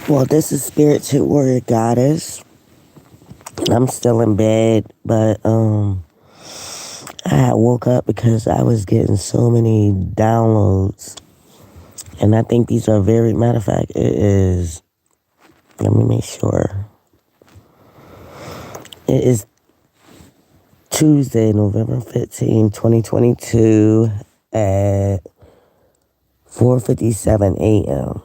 Well, this is Spiritual Warrior Goddess. I'm still in bed, but I had woke up because I was getting so many downloads, and I think these are very. Matter of fact, it is. Let me make sure. It is Tuesday, November 15, 2022, at 4:57 a.m.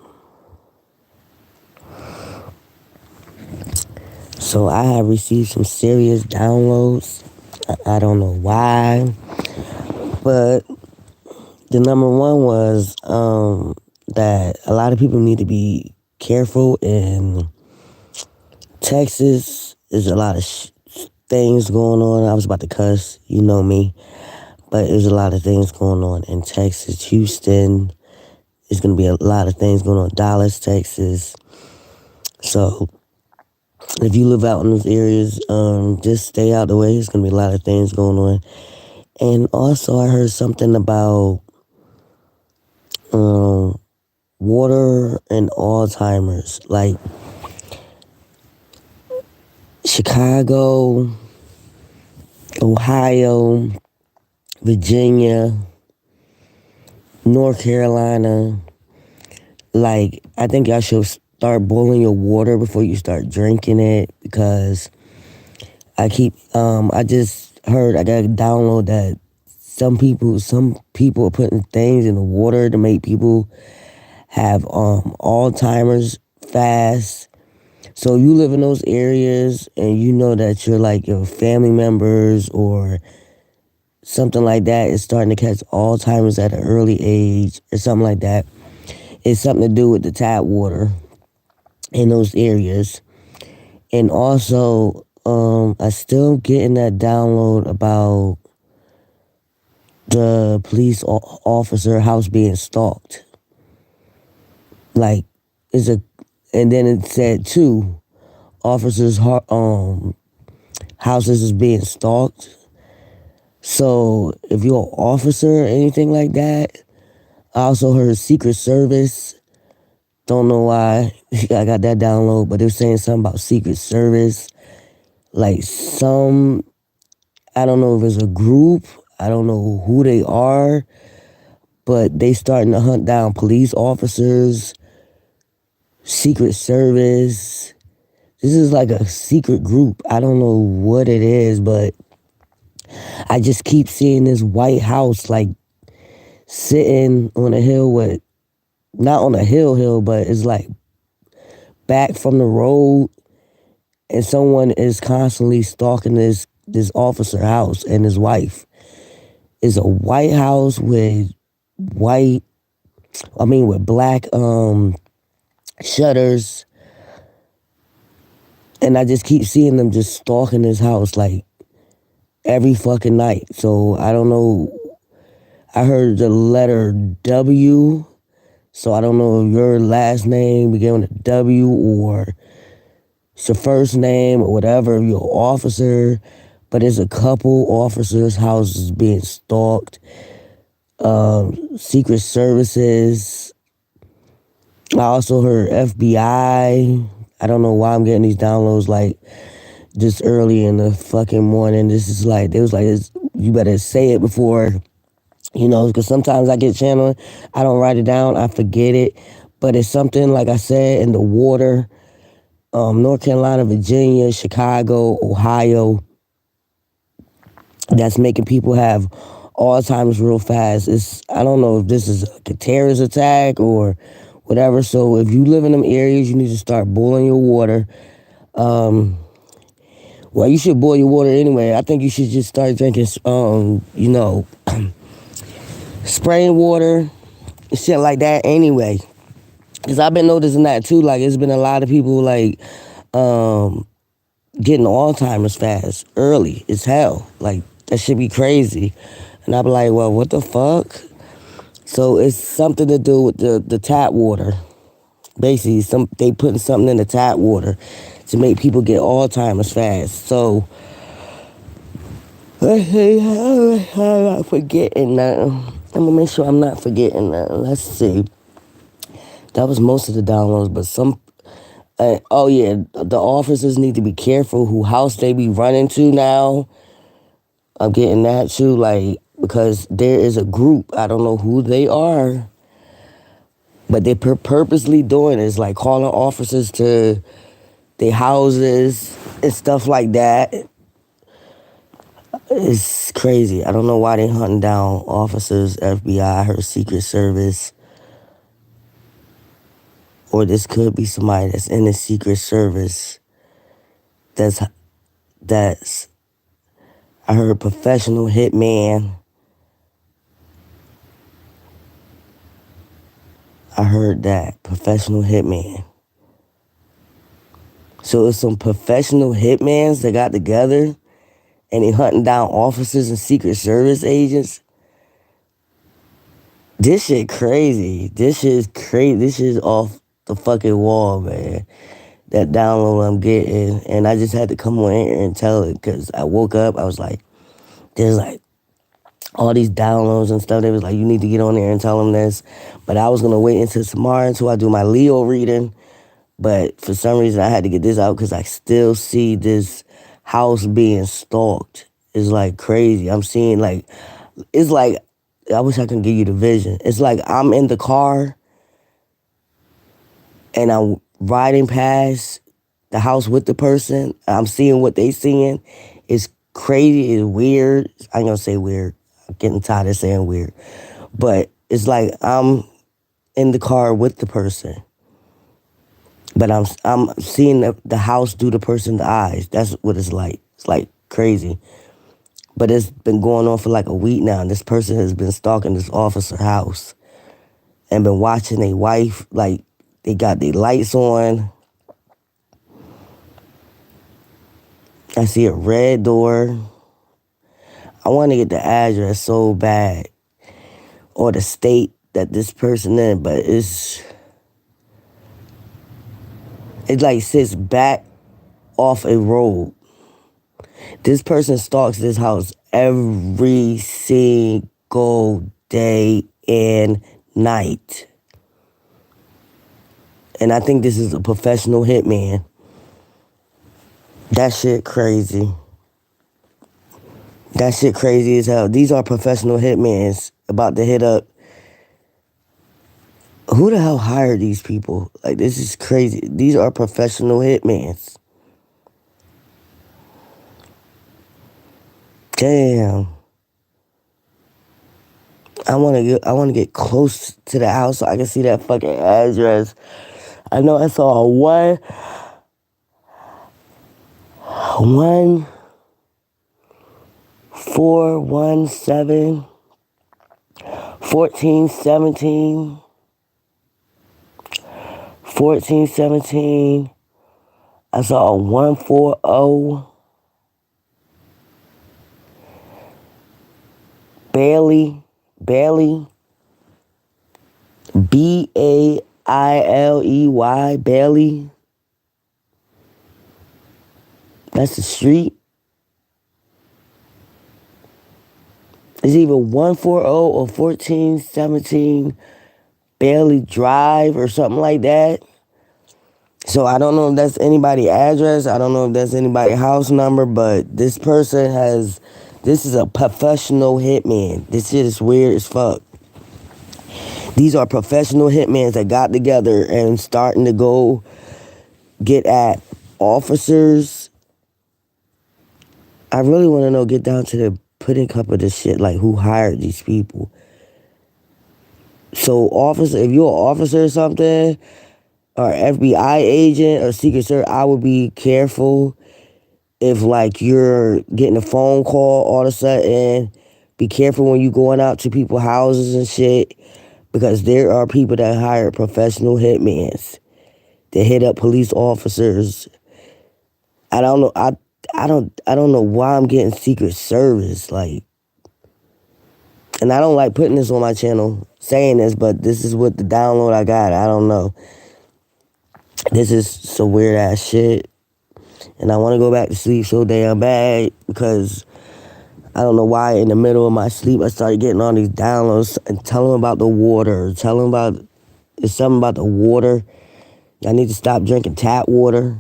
So I have received some serious downloads. I don't know why, but the number one was that a lot of people need to be careful in Texas. There's a lot of things going on. I was about to cuss, you know me, but there's a lot of things going on in Texas. Houston, there's going to be a lot of things going on. Dallas, Texas. So if you live out in those areas, just stay out the way. There's going to be a lot of things going on. And also I heard something about water and Alzheimer's. Like Chicago, Ohio, Virginia, North Carolina. Like, I think y'all should start boiling your water before you start drinking it, because I just heard, I got to download that some people are putting things in the water to make people have Alzheimer's fast. So you live in those areas and you know that your family members or something like that is starting to catch Alzheimer's at an early age or something like that. It's something to do with the tap water in those areas. And also, I still getting that download about the police officer house being stalked. Like, and then it said two officers' houses is being stalked. So if you're an officer or anything like that, I also heard Secret Service. Don't know why I got that download, but they're saying something about Secret Service. Like I don't know if it's a group, I don't know who they are, but they starting to hunt down police officers, Secret Service. This is like a secret group. I don't know what it is, but I just keep seeing this White House like sitting on a hill with, not on a hill, but it's like back from the road, and someone is constantly stalking this officer house and his wife. It's a White House with black shutters, and I just keep seeing them just stalking his house like every fucking night. So I don't know. I heard the letter W, so I don't know if your last name began with a W or it's your first name or whatever, if you're an officer, but there's a couple officers' houses being stalked. Secret Services. I also heard FBI. I don't know why I'm getting these downloads like this early in the fucking morning. This is like, they was like, you better say it before, because sometimes I get channeling, I don't write it down, I forget it. But it's something, like I said, in the water. North Carolina, Virginia, Chicago, Ohio, that's making people have Alzheimer's real fast. I don't know if this is a terrorist attack or whatever. So if you live in them areas, you need to start boiling your water. Well, you should boil your water anyway. I think you should just start drinking, spraying water, shit like that anyway. Because I've been noticing that too. Like, it's been a lot of people like getting Alzheimer's fast, early as hell. Like, that should be crazy. And I be like, well, what the fuck? So it's something to do with the tap water. Basically, they putting something in the tap water to make people get Alzheimer's fast. So I'm not forgetting nothing. I'm gonna make sure I'm not forgetting nothing. Let's see. That was most of the downloads, but Oh yeah, the officers need to be careful who house they be running to now. I'm getting that too, like, because there is a group, I don't know who they are, but they're purposely doing is like calling officers to their houses and stuff like that. It's crazy. I don't know why they hunting down officers, FBI, her Secret Service, or this could be somebody that's in the Secret Service. That's I heard professional hitman. I heard that professional hitman. So it's some professional hitmans that got together and they hunting down officers and Secret Service agents. This shit crazy. This shit is crazy. This shit is off the fucking wall, man. That download I'm getting. And I just had to come on here and tell it because I woke up. I was like, there's like all these downloads and stuff. They was like, you need to get on there and tell them this. But I was going to wait until tomorrow until I do my Leo reading. But for some reason, I had to get this out because I still see this house being stalked. It's like crazy. I'm seeing like, it's like, I wish I could give you the vision. It's like I'm in the car and I'm riding past the house with the person. I'm seeing what they seeing. It's crazy. It's weird. I ain't gonna say weird. I'm getting tired of saying weird. But it's like I'm in the car with the person. But I'm seeing the house through the person's eyes. That's what it's like. It's like crazy. But it's been going on for like a week now. And this person has been stalking this officer house and been watching their wife. Like, they got their lights on. I see a red door. I want to get the address so bad. Or the state that this person in. But it's like sits back off a road. This person stalks this house every single day and night. And I think this is a professional hitman. That shit crazy. That shit crazy as hell. These are professional hitmans about to hit up. Who the hell hired these people? Like, this is crazy. These are professional hitmans. Damn. I want to get close to the house so I can see that fucking address. I know I saw a 1417 1417. I saw a 140 Bailey, Bailey, Bailey. That's the street. It's either 140 or 1417 Bailey Drive or something like that. So I don't know if that's anybody's address. I don't know if that's anybody's house number, but this person this is a professional hitman. This shit is weird as fuck. These are professional hitmans that got together and starting to go get at officers. I really want to get down to the pudding cup of this shit, like who hired these people. So if you're an officer or something, or FBI agent or Secret Service, I would be careful if like you're getting a phone call all of a sudden. Be careful when you're going out to people's houses and shit, because there are people that hire professional hitmen to hit up police officers. I don't know. I don't know why I'm getting Secret Service, like, and I don't like putting this on my channel saying this, but this is what the download I got. I don't know. This is some weird ass shit. And I want to go back to sleep so damn bad because I don't know why in the middle of my sleep I started getting all these downloads and tell them about the water. It's something about the water Y'all need to stop drinking tap water.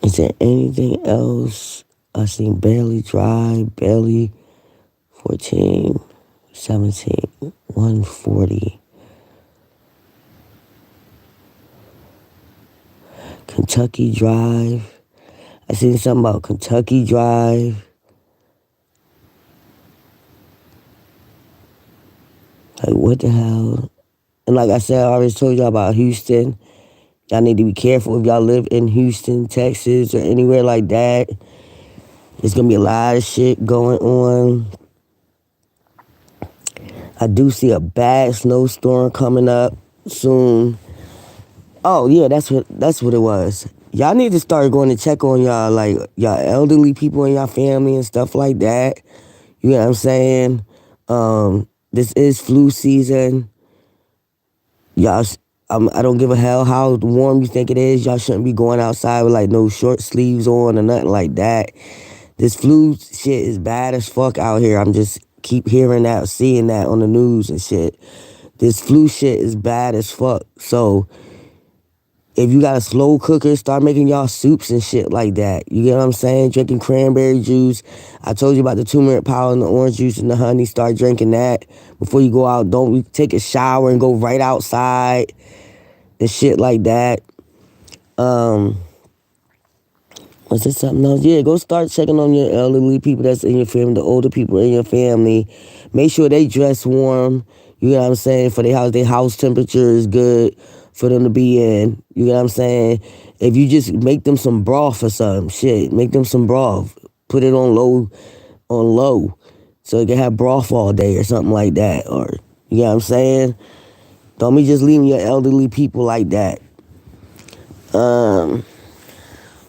Is there anything else? I seen Barely Dry, Barely 14, 17, 140. Kentucky Drive. I seen something about Kentucky Drive. Like, what the hell? And like I said, I already told y'all about Houston. Y'all need to be careful if y'all live in Houston, Texas, or anywhere like that. There's going to be a lot of shit going on. I do see a bad snowstorm coming up soon. Oh, yeah, that's what it was. Y'all need to start going to check on y'all, like, y'all elderly people in y'all family and stuff like that. You know what I'm saying? This is flu season. Y'all, I don't give a hell how warm you think it is. Y'all shouldn't be going outside with, like, no short sleeves on or nothing like that. This flu shit is bad as fuck out here. I'm just keep hearing that, seeing that on the news and shit. This flu shit is bad as fuck. So if you got a slow cooker, start making y'all soups and shit like that. You get what I'm saying? Drinking cranberry juice. I told you about the turmeric powder and the orange juice and the honey. Start drinking that before you go out. Don't take a shower and go right outside and shit like that. Was there something else? Yeah, go start checking on your elderly people that's in your family, the older people in your family. Make sure they dress warm. You know what I'm saying? For their house, temperature is good for them to be in. You know what I'm saying? If you just make them some broth or something, shit, make them some broth. Put it on low, so they can have broth all day or something like that. Or, you know what I'm saying? Don't be just leaving your elderly people like that.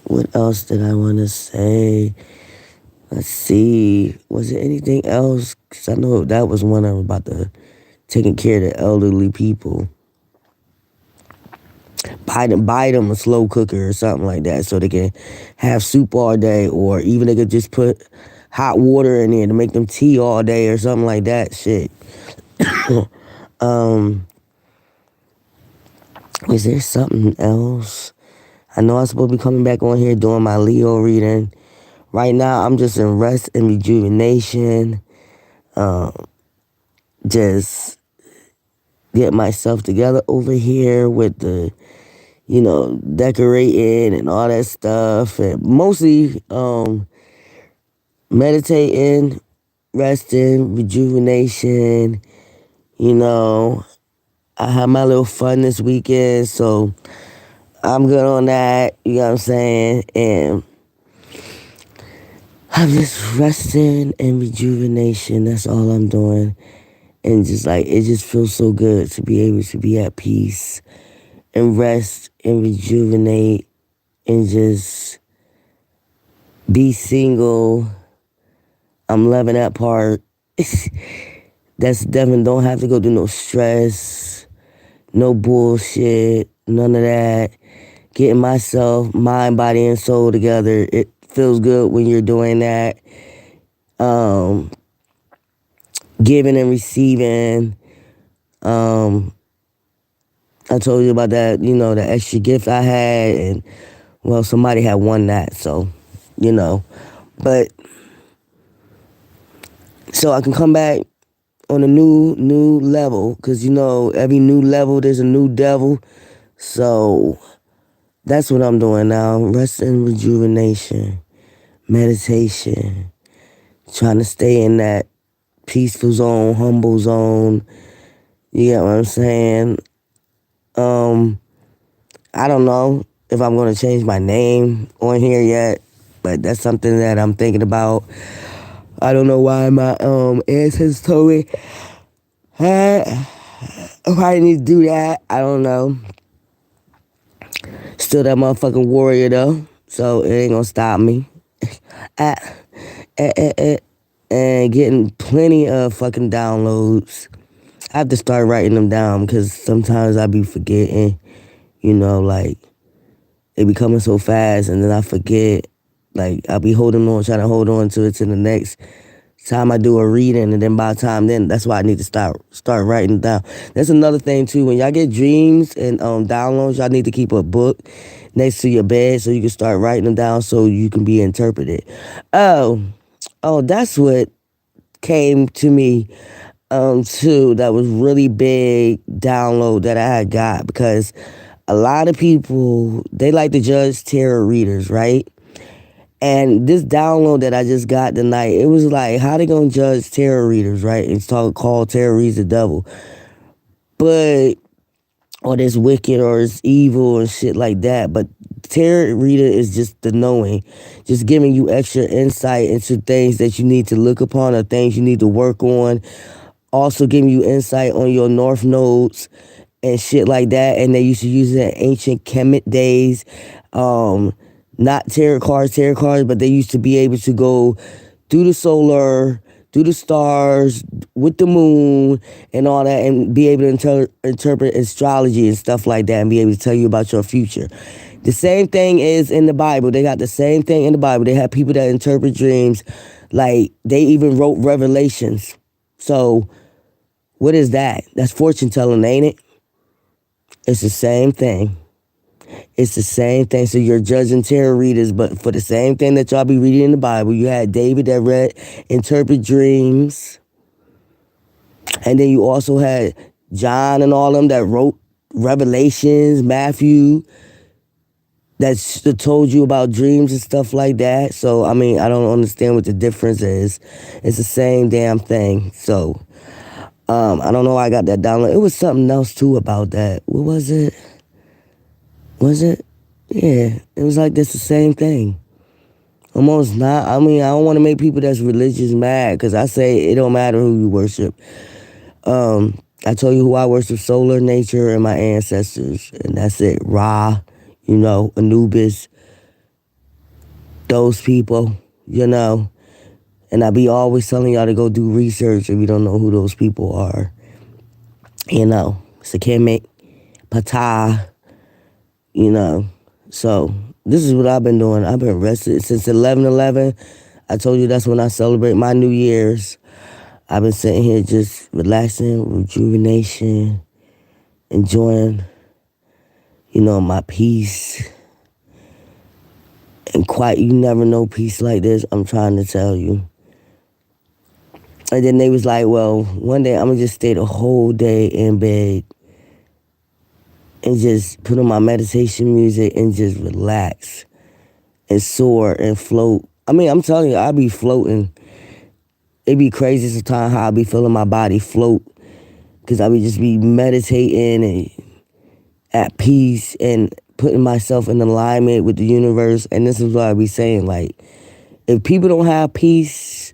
What else did I want to say? Let's see. Was there anything else? Because I know that was one of about the taking care of the elderly people. Buy them a slow cooker or something like that so they can have soup all day, or even they could just put hot water in there to make them tea all day or something like that. Shit. Is there something else? I know I'm supposed to be coming back on here doing my Leo reading. Right now, I'm just in rest and rejuvenation. Just get myself together over here with the, decorating and all that stuff. And mostly meditating, resting, rejuvenation. I had my little fun this weekend, so I'm good on that. You know what I'm saying? And I'm just resting and rejuvenation. That's all I'm doing. And just like, it just feels so good to be able to be at peace and rest and rejuvenate and just be single. I'm loving that part. That's definitely, don't have to go through no stress, no bullshit, none of that. Getting myself, mind, body, and soul together. It feels good when you're doing that. Giving and receiving. I told you about that, the extra gift I had, and, well, somebody had won that, so, But, so I can come back on a new level, because, every new level, there's a new devil. So that's what I'm doing now. Rest and rejuvenation, meditation, trying to stay in that peaceful zone, humble zone. You get what I'm saying? I don't know if I'm going to change my name on here yet, but that's something that I'm thinking about. I don't know why my ancestors told me I need to do that. I don't know. Still that motherfucking warrior though, so it ain't gonna stop me. And getting plenty of fucking downloads. I have to start writing them down because sometimes I be forgetting, like, they be coming so fast and then I forget. Like, I'll be trying to hold on to it to the next time I do a reading, and then by the time then, that's why I need to start writing down. That's another thing too. When y'all get dreams and downloads, y'all need to keep a book next to your bed so you can start writing them down so you can be interpreted. Oh, that's what came to me too. That was really big download that I had got, because a lot of people, they like to judge tarot readers, right? And this download that I just got tonight, it was like, how they gonna judge tarot readers, right? It's called tarot reads the devil. But, or it's wicked or it's evil and shit like that. But tarot reader is just the knowing, just giving you extra insight into things that you need to look upon or things you need to work on. Also giving you insight on your north nodes and shit like that. And they used to use it in ancient Kemet days. Not tarot cards, but they used to be able to go through the solar, through the stars, with the moon, and all that, and be able to interpret astrology and stuff like that, and be able to tell you about your future. The same thing is in the Bible. They got the same thing in the Bible. They have people that interpret dreams. Like, they even wrote Revelations. So, what is that? That's fortune telling, ain't it? It's the same thing. It's the same thing. So you're judging tarot readers, but for the same thing that y'all be reading in the Bible, you had David that interpret dreams. And then you also had John and all them that wrote Revelations, Matthew, that told you about dreams and stuff like that. So, I mean, I don't understand what the difference is. It's the same damn thing. So, I don't know why I got that download. It was something else, too, about that. What was it? Was it? Yeah, it was like that's the same thing. Almost not. I mean, I don't want to make people that's religious mad, because I say it don't matter who you worship. I told you who I worship: solar, nature, and my ancestors. And that's it. Ra, Anubis, those people, And I be always telling y'all to go do research if you don't know who those people are. Sekhmet, Ptah, So this is what I've been doing. I've been rested since 11/11. I told you that's when I celebrate my New Year's. I've been sitting here just relaxing, rejuvenation, enjoying, my peace. And you never know peace like this, I'm trying to tell you. And then they was like, well, one day I'm going to just stay the whole day in bed and just put on my meditation music and just relax and soar and float. I mean, I'm telling you, I be floating. It be crazy sometimes how I be feeling my body float, because I would just be meditating and at peace and putting myself in alignment with the universe. And this is what I be saying, like, if people don't have peace,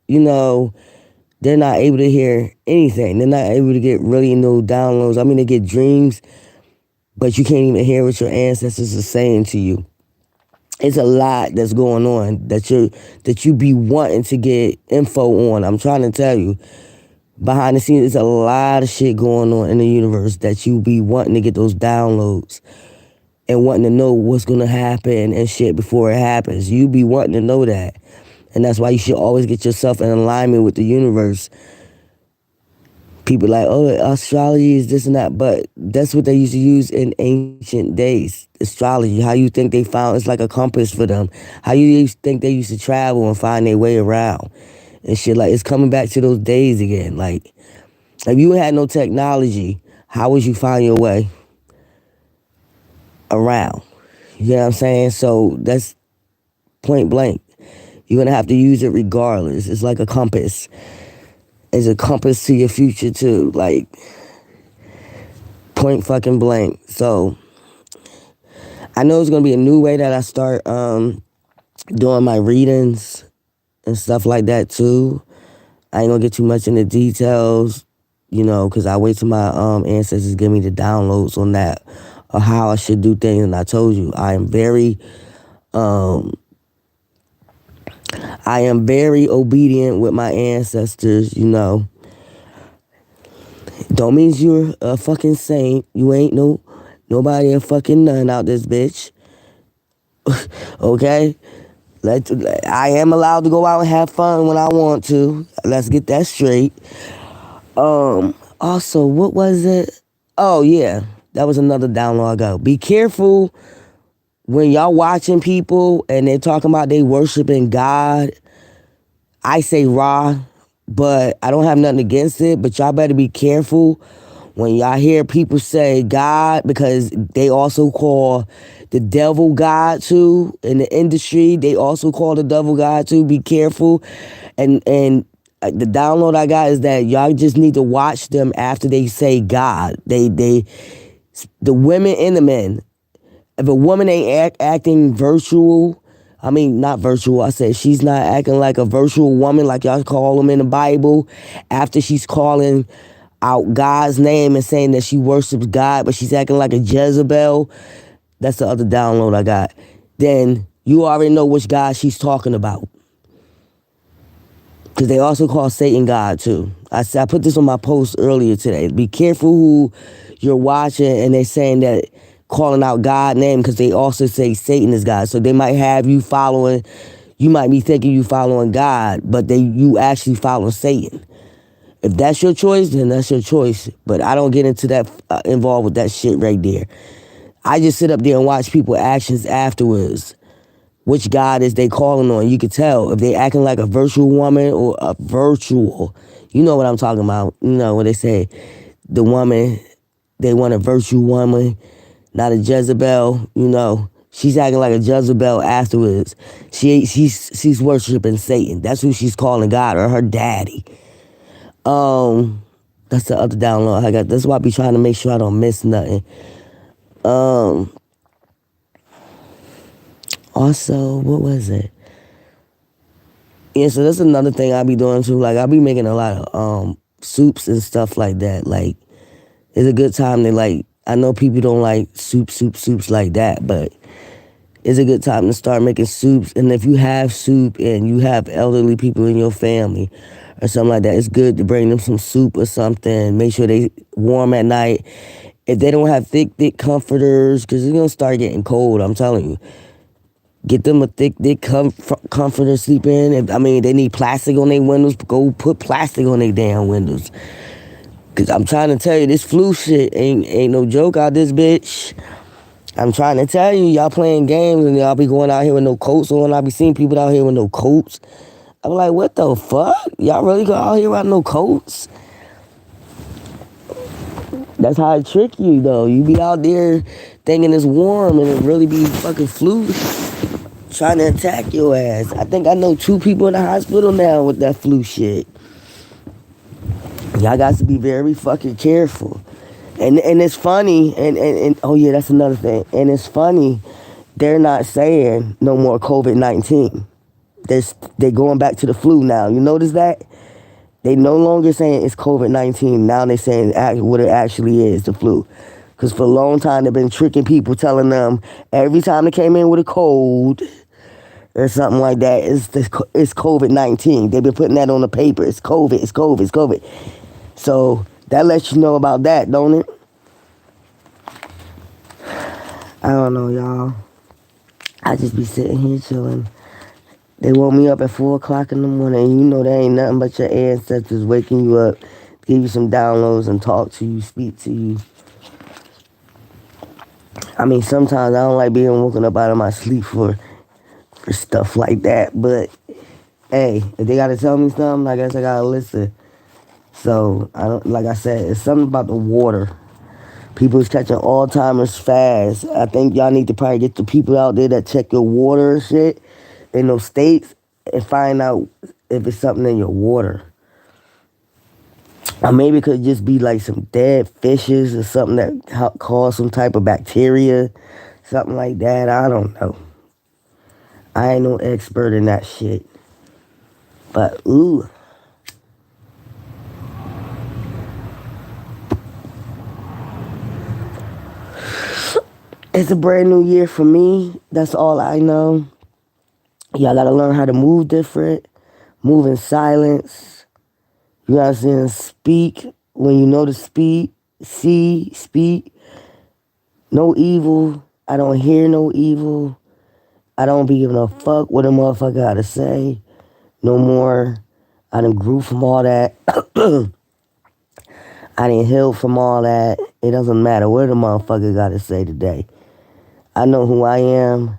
they're not able to hear anything. They're not able to get really no downloads. I mean, they get dreams, but you can't even hear what your ancestors are saying to you. It's a lot that's going on that you be wanting to get info on. I'm trying to tell you. Behind the scenes, there's a lot of shit going on in the universe that you be wanting to get those downloads and wanting to know what's going to happen and shit before it happens. You be wanting to know that. And that's why you should always get yourself in alignment with the universe. People like, oh, astrology is this and that. But that's what they used to use in ancient days. Astrology, how you think they found, it's like a compass for them. How you think they used to travel and find their way around. And shit, like, it's coming back to those days again. Like, if you had no technology, how would you find your way around? You know what I'm saying? So that's point blank. You're going to have to use it regardless. It's like a compass. It's a compass to your future too. Like, point fucking blank. So, I know it's going to be a new way that I start doing my readings and stuff like that too. I ain't going to get too much into details, because I wait till my ancestors give me the downloads on that, or how I should do things. And I told you, I am very obedient with my ancestors, Don't mean you're a fucking saint. You ain't nobody a fucking nun out this bitch. Okay? I am allowed to go out and have fun when I want to. Let's get that straight. Also, what was it? Oh yeah, that was another download I got. Be careful when y'all watching people and they're talking about they worshiping God. I say Ra, but I don't have nothing against it. But y'all better be careful when y'all hear people say God, because they also call the devil God too. In the industry, they also call the devil God too. Be careful. And the download I got is that y'all just need to watch them after they say God. The women and the men. If a woman ain't acting virtual, I mean, not virtual, I said she's not acting like a virtual woman like y'all call them in the Bible, after she's calling out God's name and saying that she worships God, but she's acting like a Jezebel, that's the other download I got, then you already know which God she's talking about. Because they also call Satan God too. I put this on my post earlier today. Be careful who you're watching and they're saying that, calling out God's name, because they also say Satan is God. So they might have you following, you might be thinking you following God, but you actually follow Satan. If that's your choice, then that's your choice. But I don't get into that, involved with that shit right there. I just sit up there and watch people's actions afterwards. Which God is they calling on? You could tell if they acting like a virtual woman or a virtual. You know what I'm talking about. You know when they say the woman, they want a virtual woman, not a Jezebel. You know, she's acting like a Jezebel afterwards. She's worshiping Satan. That's who she's calling God, or her daddy. That's the other download I got. That's why I be trying to make sure I don't miss nothing. Also, what was it? Yeah, so that's another thing I be doing too. Like I be making a lot of soups and stuff like that. Like it's a good time to, like, I know people don't like soups like that, but it's a good time to start making soups. And if you have soup and you have elderly people in your family or something like that, it's good to bring them some soup or something. Make sure they warm at night. If they don't have thick comforters, because it's going to start getting cold, I'm telling you. Get them a thick comforter to sleep in. I mean, they need plastic on their windows, go put plastic on their damn windows. Because I'm trying to tell you, this flu shit ain't no joke out this bitch. I'm trying to tell you, y'all playing games and y'all be going out here with no coats on. I be seeing people out here with no coats. I'm like, what the fuck? Y'all really go out here without no coats? That's how it trick you, though. You be out there thinking it's warm and it really be fucking flu trying to attack your ass. I think I know 2 people in the hospital now with that flu shit. Y'all got to be very fucking careful. And it's funny, and oh yeah, that's another thing. And it's funny, they're not saying no more COVID-19. They're going back to the flu now. You notice that? They no longer saying it's COVID-19. Now they're saying what it actually is, the flu. Because for a long time, they've been tricking people, telling them every time they came in with a cold or something like that, it's COVID-19. They've been putting that on the paper. It's COVID, it's COVID, it's COVID. So that lets you know about that, don't it? I don't know, y'all. I just be sitting here chilling. They woke me up at 4 o'clock in the morning, and you know there ain't nothing but your ancestors waking you up, give you some downloads and talk to you, speak to you. I mean, sometimes I don't like being woken up out of my sleep for stuff like that, but hey, if they gotta tell me something, I guess I gotta listen. So, like I said, it's something about the water. People's catching Alzheimer's fast. I think y'all need to probably get the people out there that check your water and shit in those states and find out if it's something in your water. Or maybe it could just be like some dead fishes or something that cause some type of bacteria, something like that. I don't know. I ain't no expert in that shit. But, ooh. It's a brand new year for me. That's all I know. Y'all gotta learn how to move different, move in silence. You know what I'm saying? Speak when you know to speak. Speak. No evil. I don't hear no evil. I don't be giving a fuck what a motherfucker gotta say no more. I done grew from all that. I done healed from all that. It doesn't matter what the motherfucker gotta say today. I know who I am,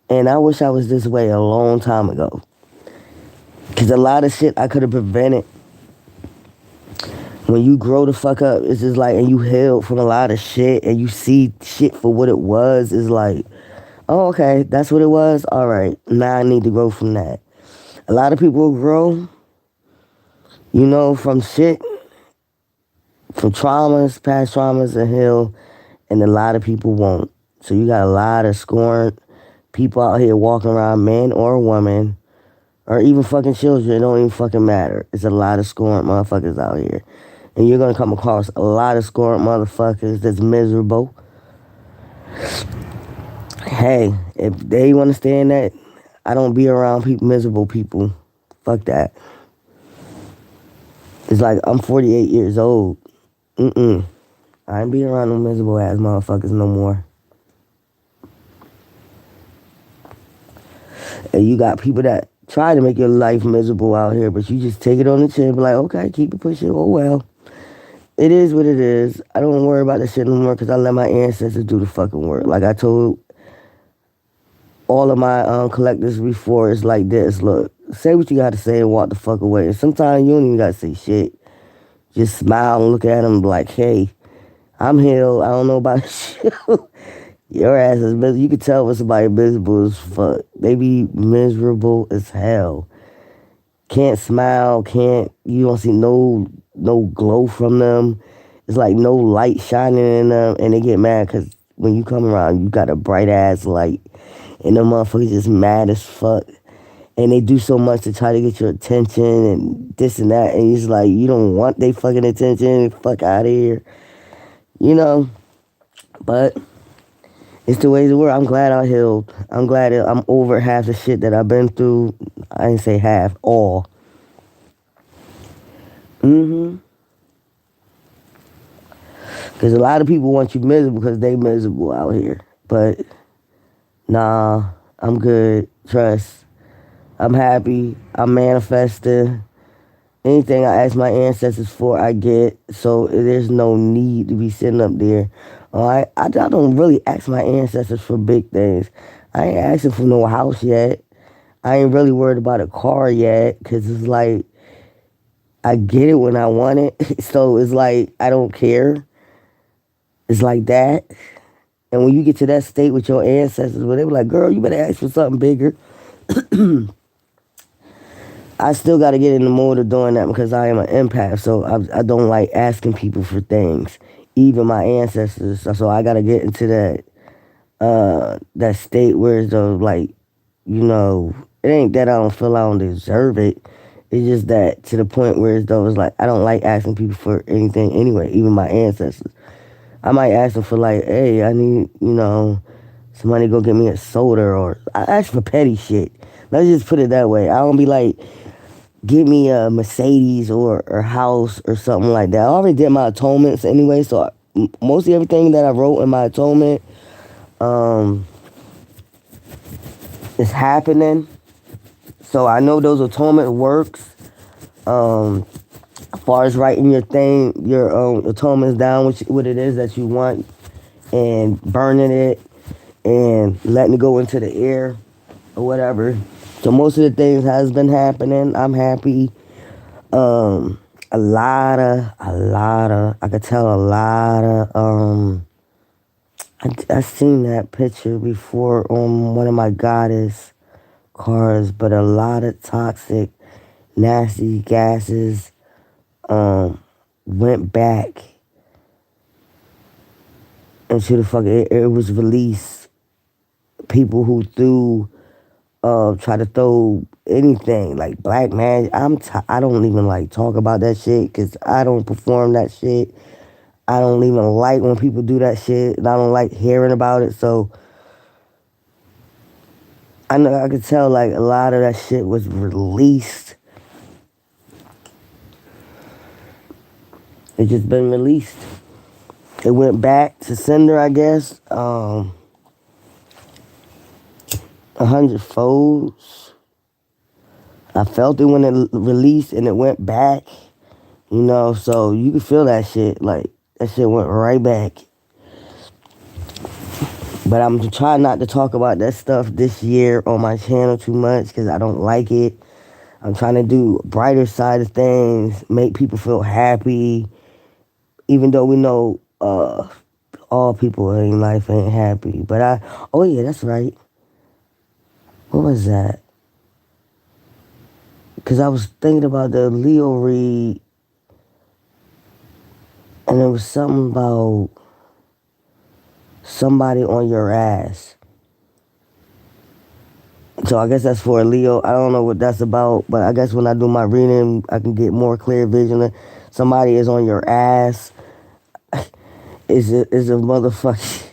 and I wish I was this way a long time ago. Because a lot of shit I could have prevented. When you grow the fuck up, it's just like, and you healed from a lot of shit, and you see shit for what it was, it's like, oh, okay, that's what it was? All right, now I need to grow from that. A lot of people grow, from shit, from traumas, past traumas, and heal, and a lot of people won't. So you got a lot of scorned people out here walking around, man or woman, or even fucking children. It don't even fucking matter. It's a lot of scorned motherfuckers out here. And you're going to come across a lot of scorned motherfuckers that's miserable. Hey, if they want to stay in that, I don't be around miserable people. Fuck that. It's like, I'm 48 years old. I ain't be around no miserable ass motherfuckers no more. And you got people that try to make your life miserable out here, but you just take it on the chin and be like, okay, keep it pushing. Oh, well. It is what it is. I don't worry about that shit no more because I let my ancestors do the fucking work. Like I told all of my collectors before, it's like this. Look, say what you got to say and walk the fuck away. And sometimes you don't even got to say shit. Just smile and look at them like, hey, I'm healed. I don't know about you. Your ass is miserable. You can tell when somebody miserable as fuck. They be miserable as hell. Can't smile, you don't see no glow from them. It's like no light shining in them, and they get mad because when you come around, you got a bright ass light, and them motherfuckers just mad as fuck. And they do so much to try to get your attention and this and that, and it's like, you don't want they fucking attention, fuck out of here. But it's the ways of the world. I'm glad I healed. I'm glad I'm over half the shit that I've been through. I didn't say half, all. Because a lot of people want you miserable because they miserable out here. But, nah, I'm good. Trust. I'm happy. I'm manifesting. Anything I ask my ancestors for, I get. So there's no need to be sitting up there. I don't really ask my ancestors for big things. I ain't asking for no house yet. I ain't really worried about a car yet because it's like, I get it when I want it. So it's like, I don't care. It's like that. And when you get to that state with your ancestors, where they were like, girl, you better ask for something bigger. I still got to get in the mode of doing that because I am an empath. So I don't like asking people for things, even my ancestors. So I got to get into that state where it's like, it ain't that I don't feel I don't deserve it. It's just that to the point where it's like, I don't like asking people for anything anyway, even my ancestors. I might ask them for like, hey, I need, somebody go get me a soda, or I ask for petty shit. Let's just put it that way. I don't be like, give me a Mercedes or house or something like that. I already did my atonements anyway, so mostly everything that I wrote in my atonement is happening. So I know those atonement works. As far as writing your atonements down, what it is that you want, and burning it and letting it go into the air or whatever. So most of the things has been happening. I'm happy. A lot of, I could tell a lot of, I seen that picture before on one of my goddess cards, but a lot of toxic, nasty gases, went back into the fucking, it was released. People who try to throw anything like black magic. I don't even like talk about that shit because I don't perform that shit. I don't even like when people do that shit, and I don't like hearing about it. So I know I could tell like a lot of that shit was released. It just been released. It went back to sender, I guess. 100 folds. I felt it when it released and it went back. So you can feel that shit. Like, that shit went right back. But I'm trying not to talk about that stuff this year on my channel too much because I don't like it. I'm trying to do a brighter side of things, make people feel happy, even though we know all people in life ain't happy. But oh yeah, that's right. What was that? Because I was thinking about the Leo read, and it was something about somebody on your ass. So I guess that's for a Leo. I don't know what that's about, but I guess when I do my reading, I can get more clear vision. Somebody is on your ass. Is a motherfucker.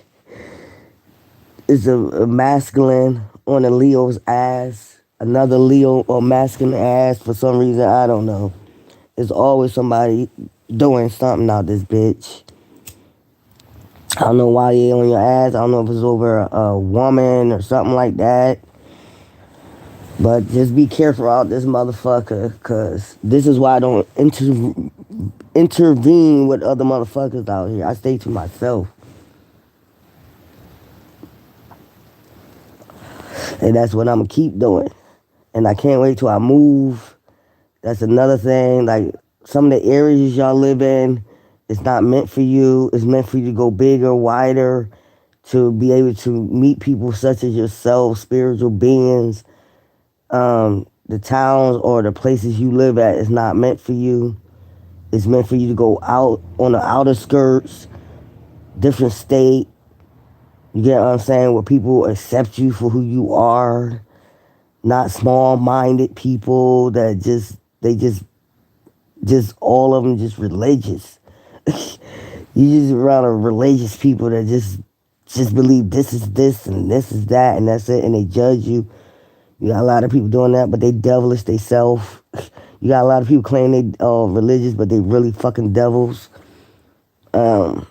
Is a masculine on a Leo's ass. Another Leo or masculine ass for some reason. I don't know. There's always somebody doing something out this bitch. I don't know why they on your ass. I don't know if it's over a woman or something like that. But just be careful out this motherfucker, because this is why I don't intervene with other motherfuckers out here. I stay to myself. And that's what I'm going to keep doing. And I can't wait till I move. That's another thing. Like, some of the areas y'all live in, it's not meant for you. It's meant for you to go bigger, wider, to be able to meet people such as yourself, spiritual beings. The towns or the places you live at is not meant for you. It's meant for you to go out on the outer skirts, different state. You get what I'm saying? Where people accept you for who you are. Not small-minded people that just all of them just religious. You just around a religious people that just believe this is this and this is that and that's it, and they judge you. You got a lot of people doing that, but they devilish they self. You got a lot of people claim they religious, but they really fucking devils. There's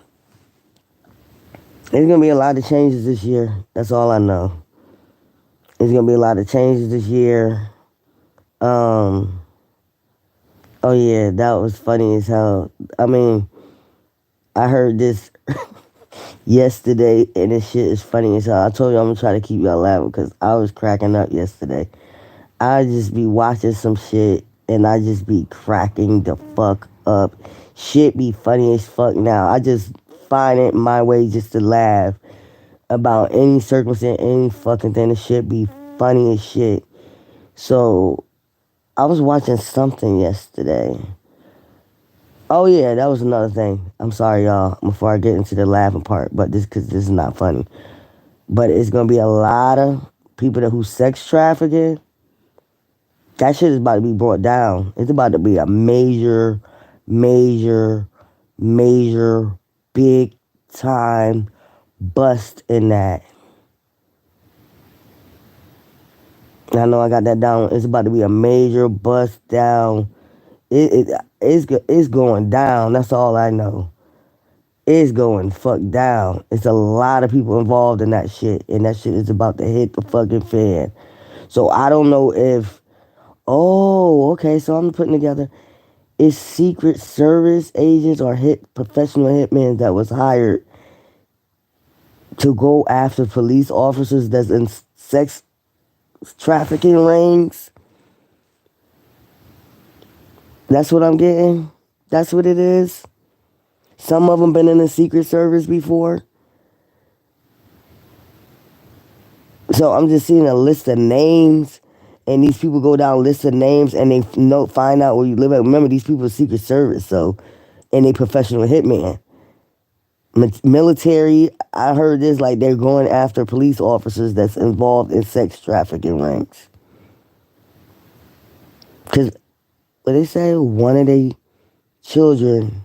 gonna be a lot of changes this year. That's all I know. There's gonna be a lot of changes this year. Oh yeah, that was funny as hell. I mean, I heard this yesterday, and this shit is funny as hell. I told you I'm gonna try to keep y'all laughing because I was cracking up yesterday. I just be watching some shit and I just be cracking the fuck up. Shit be funny as fuck now. I just find it my way just to laugh about any circumstance, any fucking thing. The shit be funny as shit. So, I was watching something yesterday. Oh yeah, that was another thing. I'm sorry, y'all, before I get into the laughing part, but because this is not funny. But it's gonna be a lot of people who sex trafficking. That shit is about to be brought down. It's about to be a major, major, major, big time bust in that. I know I got that down. It's about to be a major bust down. It's going down. That's all I know. It's going fuck down. It's a lot of people involved in that shit, and that shit is about to hit the fucking fan. So I don't know if. Oh, okay. So I'm putting together. It's Secret Service agents or professional hitmen that was hired to go after police officers that's in sex trafficking rings. That's what I'm getting. That's what it is. Some of them been in the Secret Service before. So I'm just seeing a list of names, and these people go down a list of names, and they find out where you live at. Remember, these people are Secret Service, so, and they professional hitman. Military, I heard this, like they're going after police officers that's involved in sex trafficking rings. Because what they say, one of their children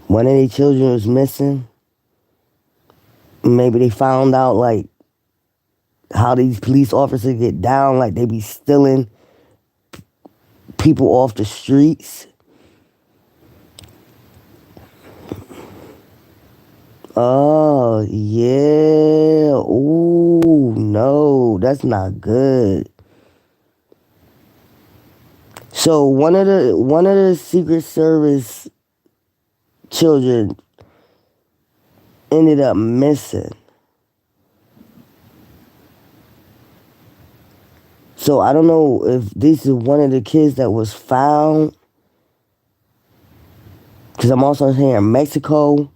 was missing. Maybe they found out like how these police officers get down, like they be stealing people off the streets. Oh, yeah. Ooh, no. that's not good. So one of the Secret Service children ended up missing. So I don't know if this is one of the kids that was found, because I'm also here in Mexico.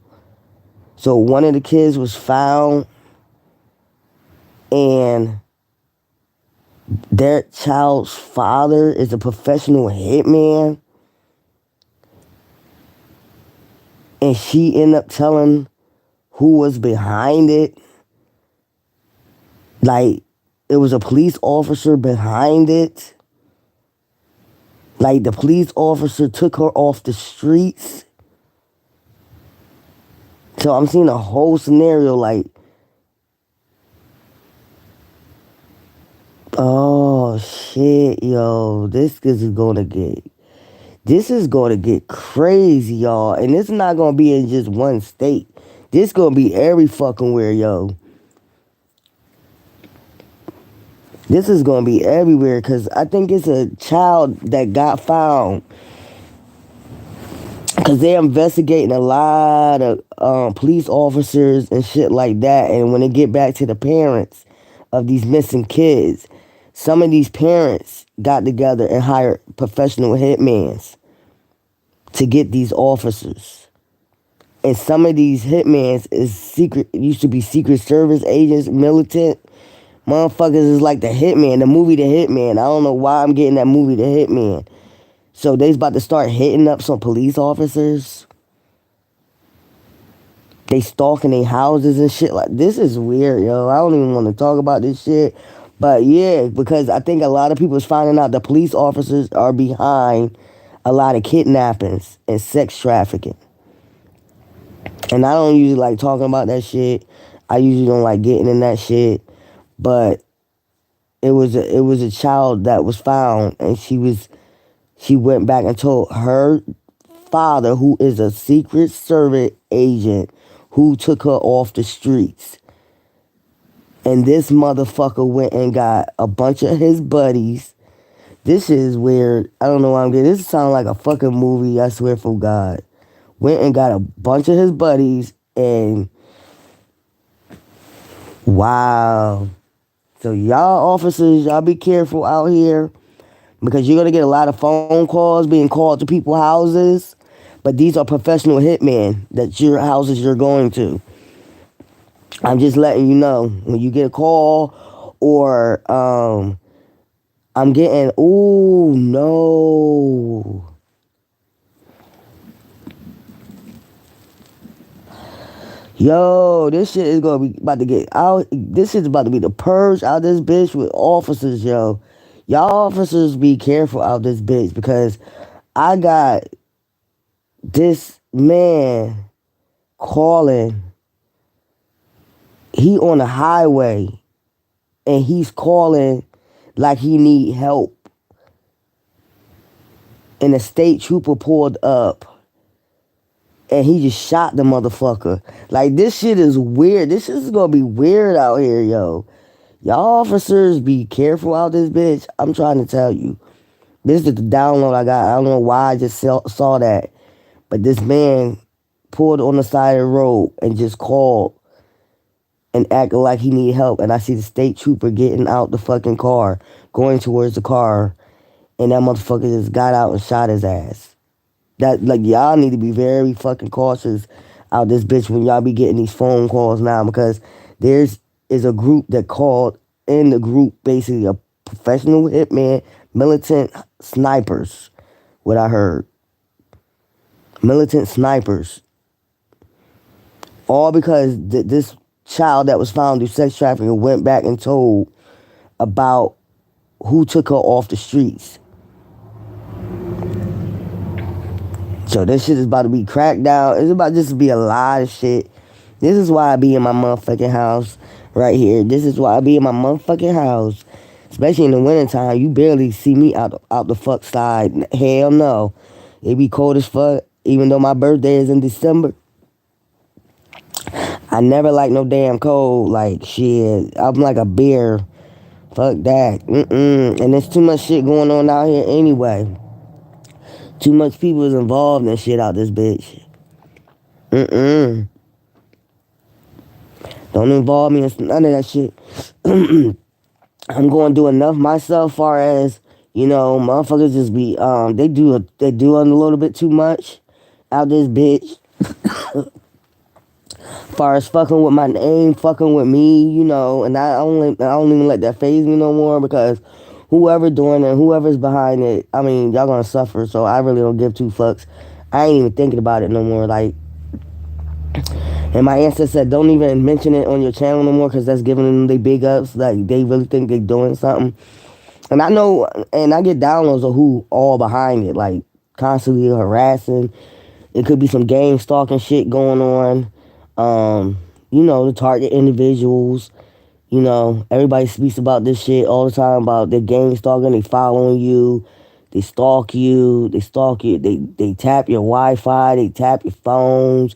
So one of the kids was found, and their child's father is a professional hitman, and she ended up telling who was behind it. Like, it was a police officer behind it. Like, the police officer took her off the streets. So I'm seeing a whole scenario like, oh shit, yo, this is gonna get crazy, y'all. And this is not gonna be in just one state. This gonna be every fucking where, yo. This is gonna be everywhere, because I think it's a child that got found. Because they're investigating a lot of police officers and shit like that. And when they get back to the parents of these missing kids, some of these parents got together and hired professional hitmans to get these officers. And some of these hitmans used to be Secret Service agents, militant. Motherfuckers is like the Hitman, the movie The Hitman. I don't know why I'm getting that movie The Hitman. So they's about to start hitting up some police officers. They stalking their houses and shit. Like, this is weird, yo. I don't even want to talk about this shit. But yeah, because I think a lot of people is finding out the police officers are behind a lot of kidnappings and sex trafficking. And I don't usually like talking about that shit. I usually don't like getting in that shit. But it was a child that was found, and she went back and told her father, who is a Secret Service agent, who took her off the streets. And this motherfucker went and got a bunch of his buddies. This is weird. I don't know why I'm getting this. Sounds like a fucking movie, I swear for God. Went and got a bunch of his buddies, and wow. So y'all officers, y'all be careful out here, because you're going to get a lot of phone calls being called to people's houses. But these are professional hitmen that your houses you're going to. I'm just letting you know, when you get a call, or I'm getting, ooh, no. Yo, this shit is gonna be about to get out. This shit's about to be the purge out this bitch with officers, yo. Y'all officers be careful out this bitch, because I got this man calling. He on the highway, and he's calling like he need help. And the state trooper pulled up, and he just shot the motherfucker. Like, this shit is weird. This shit is gonna be weird out here, yo. Y'all officers be careful out this bitch. I'm trying to tell you. This is the download I got. I don't know why I just saw that. But this man pulled on the side of the road and just called and acted like he need help. And I see the state trooper getting out the fucking car, going towards the car. And that motherfucker just got out and shot his ass. That, like, y'all need to be very fucking cautious out this bitch when y'all be getting these phone calls now, because is a group that called in the group, basically a professional hitman, militant snipers, what I heard. Militant snipers. All because this child that was found through sex trafficking went back and told about who took her off the streets. So this shit is about to be cracked down. It's about just to be a lot of shit. This is why I be in my motherfucking house right here. This is why I be in my motherfucking house. Especially in the wintertime. You barely see me out the fuck side. Hell no. It be cold as fuck. Even though my birthday is in December. I never like no damn cold. Like, shit. I'm like a bear Fuck that. And there's too much shit going on out here anyway. Too much people is involved in shit out this bitch. Don't involve me in none of that shit. I'm going to do enough myself far as, motherfuckers just be, they do a little bit too much out this bitch. Far as fucking with my name, fucking with me, and I don't even let that phase me no more because whoever doing it, whoever's behind it, I mean, y'all gonna suffer, so I really don't give two fucks. I ain't even thinking about it no more, like, and my ancestor said, don't even mention it on your channel no more because that's giving them they big ups, like, they really think they doing something. And I know, and I get downloads of who all behind it, like, constantly harassing. It could be some gang stalking shit going on. The target individuals. Everybody speaks about this shit all the time about their gang stalking. They following you. They stalk you. They tap your Wi-Fi. They tap your phones.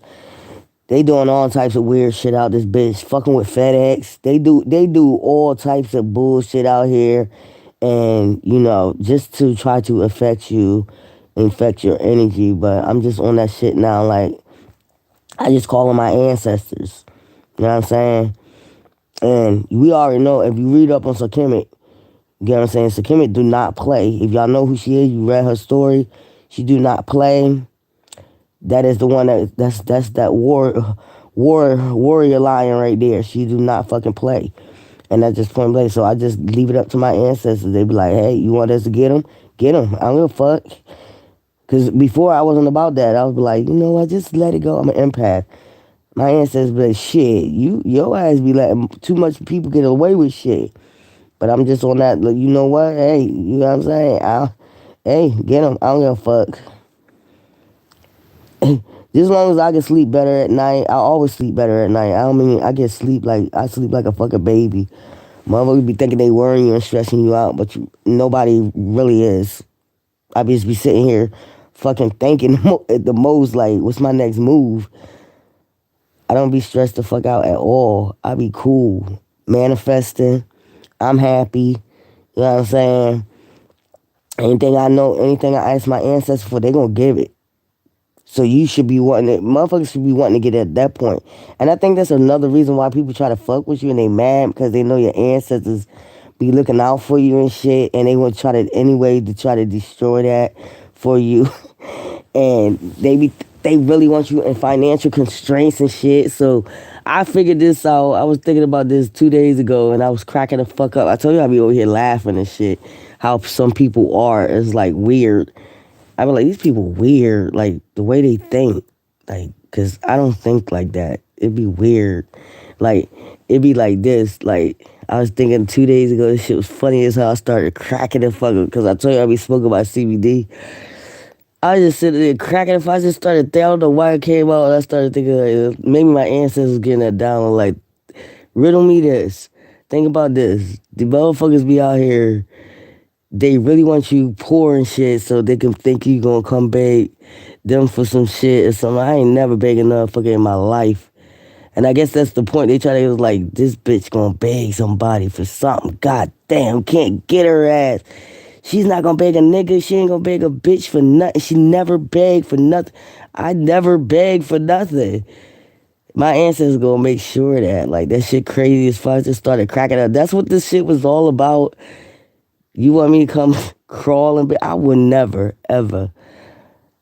They doing all types of weird shit out this bitch. Fucking with FedEx. They do all types of bullshit out here. And, just to try to affect you, infect your energy. But I'm just on that shit now. Like, I just call them my ancestors. You know what I'm saying? And we already know, if you read up on Sakimit, you get what I'm saying? Sakimit do not play. If y'all know who she is, you read her story, she do not play. That is the one that's that warrior lion right there. She do not fucking play. And that's just point blank. So I just leave it up to my ancestors. They be like, hey, you want us to get them? Get them. I don't give a fuck. Because before I wasn't about that. I was like, you know what, just let it go. I'm an empath. My ancestors be like, shit, your ass be letting too much people get away with shit. But I'm just on that, like, you know what? Hey, you know what I'm saying? Hey, get them. I don't give a fuck. Just as long as I can sleep better at night, I always sleep better at night. I don't mean I sleep like a fucking baby. Motherfuckers be thinking they worrying you and stressing you out, but nobody really is. I just be sitting here fucking thinking at the most, like, what's my next move? I don't be stressed the fuck out at all. I be cool. Manifesting. I'm happy. You know what I'm saying? Anything I know, anything I ask my ancestors for, they gonna give it. So you should be wanting it. Motherfuckers should be wanting to get at that point. And I think that's another reason why people try to fuck with you and they mad because they know your ancestors be looking out for you and shit, and they want to try to anyway to try to destroy that for you. And they really want you in financial constraints and shit. So I figured this out. I was thinking about this 2 days ago and I was cracking the fuck up. I told you I'd be over here laughing and shit. How some people are. It's like weird. I be like, these people weird. Like the way they think. Like, cause I don't think like that. It'd be weird. Like, it'd be like this. Like, I was thinking 2 days ago, this shit was funny as hell. I started cracking the fuck up because I told you I'd be smoking about CBD. I was just sitting there cracking. If I just started thinking, I don't know why it came out. And I started thinking, like, maybe my ancestors getting that down. Like, riddle me this. Think about this. The motherfuckers be out here. They really want you poor and shit so they can think you gonna come beg them for some shit or something. I ain't never begging motherfucker in my life. And I guess that's the point. They try to, was like, this bitch gonna beg somebody for something. God damn, can't get her ass. She's not gonna beg a nigga. She ain't gonna beg a bitch for nothing. She never begged for nothing. I never begged for nothing. My ancestors gonna make sure that. Like, that shit crazy as fuck. I just started cracking up. That's what this shit was all about. You want me to come crawling? But I would never, ever.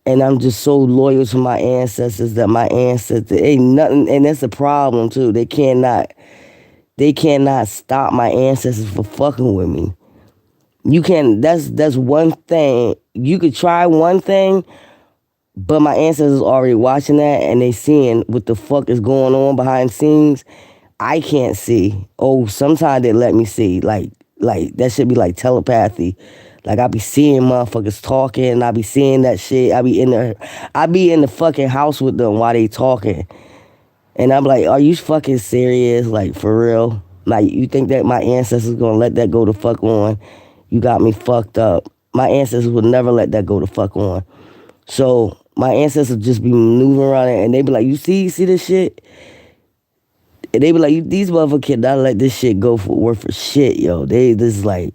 And I'm just so loyal to my ancestors that my ancestors ain't nothing. And that's a problem, too. They cannot stop my ancestors from fucking with me. You can, that's one thing. You could try one thing, but my ancestors already watching that and they seeing what the fuck is going on behind the scenes. I can't see. Oh, sometimes they let me see. Like that should be like telepathy. Like I be seeing motherfuckers talking and I be seeing that shit. I be in the fucking house with them while they talking. And I'm like, are you fucking serious? Like, for real? Like, you think that my ancestors gonna let that go the fuck on? You got me fucked up. My ancestors would never let that go the fuck on. So my ancestors just be maneuvering around it and they be like, you see this shit? And they be like, these motherfuckers cannot let this shit go for work for shit, yo. They this like,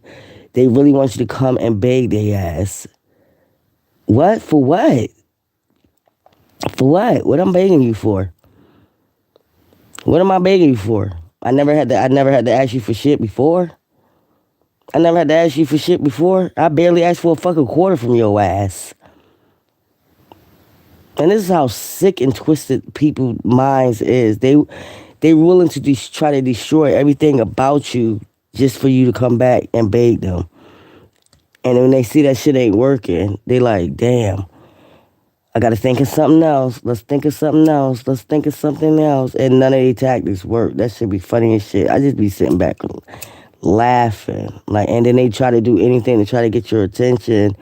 they really want you to come and beg their ass. What? For what? For what? What I'm begging you for? What am I begging you for? I never had to ask you for shit before. I never had to ask you for shit before. I barely asked for a fucking quarter from your ass. And this is how sick and twisted people's minds is. They willing to try to destroy everything about you just for you to come back and beg them. And when they see that shit ain't working, they like, damn, I gotta think of something else. Let's think of something else. Let's think of something else. And none of these tactics work. That should be funny as shit. I just be sitting back laughing. Like, and then they try to do anything to try to get your attention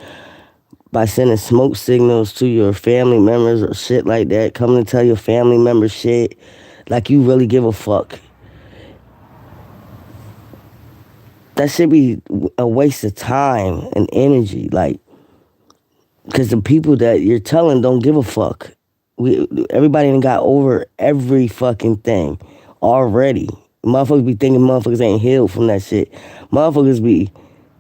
by sending smoke signals to your family members or shit like that. Coming to tell your family members shit. Like you really give a fuck. That should be a waste of time and energy. Like, because the people that you're telling don't give a fuck. Everybody done got over every fucking thing already. Motherfuckers be thinking motherfuckers ain't healed from that shit. Motherfuckers be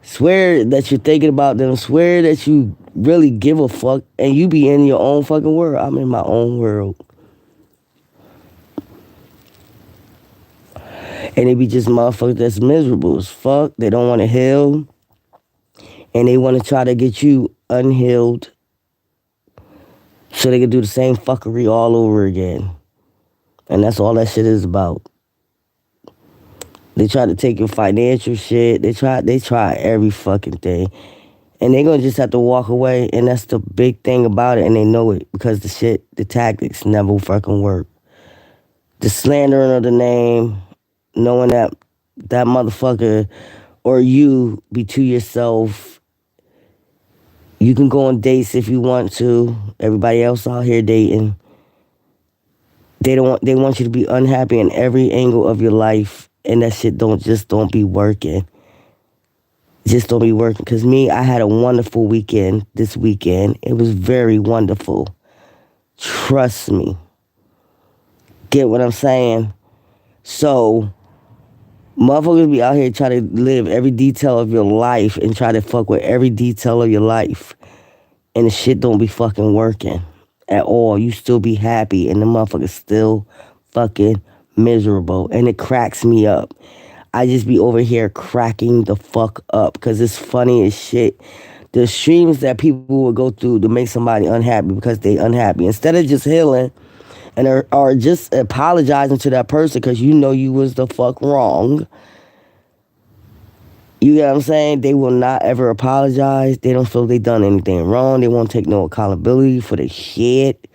swear that you're thinking about them, swear that you really give a fuck, and you be in your own fucking world. I'm in my own world. And they be just motherfuckers that's miserable as fuck. They don't want to heal. And they want to try to get you unhealed so they can do the same fuckery all over again. And that's all that shit is about. They try to take your financial shit. They try every fucking thing. And they're going to just have to walk away. And that's the big thing about it. And they know it because the tactics never fucking work. The slandering of the name, knowing that motherfucker or you be to yourself. You can go on dates if you want to. Everybody else out here dating. They want you to be unhappy in every angle of your life. And that shit don't be working. Just don't be working. Because me, I had a wonderful weekend this weekend. It was very wonderful. Trust me. Get what I'm saying? So, motherfuckers be out here trying to live every detail of your life and try to fuck with every detail of your life. And the shit don't be fucking working at all. You still be happy and the motherfucker's still fucking miserable. And it cracks me up. I just be over here cracking the fuck up because it's funny as shit. The streams that people will go through to make somebody unhappy because they unhappy. Instead of just healing and or just apologizing to that person because you know you was the fuck wrong. You get what I'm saying? They will not ever apologize. They don't feel they done anything wrong. They won't take no accountability for the shit.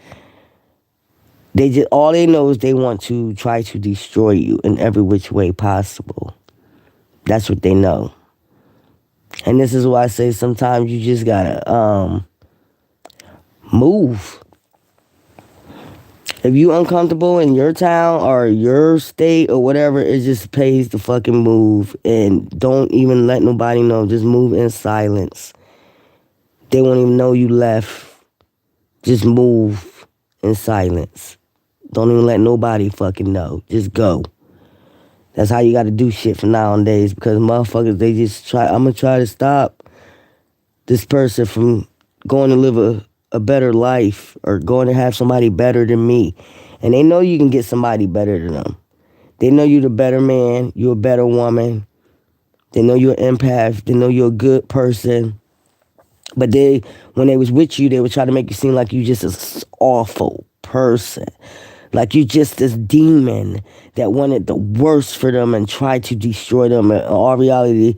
They just all they know is they want to try to destroy you in every which way possible. That's what they know. And this is why I say sometimes you just gotta move. If you uncomfortable in your town or your state or whatever, it just pays to fucking move and don't even let nobody know. Just move in silence. They won't even know you left. Just move in silence. Don't even let nobody fucking know. Just go. That's how you gotta do shit for nowadays because motherfuckers, they just try. I'm gonna try to stop this person from going to live a better life or going to have somebody better than me. And they know you can get somebody better than them. They know you're the better man. You're a better woman. They know you're an empath. They know you're a good person. But when they was with you, they would try to make you seem like you just an awful person. Like you just this demon that wanted the worst for them and tried to destroy them. In all reality,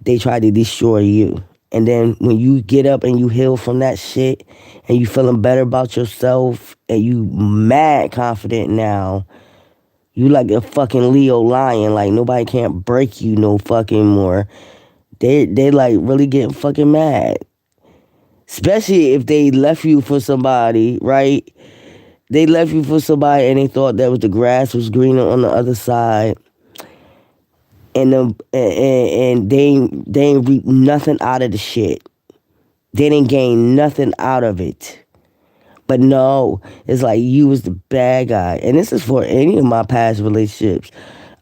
they tried to destroy you. And then when you get up and you heal from that shit and you feeling better about yourself and you mad confident now, you like a fucking Leo lion. Like nobody can't break you no fucking more. They like really getting fucking mad. Especially if they left you for somebody, right? They left you for somebody and they thought that the grass was greener on the other side. And they ain't reap nothing out of the shit. They didn't gain nothing out of it. But no, it's like you was the bad guy. And this is for any of my past relationships.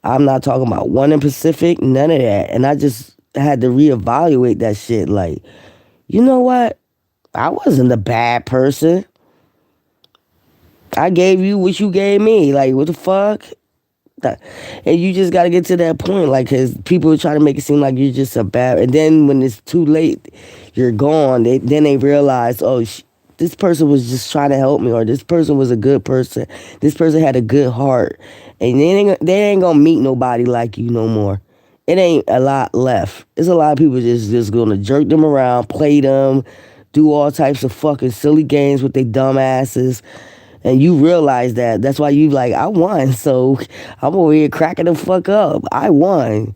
I'm not talking about one in Pacific, none of that. And I just had to reevaluate that shit. Like, you know what? I wasn't a bad person. I gave you what you gave me. Like, what the fuck? And you just got to get to that point, like, because people try to make it seem like you're just a bad. And then when it's too late, you're gone. Then they realize, oh, this person was just trying to help me, or this person was a good person. This person had a good heart, and they ain't gonna meet nobody like you no more. It ain't a lot left. There's a lot of people just gonna jerk them around, play them, do all types of fucking silly games with their dumb asses. And you realize that. That's why you like, I won. So I'm over here cracking the fuck up. I won.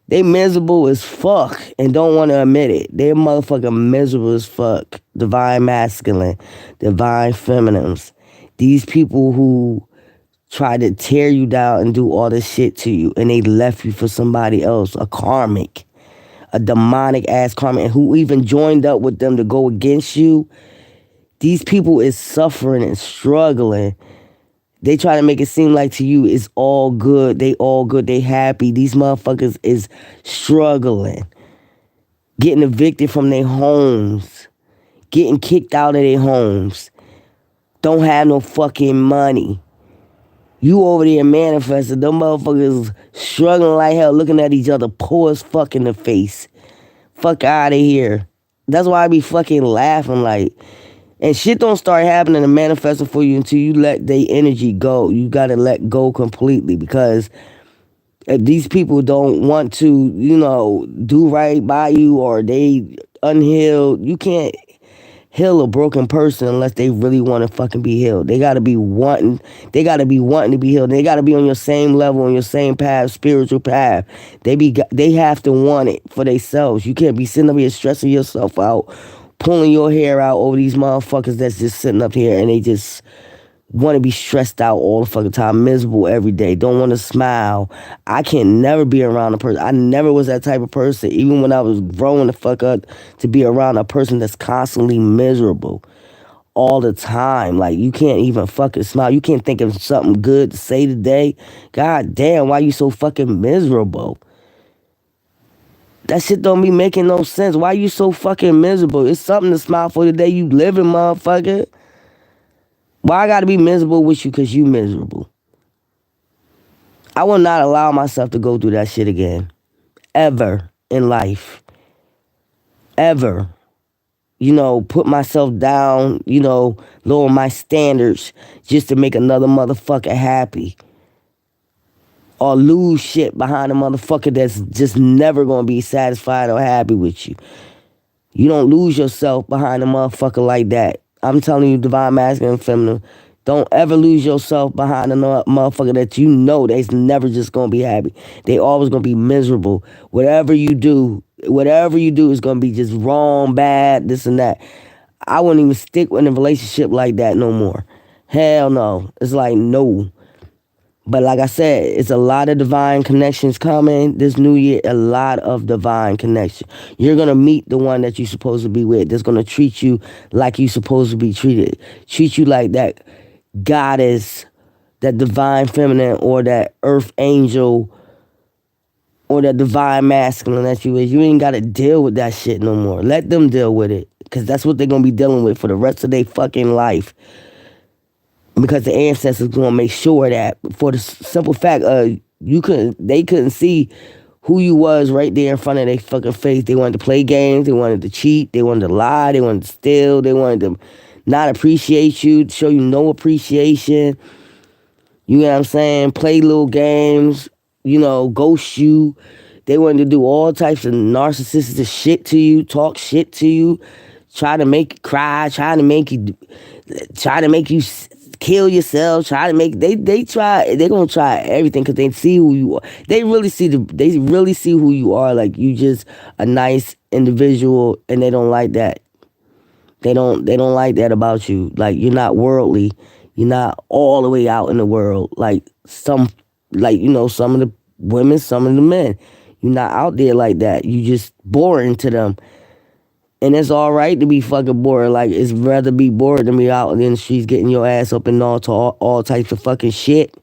They miserable as fuck and don't want to admit it. They're motherfucking miserable as fuck. Divine masculine, divine feminines. These people who try to tear you down and do all this shit to you, and they left you for somebody else, a karmic, a demonic ass karmic, and who even joined up with them to go against you. These people is suffering and struggling. They try to make it seem like to you it's all good. They all good. They happy. These motherfuckers is struggling. Getting evicted from their homes. Getting kicked out of their homes. Don't have no fucking money. You over there manifesting. Them motherfuckers struggling like hell, looking at each other, poor as fuck in the face. Fuck out of here. That's why I be fucking laughing like... And shit don't start happening and manifesting for you until you let their energy go. You gotta let go completely, because if these people don't want to, do right by you, or they unhealed, you can't heal a broken person unless they really want to fucking be healed. They gotta be wanting to be healed. They gotta be on your same level, on your same path, spiritual path. They have to want it for themselves. You can't be sitting up here stressing yourself out, pulling your hair out over these motherfuckers that's just sitting up here and they just want to be stressed out all the fucking time, miserable every day, don't want to smile. I can never be around a person. I never was that type of person, even when I was growing the fuck up, to be around a person that's constantly miserable all the time. Like, you can't even fucking smile. You can't think of something good to say today. God damn, why you so fucking miserable? That shit don't be making no sense. Why you so fucking miserable? It's something to smile for today. You living, motherfucker. Why I gotta be miserable with you because you miserable? I will not allow myself to go through that shit again. Ever in life. Ever. Put myself down, lower my standards just to make another motherfucker happy. Or lose shit behind a motherfucker that's just never gonna be satisfied or happy with you. You don't lose yourself behind a motherfucker like that. I'm telling you, divine masculine and feminine, don't ever lose yourself behind a motherfucker that you know that's never just gonna be happy. They always gonna be miserable. Whatever you do is gonna be just wrong, bad, this and that. I wouldn't even stick in a relationship like that no more. Hell no. It's like, no. But like I said, it's a lot of divine connections coming this new year. A lot of divine connection. You're going to meet the one that you're supposed to be with. That's going to treat you like you're supposed to be treated. Treat you like that goddess, that divine feminine, or that earth angel, or that divine masculine that you is. You ain't got to deal with that shit no more. Let them deal with it. Because that's what they're going to be dealing with for the rest of their fucking life. Because the ancestors gonna make sure that, for the simple fact, they couldn't see who you was right there in front of their fucking face. They wanted to play games, they wanted to cheat, they wanted to lie, they wanted to steal, they wanted to not appreciate you, show you no appreciation. You know what I'm saying? Play little games, ghost you. They wanted to do all types of narcissistic shit to you, talk shit to you, try to make you cry, try to make you kill yourself, try to make they're gonna try everything because they see who you are. They really see who you are. Like, you just a nice individual, and they don't like that. They don't like that about you. Like, you're not worldly. You're not all the way out in the world. Like some of the women, some of the men. You're not out there like that. You just boring to them. And it's all right to be fucking bored. Like, it's rather be bored than be out in the streets getting your ass up and all types of fucking shit.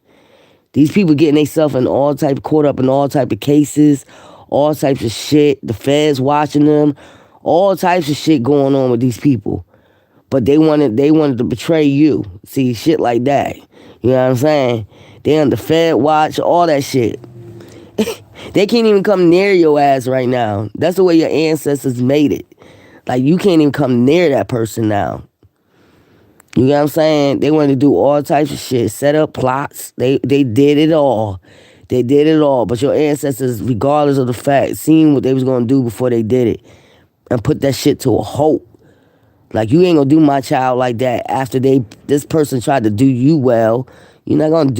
These people getting themselves in caught up in all type of cases, all types of shit. The feds watching them, all types of shit going on with these people. But they wanted to betray you. See, shit like that. You know what I'm saying? They on the Fed watch, all that shit. They can't even come near your ass right now. That's the way your ancestors made it. Like, you can't even come near that person now. You know what I'm saying? They wanted to do all types of shit, set up plots. They did it all. They did it all. But your ancestors, regardless of the fact, seen what they was going to do before they did it and put that shit to a halt. Like, you ain't gonna do my child like that after this person tried to do you well. You're not gonna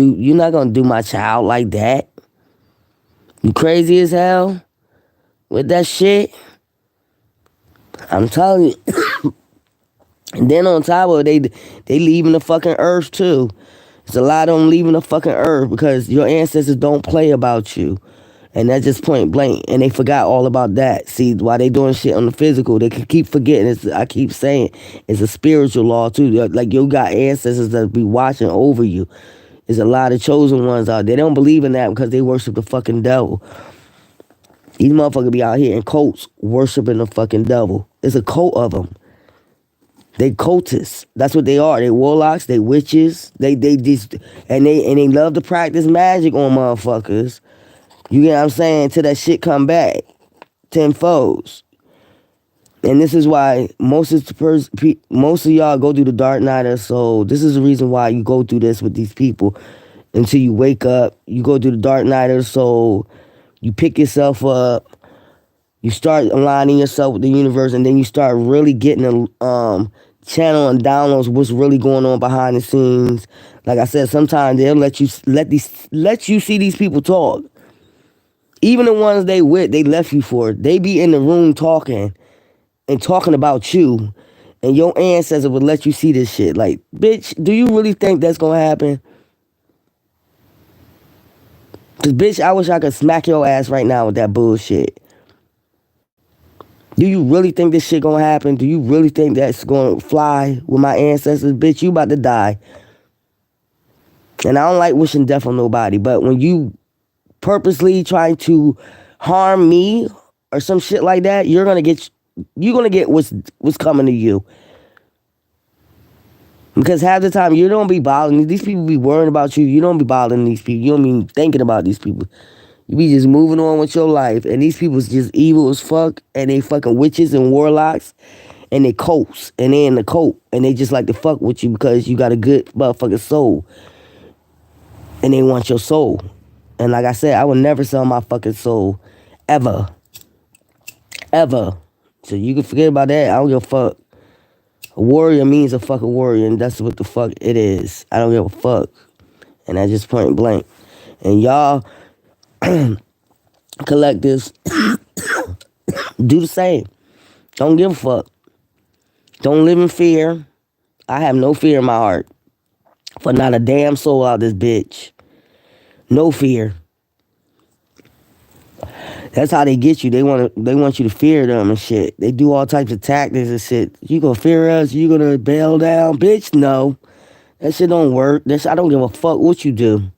do my child like that. You crazy as hell with that shit. I'm telling you. And then on top of it, they leaving the fucking earth too. There's a lot of them leaving the fucking earth because your ancestors don't play about you. And that's just point blank. And they forgot all about that. See, while they doing shit on the physical, they can keep forgetting. I keep saying, it's a spiritual law too. Like, you got ancestors that be watching over you. There's a lot of chosen ones out there. They don't believe in that because they worship the fucking devil. These motherfuckers be out here in cults worshiping the fucking devil. It's a cult of them. They cultists. That's what they are. They warlocks. They witches. They just and they love to practice magic on motherfuckers. You get what I'm saying? Till that shit come back tenfold. And this is why most of y'all go through the dark night of the soul. This is the reason why you go through this with these people until you wake up. You go through the dark night of the soul. You pick yourself up. You start aligning yourself with the universe, and then you start really getting a channel and downloads what's really going on behind the scenes. Like I said, sometimes they'll let you see these people talk. Even the ones they left you for. They be in the room talking about you, and your ancestor would let you see this shit. Like, bitch, do you really think that's gonna happen? Cause, bitch, I wish I could smack your ass right now with that bullshit. Do you really think this shit gonna happen? Do you really think that's gonna fly with my ancestors? Bitch, you about to die. And I don't like wishing death on nobody, but when you purposely trying to harm me or some shit like that, you're gonna get what's coming to you. Because half the time you don't be bothering these people. Be worrying about you. You don't be bothering these people. You don't be thinking about these people. You be just moving on with your life, and these people's just evil as fuck, and they fucking witches and warlocks, and they cults, and they in the cult, and they just like to fuck with you because you got a good motherfucking soul, and they want your soul. And like I said, I would never sell my fucking soul, ever. So you can forget about that. I don't give a fuck. A warrior means a fucking warrior, and that's what the fuck it is. I don't give a fuck. And that's just point blank. And y'all collectives do the same. Don't give a fuck. Don't live in fear. I have no fear in my heart for not a damn soul out of this bitch. No fear. That's how they get you. They want you to fear them and shit. They do all types of tactics and shit. You gonna fear us? You gonna bail down? Bitch, no. That shit don't work. I don't give a fuck what you do.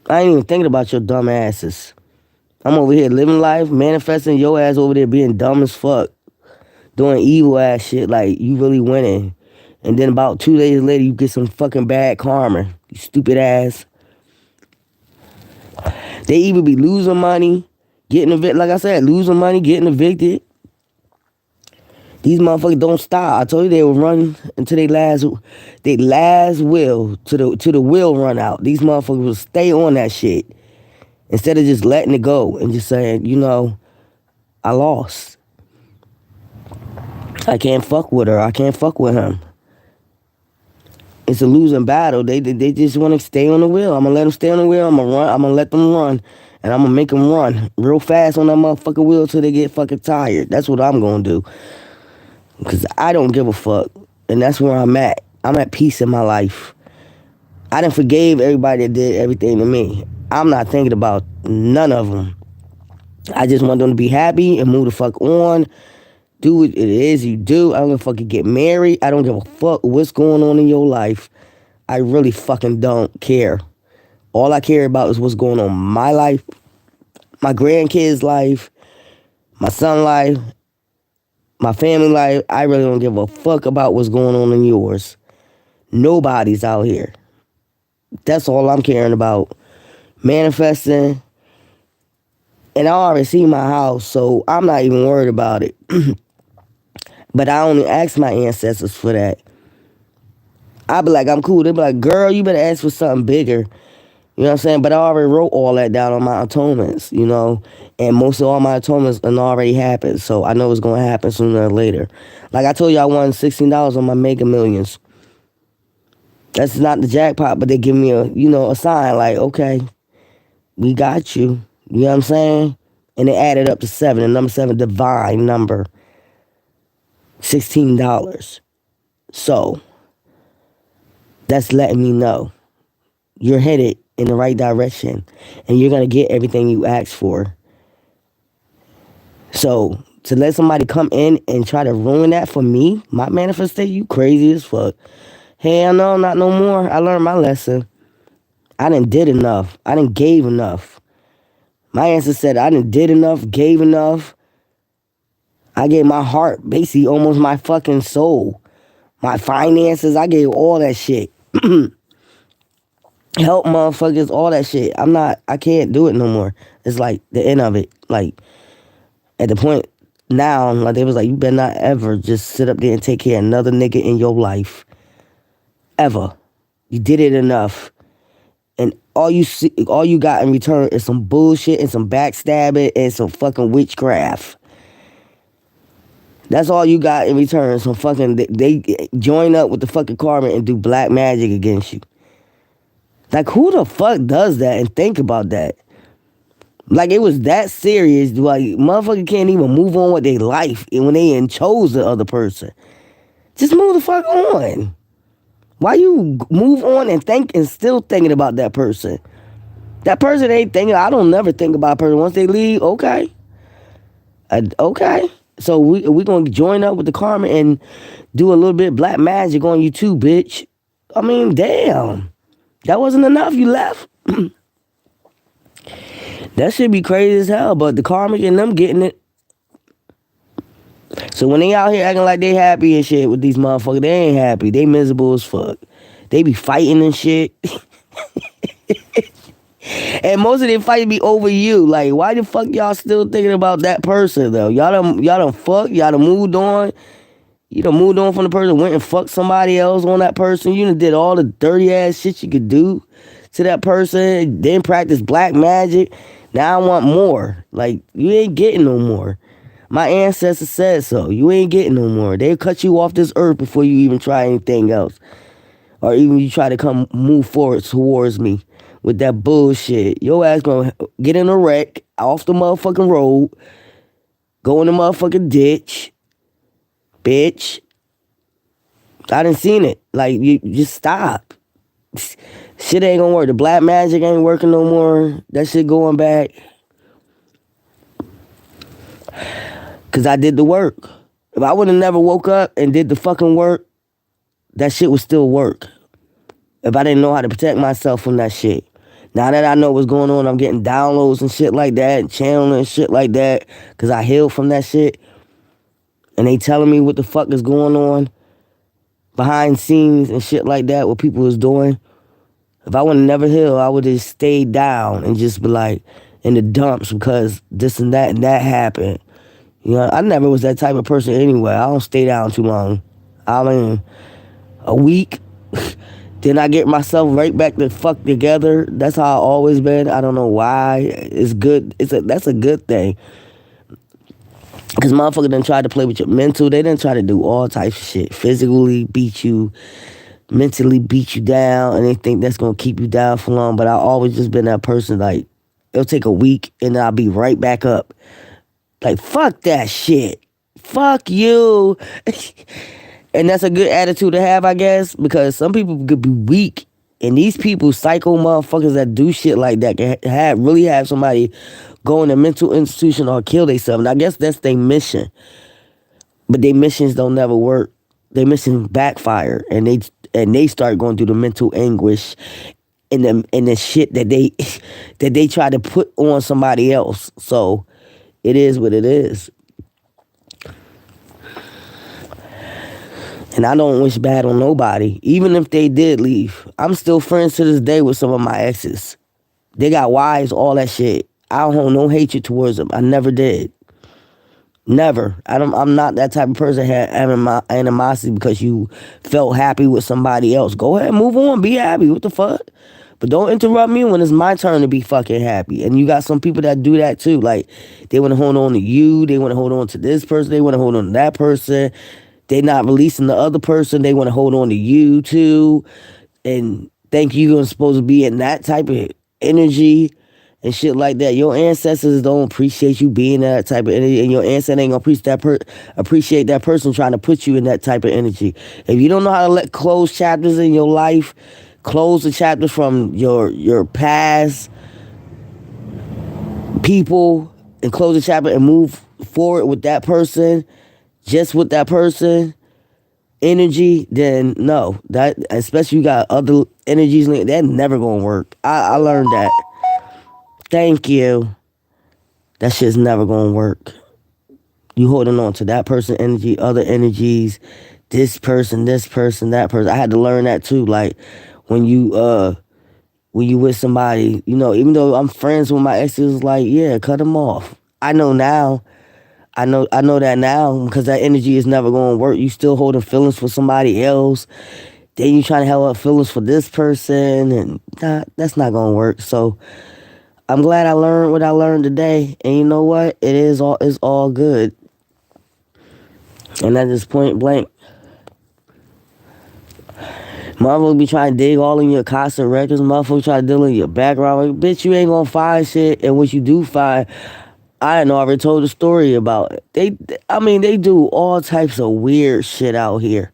I ain't even thinking about your dumb asses. I'm over here living life, manifesting, your ass over there being dumb as fuck. Doing evil ass shit like you really winning. And then about 2 days later, you get some fucking bad karma. You stupid ass. They either be losing money, getting evicted, like I said, losing money, getting evicted. These motherfuckers don't stop. I told you they will run until they last will, to the will run out. These motherfuckers will stay on that shit. Instead of just letting it go and just saying, I lost. I can't fuck with her. I can't fuck with him. It's a losing battle. They just want to stay on the wheel. I'm going to let them stay on the wheel. I'm going to run. I'm going to let them run. And I'm going to make them run real fast on that motherfucking wheel till they get fucking tired. That's what I'm going to do. Because I don't give a fuck. And that's where I'm at. I'm at peace in my life. I done forgave everybody that did everything to me. I'm not thinking about none of them. I just want them to be happy and move the fuck on. do what it is you do. I don't give a fuck you get married. I don't give a fuck what's going on in your life. I really fucking don't care. All I care about is what's going on in my life, my grandkids' life, my son's life, my family life. I really don't give a fuck about what's going on in yours. Nobody's out here. That's all I'm caring about. Manifesting. And I already see my house, so I'm not even worried about it. But I only ask my ancestors for that. I be like, I'm cool. They be like, girl, you better ask for something bigger. You know what I'm saying? But I already wrote all that down on my atonements, you know? And most of all my atonements already happened. So I know it's going to happen sooner or later. Like I told you, I won $16 on my Mega Millions. That's not the jackpot, but they give me a sign like, okay, we got you. You know what I'm saying? And it added up to 7. And number 7, divine number. $16. So that's letting me know you're headed in the right direction and you're going to get everything you asked for. So to let somebody come in and try to ruin that for me, my manifestation, you crazy as fuck. Hell no, not no more. I learned my lesson. I done did enough. I done gave enough. My ancestor said I done did enough, gave enough. I gave my heart, basically almost my fucking soul. My finances, I gave all that shit. Help motherfuckers, all that shit. I can't do it no more. It's like the end of it. Like, at the point now, like they was like, you better not ever just sit up there and take care of another nigga in your life. Ever. You did it enough. And all you got in return is some bullshit and some backstabbing and some fucking witchcraft. That's all you got in return. Some fucking, they join up with the fucking karma and do black magic against you. Like, who the fuck does that and think about that? Like, it was that serious. Like, motherfucker can't even move on with their life when they chose the other person. Just move the fuck on. Why you move on and think and still thinking about that person? That person ain't thinking. I don't never think about a person. Once they leave, okay. Okay. So we going to join up with the karma and do a little bit of black magic on you too, bitch. I mean, damn. That wasn't enough. You left. That should be crazy as hell, but the karmic and them getting it. So when they out here acting like they happy and shit with these motherfuckers, they ain't happy. They miserable as fuck. They be fighting and shit. And most of their fights be over you. Like, why the fuck y'all still thinking about that person, though? Y'all done fucked. Y'all done moved on. You done moved on from the person, went and fucked somebody else on that person. You done did all the dirty ass shit you could do to that person. Then practice black magic. Now I want more. Like, you ain't getting no more. My ancestors said so. You ain't getting no more. They'll cut you off this earth before you even try anything else. Or even you try to move forward towards me with that bullshit. Your ass gonna get in a wreck off the motherfucking road. Go in the motherfucking ditch. Bitch. I done seen it. Like, you just stop. Shit ain't gonna work. The black magic ain't working no more. That shit going back. Because I did the work. If I would have never woke up and did the fucking work, that shit would still work. If I didn't know how to protect myself from that shit. Now that I know what's going on, I'm getting downloads and shit like that, and channeling and shit like that, because I healed from that shit. And they telling me what the fuck is going on behind scenes and shit like that, what people was doing. If I would have never healed, I would have stayed down and just be like in the dumps because this and that happened. You know, I never was that type of person anyway. I don't stay down too long. I mean, a week, then I get myself right back the fuck together. That's how I always been. I don't know why. It's good. That's a good thing. Because motherfuckers done tried to play with your mental. They done try to do all types of shit. Physically beat you, mentally beat you down, and they think that's going to keep you down for long. But I always just been that person, like, it'll take a week, and then I'll be right back up. Like, fuck that shit. Fuck you. And that's a good attitude to have, I guess, because some people could be weak. And these people, psycho motherfuckers that do shit like that, can really have somebody go in a mental institution or kill themselves. And I guess that's their mission. but their missions don't never work. Their mission backfire, and they start going through the mental anguish and the shit that they that they try to put on somebody else. So it is what it is. And I don't wish bad on nobody. Even if they did leave, I'm still friends to this day with some of my exes. They got wives, all that shit. I don't hold no hatred towards them. I never did. Never. I'm not that type of person that had animosity because you felt happy with somebody else. Go ahead, move on, be happy. What the fuck? But don't interrupt me when it's my turn to be fucking happy. And you got some people that do that too. Like, they want to hold on to you. They want to hold on to this person. They want to hold on to that person. They not releasing the other person. They want to hold on to you too. And think you're supposed to be in that type of energy and shit like that. Your ancestors don't appreciate you being that type of energy, and your ancestors ain't gonna appreciate that person trying to put you in that type of energy. If you don't know how to let close chapters in your life, close the chapters from your past people, and close the chapter and move forward with that person, just with that person energy, then no. That, especially you got other energies, that never gonna work. I learned that. Thank you. That shit's never gonna work. You holding on to that person energy, other energies, this person, that person. I had to learn that too. Like, when you with somebody, even though I'm friends with my exes, like, yeah, cut them off. I know now. I know that now, because that energy is never gonna work. You still holding feelings for somebody else. Then you trying to hold up feelings for this person, and that's not gonna work. So I'm glad I learned what I learned today, and you know what? It's all good. And that's just point blank. Motherfuckers be trying to dig all in your Casa records. Motherfuckers try to deal in your background. Like, bitch, you ain't gonna find shit. And what you do find, I know I already told a story about it. They do all types of weird shit out here.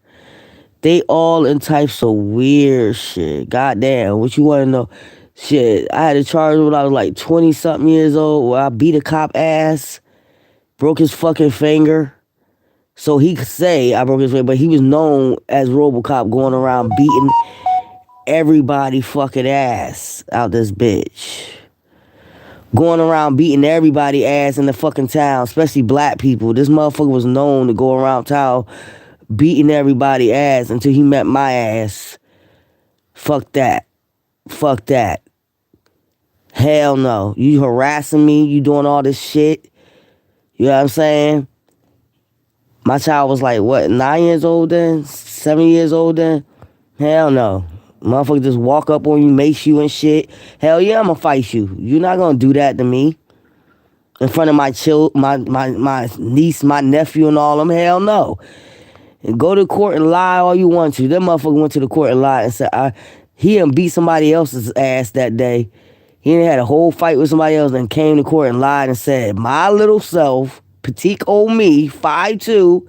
They all in types of weird shit. Goddamn, what you want to know? Shit, I had a charge when I was like 20-something years old where I beat a cop ass, broke his fucking finger. So he could say I broke his finger, but he was known as RoboCop, going around beating everybody fucking ass out this bitch. Going around beating everybody ass in the fucking town, especially black people. This motherfucker was known to go around town beating everybody ass until he met my ass. Fuck that. Fuck that. Hell no. You harassing me, you doing all this shit. You know what I'm saying? My child was like, what, 9 years old then? 7 years old then? Hell no. Motherfucker just walk up on you, mace you and shit. Hell yeah, I'm gonna fight you. You're not gonna do that to me. In front of my niece, my nephew, and all them. Hell no. And go to court and lie all you want to. That motherfucker went to the court and lied and said he done beat somebody else's ass that day. He done had a whole fight with somebody else and came to court and lied and said, my little self, petite old me, 5'2",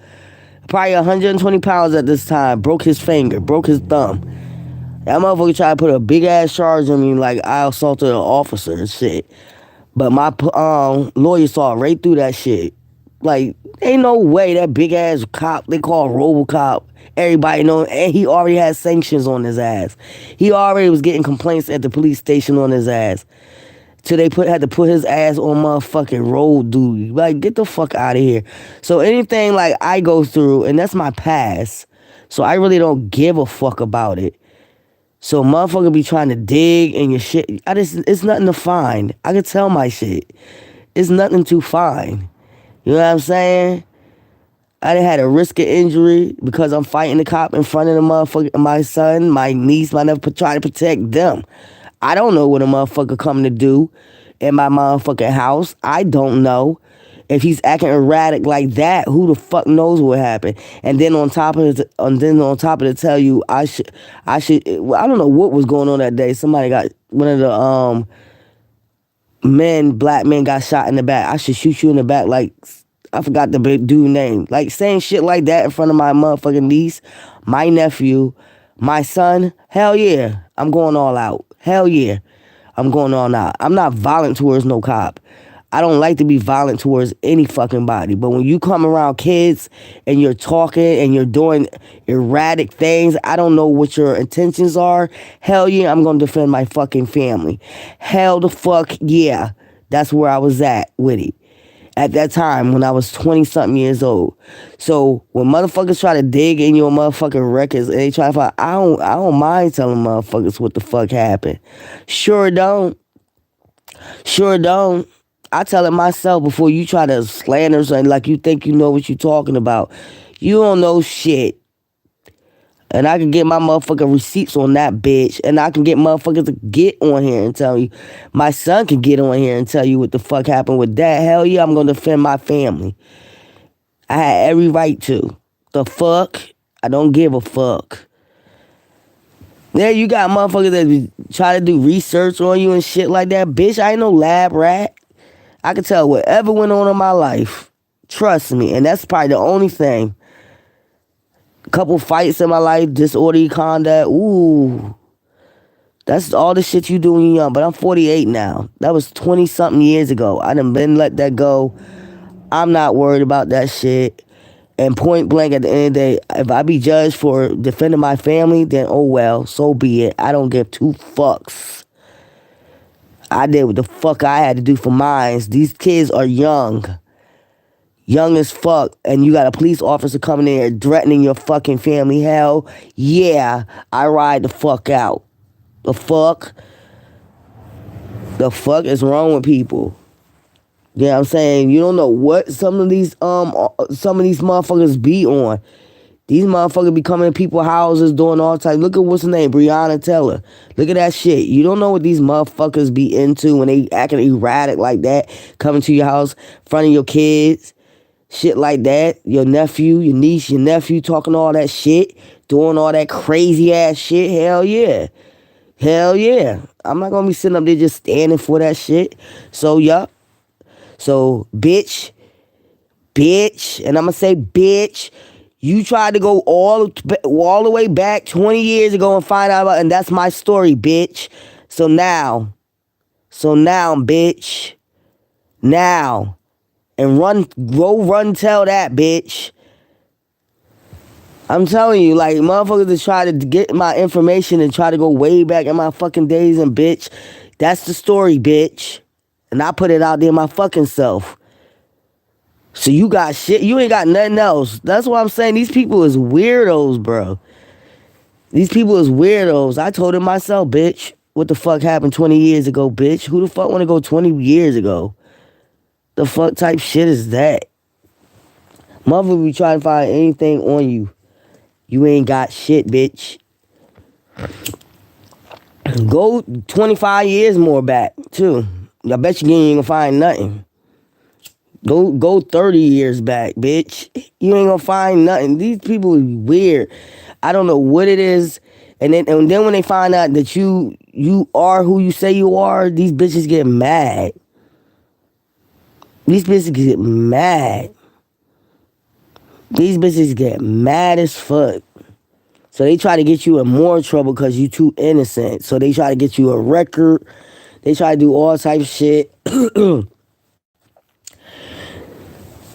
probably 120 pounds at this time, broke his finger, broke his thumb. That motherfucker tried to put a big ass charge on me like I assaulted an officer and shit. But my lawyer saw right through that shit. Like, ain't no way that big ass cop they call RoboCop, everybody know, and he already had sanctions on his ass. He already was getting complaints at the police station on his ass. Till they had to put his ass on motherfucking road duty. Like, get the fuck out of here. So anything like I go through, and that's my past, so I really don't give a fuck about it. So motherfucker be trying to dig in your shit. It's nothing to find. I can tell my shit. It's nothing to find. You know what I'm saying? I done had a risk of injury because I'm fighting the cop in front of the motherfucker, my son, my niece, my nephew, trying to protect them. I don't know what a motherfucker coming to do in my motherfucking house. I don't know. If he's acting erratic like that, who the fuck knows what happened? And then on top of it, to tell you I don't know what was going on that day. Somebody got, one of the black men got shot in the back. I should shoot you in the back, like, I forgot the big dude name. Like, saying shit like that in front of my motherfucking niece, my nephew, my son. Hell yeah, I'm going all out. Hell yeah, I'm going all out. I'm not violent towards no cop. I don't like to be violent towards any fucking body. But when you come around kids and you're talking and you're doing erratic things, I don't know what your intentions are. Hell yeah, I'm going to defend my fucking family. Hell the fuck yeah. That's where I was at with it. At that time when I was 20-something years old. So when motherfuckers try to dig in your motherfucking records and they try to find, I don't mind telling motherfuckers what the fuck happened. Sure don't. Sure don't. I tell it myself before you try to slander something like you think you know what you're talking about. You don't know shit. And I can get my motherfucking receipts on that bitch. And I can get motherfuckers to get on here and tell you. My son can get on here and tell you what the fuck happened with that. Hell yeah, I'm going to defend my family. I had every right to. The fuck? I don't give a fuck. Yeah, you got motherfuckers that try to do research on you and shit like that. Bitch, I ain't no lab rat. I can tell whatever went on in my life. Trust me. And that's probably the only thing. A couple fights in my life, disorderly conduct. Ooh. That's all the shit you do when you're young. But I'm 48 now. That was 20-something years ago. I done been let that go. I'm not worried about that shit. And point blank, at the end of the day, if I be judged for defending my family, then oh well, so be it. I don't give two fucks. I did what the fuck I had to do for mine. These kids are young. Young as fuck. And you got a police officer coming in here threatening your fucking family. Hell, yeah, I ride the fuck out. The fuck? The fuck is wrong with people? You know what I'm saying? You don't know what some of these motherfuckers be on. These motherfuckers be coming to people's houses doing all types. Look at what's her name, Breonna Taylor. Look at that shit. You don't know what these motherfuckers be into when they acting erratic like that, coming to your house, in front of your kids, shit like that. Your nephew, your niece, your nephew talking all that shit, doing all that crazy ass shit. Hell yeah. Hell yeah. I'm not gonna be sitting up there just standing for that shit. So, yup. So, bitch, and I'm going to say, bitch, you tried to go all the way back 20 years ago and find out about, and that's my story, bitch. So now, bitch, now, and run, tell that, bitch. I'm telling you, like, motherfuckers that try to get my information and try to go way back in my fucking days, and bitch, that's the story, bitch. And I put it out there my fucking self. So you got shit. You ain't got nothing else. That's what I'm saying. These people is weirdos, bro. These people is weirdos. I told it myself, bitch. What the fuck happened 20 years ago, bitch? Who the fuck want to go 20 years ago? The fuck type shit is that? Motherfucker be trying to find anything on you. You ain't got shit, bitch. Go 25 years more back, too. I bet you ain't gonna find nothing. Go 30 years back, bitch. You ain't gonna find nothing. These people are weird. I don't know what it is. And then when they find out that you are who you say you are, these bitches get mad. These bitches get mad. These bitches get mad as fuck. So they try to get you in more trouble because you too innocent. So they try to get you a record. They try to do all types of shit.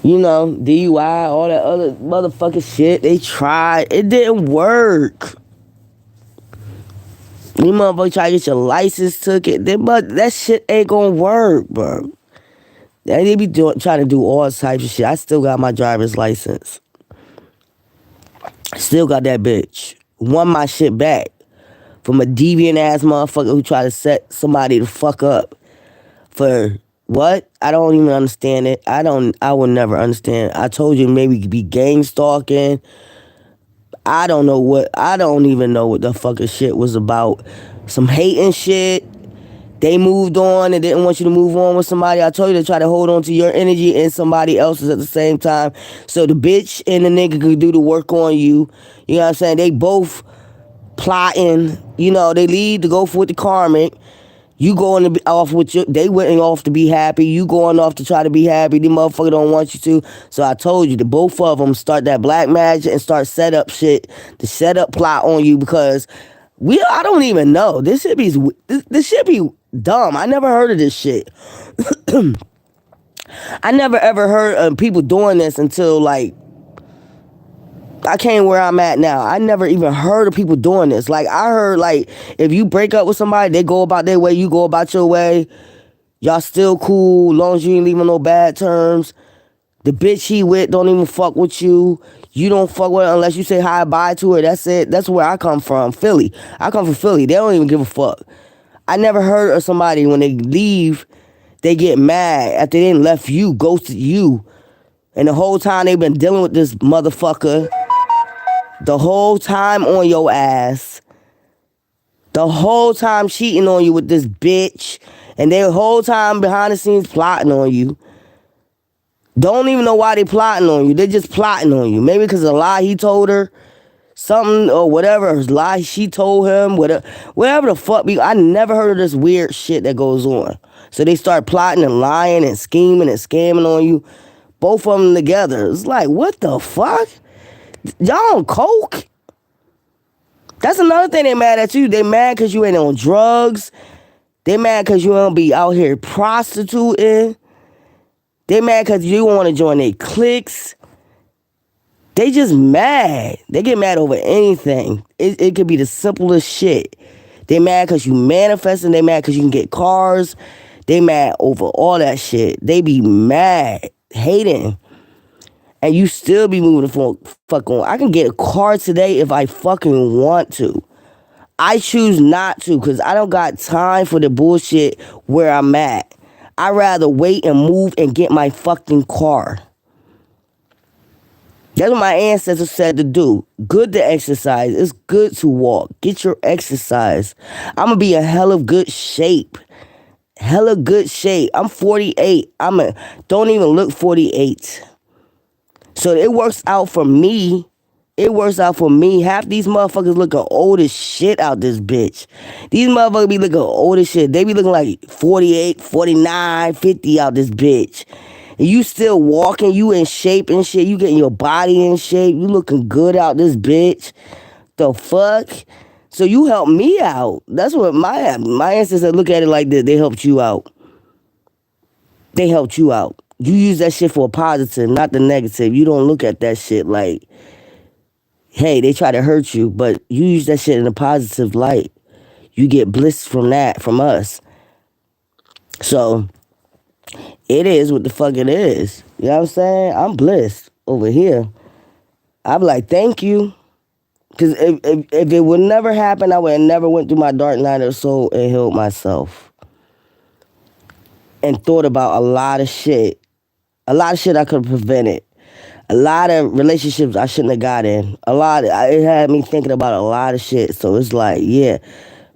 You know, DUI, all that other motherfucking shit. They tried. It didn't work. You motherfuckers try to get your license took it. That shit ain't gonna work, bro. They be trying to do all types of shit. I still got my driver's license. Still got that bitch. Won my shit back from a deviant ass motherfucker who tried to set somebody the fuck up. For what? I don't even understand it. I will never understand. I told you maybe be gang stalking. I don't even know what the fucking shit was about. Some hating shit. They moved on and didn't want you to move on with somebody. I told you to try to hold on to your energy and somebody else's at the same time. So the bitch and the nigga could do the work on you. You know what I'm saying? They both plotting. You know, they leave to go for with the karmic. You going off with they went off to be happy. You going off to try to be happy. The motherfucker don't want you to. So I told you, the both of them start that black magic and start set up shit to set up plot on you because I don't even know. This shit be dumb. I never heard of this shit. I never ever heard of people doing this until like I came where I'm at now. I never even heard of people doing this. Like I heard like if you break up with somebody, they go about their way, you go about your way. Y'all still cool, long as you ain't leaving no bad terms. The bitch he with don't even fuck with you. You don't fuck with her unless you say hi bye to her. That's it. That's where I come from, Philly. I come from Philly. They don't even give a fuck. I never heard of somebody when they leave, they get mad after they didn't left you, ghosted you. And the whole time they've been dealing with this motherfucker. The whole time on your ass. The whole time cheating on you with this bitch. And they the whole time behind the scenes plotting on you. Don't even know why they plotting on you. They're just plotting on you. Maybe because of a lie he told her. Something or whatever. A lie she told him. Whatever the fuck. I never heard of this weird shit that goes on. So they start plotting and lying and scheming and scamming on you. Both of them together. It's like, what the fuck? Y'all on coke? That's another thing they mad at you. They mad because you ain't on drugs. They mad because you don't be out here prostituting. They mad because you want to join their cliques. They just mad. They get mad over anything. It could be the simplest shit. They mad because you manifesting. They mad because you can get cars. They mad over all that shit. They be mad, hating. And you still be moving the fuck on. I can get a car today if I fucking want to. I choose not to because I don't got time for the bullshit where I'm at. I'd rather wait and move and get my fucking car. That's what my ancestors said to do. Good to exercise. It's good to walk. Get your exercise. I'm going to be in hella good shape. Hella good shape. I'm 48. Don't even look 48. So it works out for me. It works out for me. Half these motherfuckers looking old as shit out this bitch. These motherfuckers be looking old as shit. They be looking like 48, 49, 50 out this bitch. And you still walking, you in shape and shit. You getting your body in shape. You looking good out this bitch. The fuck? So you help me out. That's what my ancestors look at it like this. They helped you out. They helped you out. You use that shit for a positive, not the negative. You don't look at that shit like, hey, they try to hurt you, but you use that shit in a positive light. You get bliss from that, from us. So, it is what the fuck it is. You know what I'm saying? I'm blessed over here. I'm like, thank you. Because if it would never happen, I would have never went through my dark night of the soul and healed myself. And thought about a lot of shit. A lot of shit I could have prevented. A lot of relationships I shouldn't have got in. It had me thinking about a lot of shit. So it's like, yeah.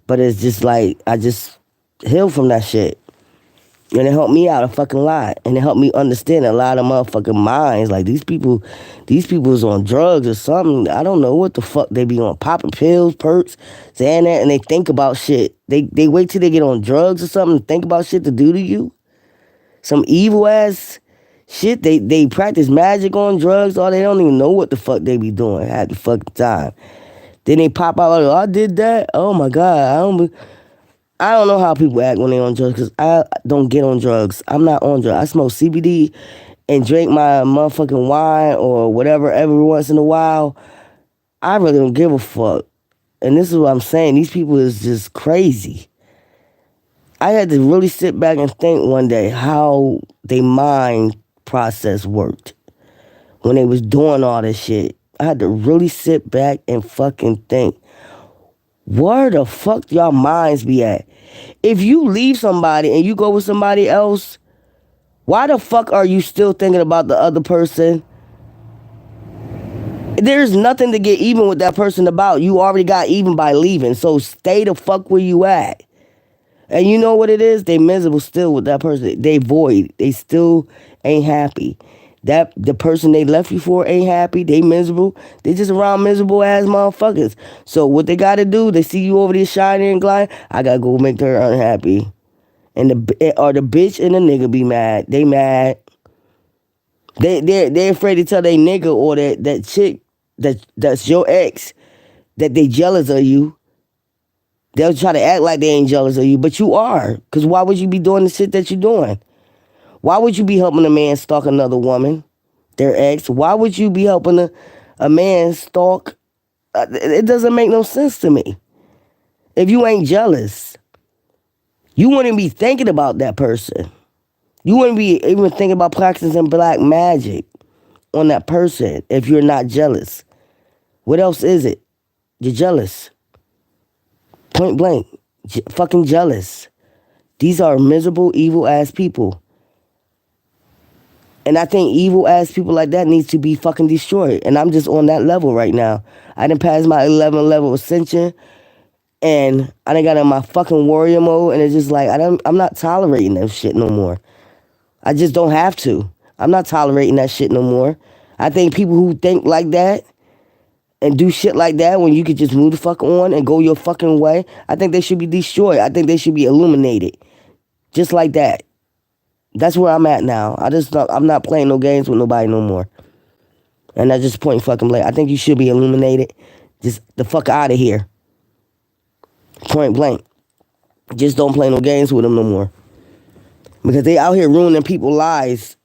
But it's just like, I just healed from that shit. And it helped me out a fucking lot. And it helped me understand a lot of motherfucking minds. Like, these people is on drugs or something. I don't know what the fuck they be on. Popping pills, perks, saying that, and they think about shit. They wait till they get on drugs or something to think about shit to do to you. Some evil ass shit. They practice magic on drugs, or they don't even know what the fuck they be doing at the fucking time. Then they pop out like, oh, I did that? Oh my God, I don't know how people act when they on drugs, because I don't get on drugs. I'm not on drugs. I smoke CBD and drink my motherfucking wine or whatever every once in a while. I really don't give a fuck. And this is what I'm saying. These people is just crazy. I had to really sit back and think one day how their mind process worked when they was doing all this shit. I had to really sit back and fucking think. Where the fuck y'all minds be at? If you leave somebody and you go with somebody else, why the fuck are you still thinking about the other person? There's nothing to get even with that person about. You already got even by leaving. So stay the fuck where you at. And you know what it is? They miserable still with that person. They void. They still ain't happy. That the person they left you for ain't happy. They miserable. They just around miserable ass motherfuckers. So what they gotta do? They see you over there shining and gliding. I gotta go make her unhappy. And the bitch and the nigga be mad. They mad. They're afraid to tell they nigga or that chick that's your ex that they jealous of you. They'll try to act like they ain't jealous of you, but you are. Because why would you be doing the shit that you're doing? Why would you be helping a man stalk another woman, their ex? Why would you be helping a man stalk? It doesn't make no sense to me. If you ain't jealous, you wouldn't be thinking about that person. You wouldn't be even thinking about practicing black magic on that person if you're not jealous. What else is it? You're jealous. Point blank. Fucking jealous. These are miserable, evil-ass people. And I think evil-ass people like that needs to be fucking destroyed. And I'm just on that level right now. I done passed my 11 level ascension. And I done got in my fucking warrior mode. And it's just like, I'm not tolerating that shit no more. I just don't have to. I'm not tolerating that shit no more. I think people who think like that and do shit like that when you could just move the fuck on and go your fucking way, I think they should be destroyed. I think they should be illuminated. Just like that. That's where I'm at now. I'm not playing no games with nobody no more. And I just point fucking blank. I think you should be illuminated. Just the fuck out of here. Point blank. Just don't play no games with them no more. Because they out here ruining people's lives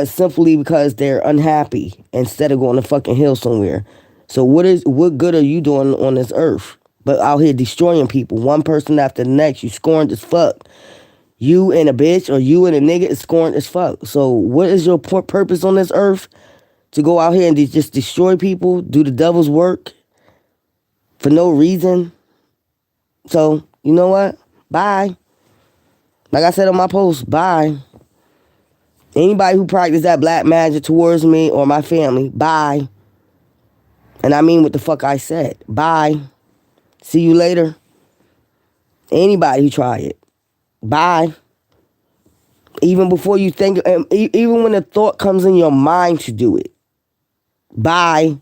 simply because they're unhappy instead of going to fucking hill somewhere. So what good are you doing on this earth? But out here destroying people, one person after the next. You scorned as fuck. You and a bitch or you and a nigga is scorned as fuck. So what is your purpose on this earth? To go out here and just destroy people, do the devil's work for no reason? So, you know what? Bye. Like I said on my post, bye. Anybody who practiced that black magic towards me or my family, bye. And I mean what the fuck I said. Bye. See you later. Anybody who try it, bye. Even before you think, even when the thought comes in your mind to do it, bye.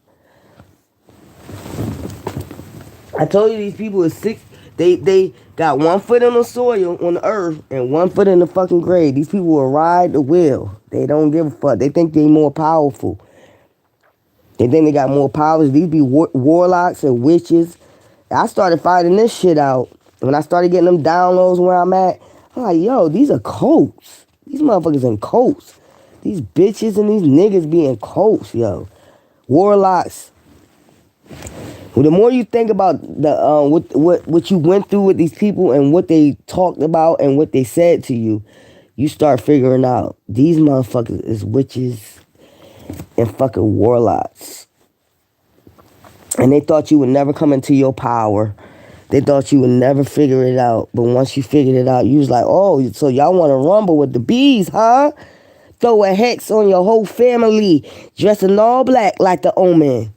I told you these people are sick. They got 1 foot on the soil, on the earth, and 1 foot in the fucking grave. These people will ride the wheel. They don't give a fuck. They think they more powerful. They think they got more powers. These be warlocks and witches. I started finding this shit out. When I started getting them downloads where I'm at, I'm like, yo, these are cults. These motherfuckers in cults. These bitches and these niggas be in cults, yo. Warlocks. Well, the more you think about the what you went through with these people and what they talked about and what they said to you, you start figuring out these motherfuckers is witches and fucking warlocks. And they thought you would never come into your power. They thought you would never figure it out. But once you figured it out, you was like, oh, so y'all want to rumble with the bees, huh? Throw a hex on your whole family, dressing all black like the Omen.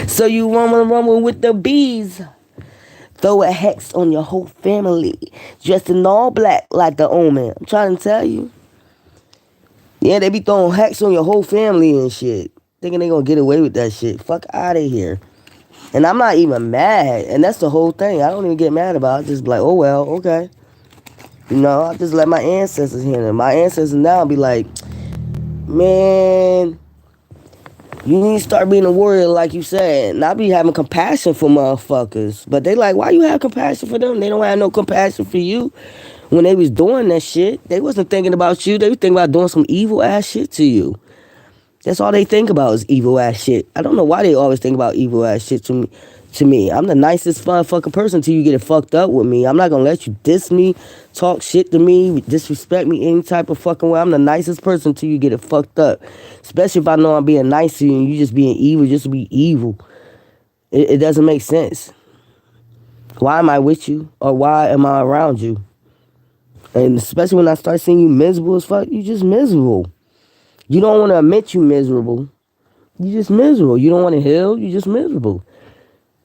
So you want to rumble with the bees. Throw a hex on your whole family, dressed in all black like the Omen. I'm trying to tell you. Yeah, they be throwing hex on your whole family and shit. Thinking they gonna get away with that shit. Fuck out of here. And I'm not even mad. And that's the whole thing. I don't even get mad about it. I just be like, oh well, okay. You know, I just let my ancestors handle it. My ancestors now be like, man, you need to start being a warrior like you said. And I be having compassion for motherfuckers. But they like, why you have compassion for them? They don't have no compassion for you. When they was doing that shit, they wasn't thinking about you. They was thinking about doing some evil ass shit to you. That's all they think about is evil ass shit. I don't know why they always think about evil ass shit to me. I'm the nicest fun fucking person till you get it fucked up with me. I'm not gonna let you diss me, talk shit to me, disrespect me any type of fucking way. I'm the nicest person till you get it fucked up. Especially if I know I'm being nice to you and you just being evil just to be evil. It doesn't make sense. Why am I with you? Or why am I around you? And especially when I start seeing you miserable as fuck, you just miserable. You don't want to admit you miserable. You just miserable. You don't want to heal. You just miserable.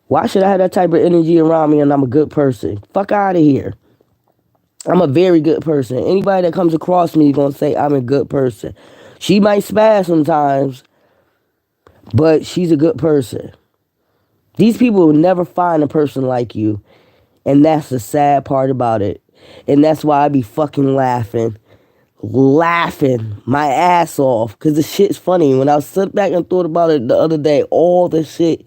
Why should I have that type of energy around me and I'm a good person? Fuck out of here. I'm a very good person. Anybody that comes across me is going to say I'm a good person. She might spaz sometimes, but she's a good person. These people will never find a person like you. And that's the sad part about it. And that's why I be fucking laughing my ass off. Because the shit's funny. When I sat back and thought about it the other day, all the shit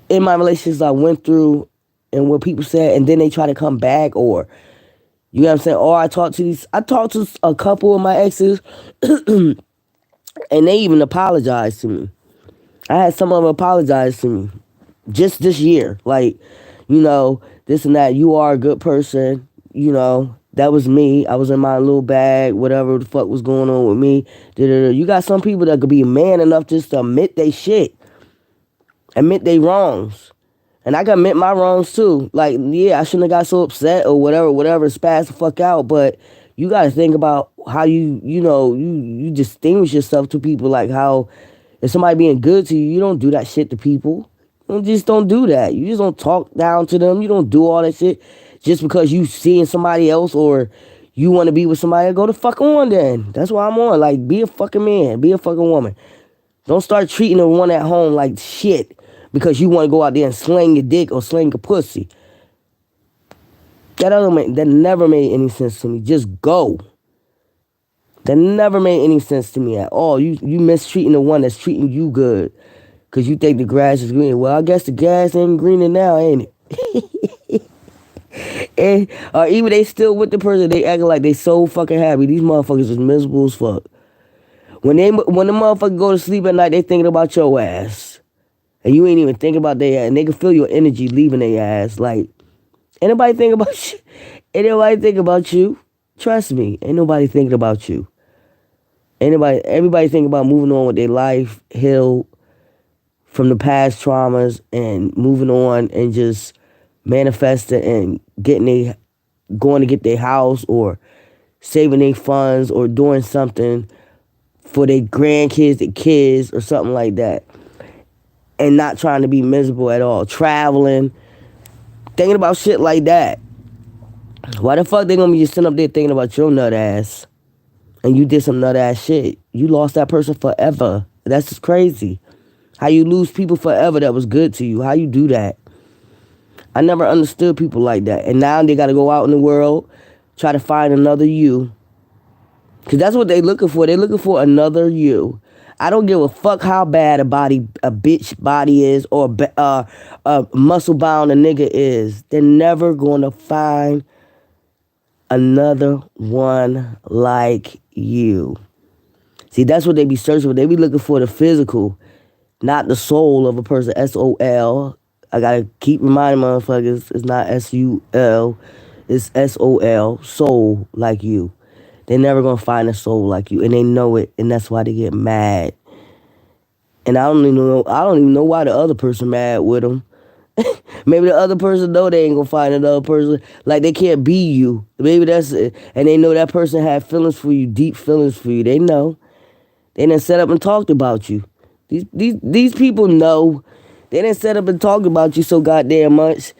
in my relationships I went through and what people said, and then they try to come back, or You know what I'm saying? Or I talked to a couple of my exes, and they even apologized to me. I had some of them apologize to me just this year. Like, this and that. You are a good person. That was me. I was in my little bag, whatever the fuck was going on with me. You got some people that could be man enough just to admit they shit, admit they wrongs. And I gotta admit my wrongs too. Like, yeah, I shouldn't have got so upset or whatever, spaz the fuck out. But you gotta think about how you distinguish yourself to people. Like how if somebody being good to you, you don't do that shit to people. You just don't do that. You just don't talk down to them. You don't do all that shit just because you seeing somebody else or you want to be with somebody. Go the fuck on then. That's why I'm on. Like, be a fucking man. Be a fucking woman. Don't start treating the one at home like shit because you want to go out there and sling your dick or sling your pussy. That never made any sense to me. Just go. That never made any sense to me at all. You mistreating the one that's treating you good because you think the grass is green. Well, I guess the grass ain't greener now, ain't it? Or even they still with the person, they acting like they so fucking happy. These motherfuckers is miserable as fuck. When the motherfucker go to sleep at night, they thinking about your ass. And you ain't even thinking about their ass. And they can feel your energy leaving their ass. Like, ain't nobody think about you. Ain't nobody think about you. Trust me, ain't nobody thinking about you. Everybody thinking about moving on with their life, heal from the past traumas and moving on and just manifesting and going to get their house or saving their funds or doing something for their grandkids, their kids, or something like that. And not trying to be miserable at all. Traveling, thinking about shit like that. Why the fuck they gonna be just sitting up there thinking about your nut ass? And you did some nut ass shit. You lost that person forever. That's just crazy. How you lose people forever that was good to you. How you do that? I never understood people like that. And now they gotta go out in the world, try to find another you. Because that's what they looking for. They looking for another you. I don't give a fuck how bad a bitch body is or a muscle bound a nigga is. They're never gonna find another one like you. See, that's what they be searching for. They be looking for the physical, not the soul of a person. S-O-L. I gotta keep reminding motherfuckers, it's not S-U-L. It's S-O-L. Soul like you. They're never gonna find a soul like you, and they know it, and that's why they get mad. And I don't even know why the other person mad with them. Maybe the other person know they ain't gonna find another person. Like they can't be you. Maybe that's it. And they know that person had feelings for you, deep feelings for you. They know. They done set up and talked about you. These people know. They done set up and talked about you so goddamn much.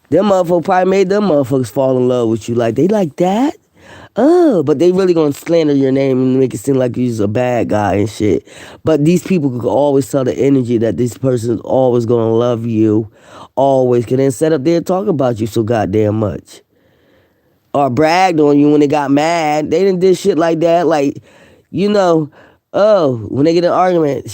Them motherfuckers probably made them motherfuckers fall in love with you. Like, they like that? Oh, but they really gonna slander your name and make it seem like you're a bad guy and shit. But these people could always tell the energy that this person is always gonna love you. Always. Can then set up there and talk about you so goddamn much. Or bragged on you when they got mad. They didn't did shit like that. Like, when they get in an argument,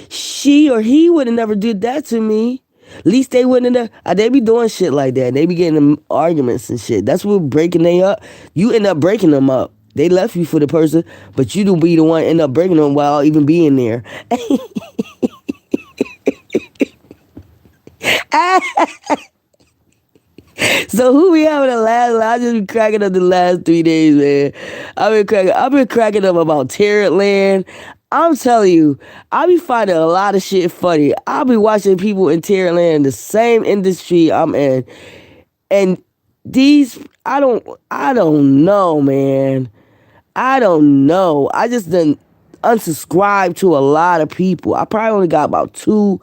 she or he would have never did that to me. At least they wouldn't have. They be doing shit like that. They be getting them arguments and shit. That's what breaking they up. You end up breaking them up. They left you for the person, but you don't be the one end up breaking them while even being there. So who we having the last? I just been cracking up the last 3 days, man. I've been cracking up about Terror Land. I'm telling you, I be finding a lot of shit funny. I'll be watching people in Terror Land, the same industry I'm in, and I don't know, man. I don't know. I just done unsubscribed to a lot of people. I probably only got about 2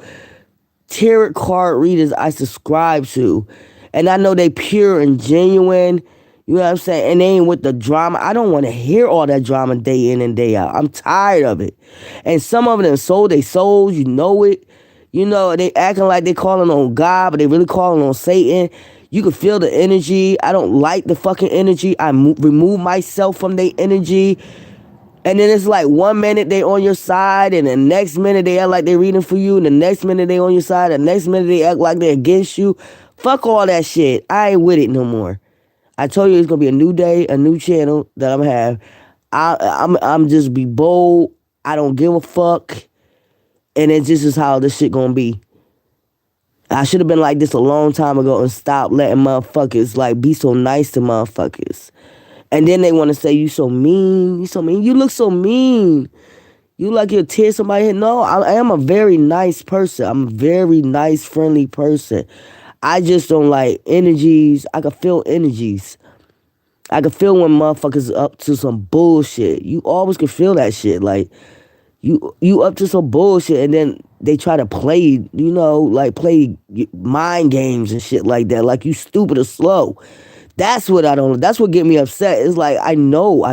tarot card readers I subscribe to. And I know they pure and genuine. You know what I'm saying? And they ain't with the drama. I don't want to hear all that drama day in and day out. I'm tired of it. And some of them sold their souls. You know it. They acting like they calling on God, but they really calling on Satan. You can feel the energy. I don't like the fucking energy. I remove myself from their energy. And then it's like 1 minute they on your side, and the next minute they act like they reading for you, and the next minute they on your side, the next minute they act like they against you. Fuck all that shit. I ain't with it no more. I told you it's gonna be a new day, a new channel that I'm gonna have. I'm just be bold. I don't give a fuck, and it just is how this shit gonna be. I should have been like this a long time ago and stopped letting motherfuckers like be so nice to motherfuckers. And then they want to say you so mean, you so mean. You look so mean. You like you'll tear somebody head. No, I am a very nice person. I'm a very nice, friendly person. I just don't like energies. I can feel energies. I can feel when motherfuckers up to some bullshit. You always can feel that shit. Like you up to some bullshit and then they try to play, like play mind games and shit like that. Like you stupid or slow. That's what get me upset. It's like I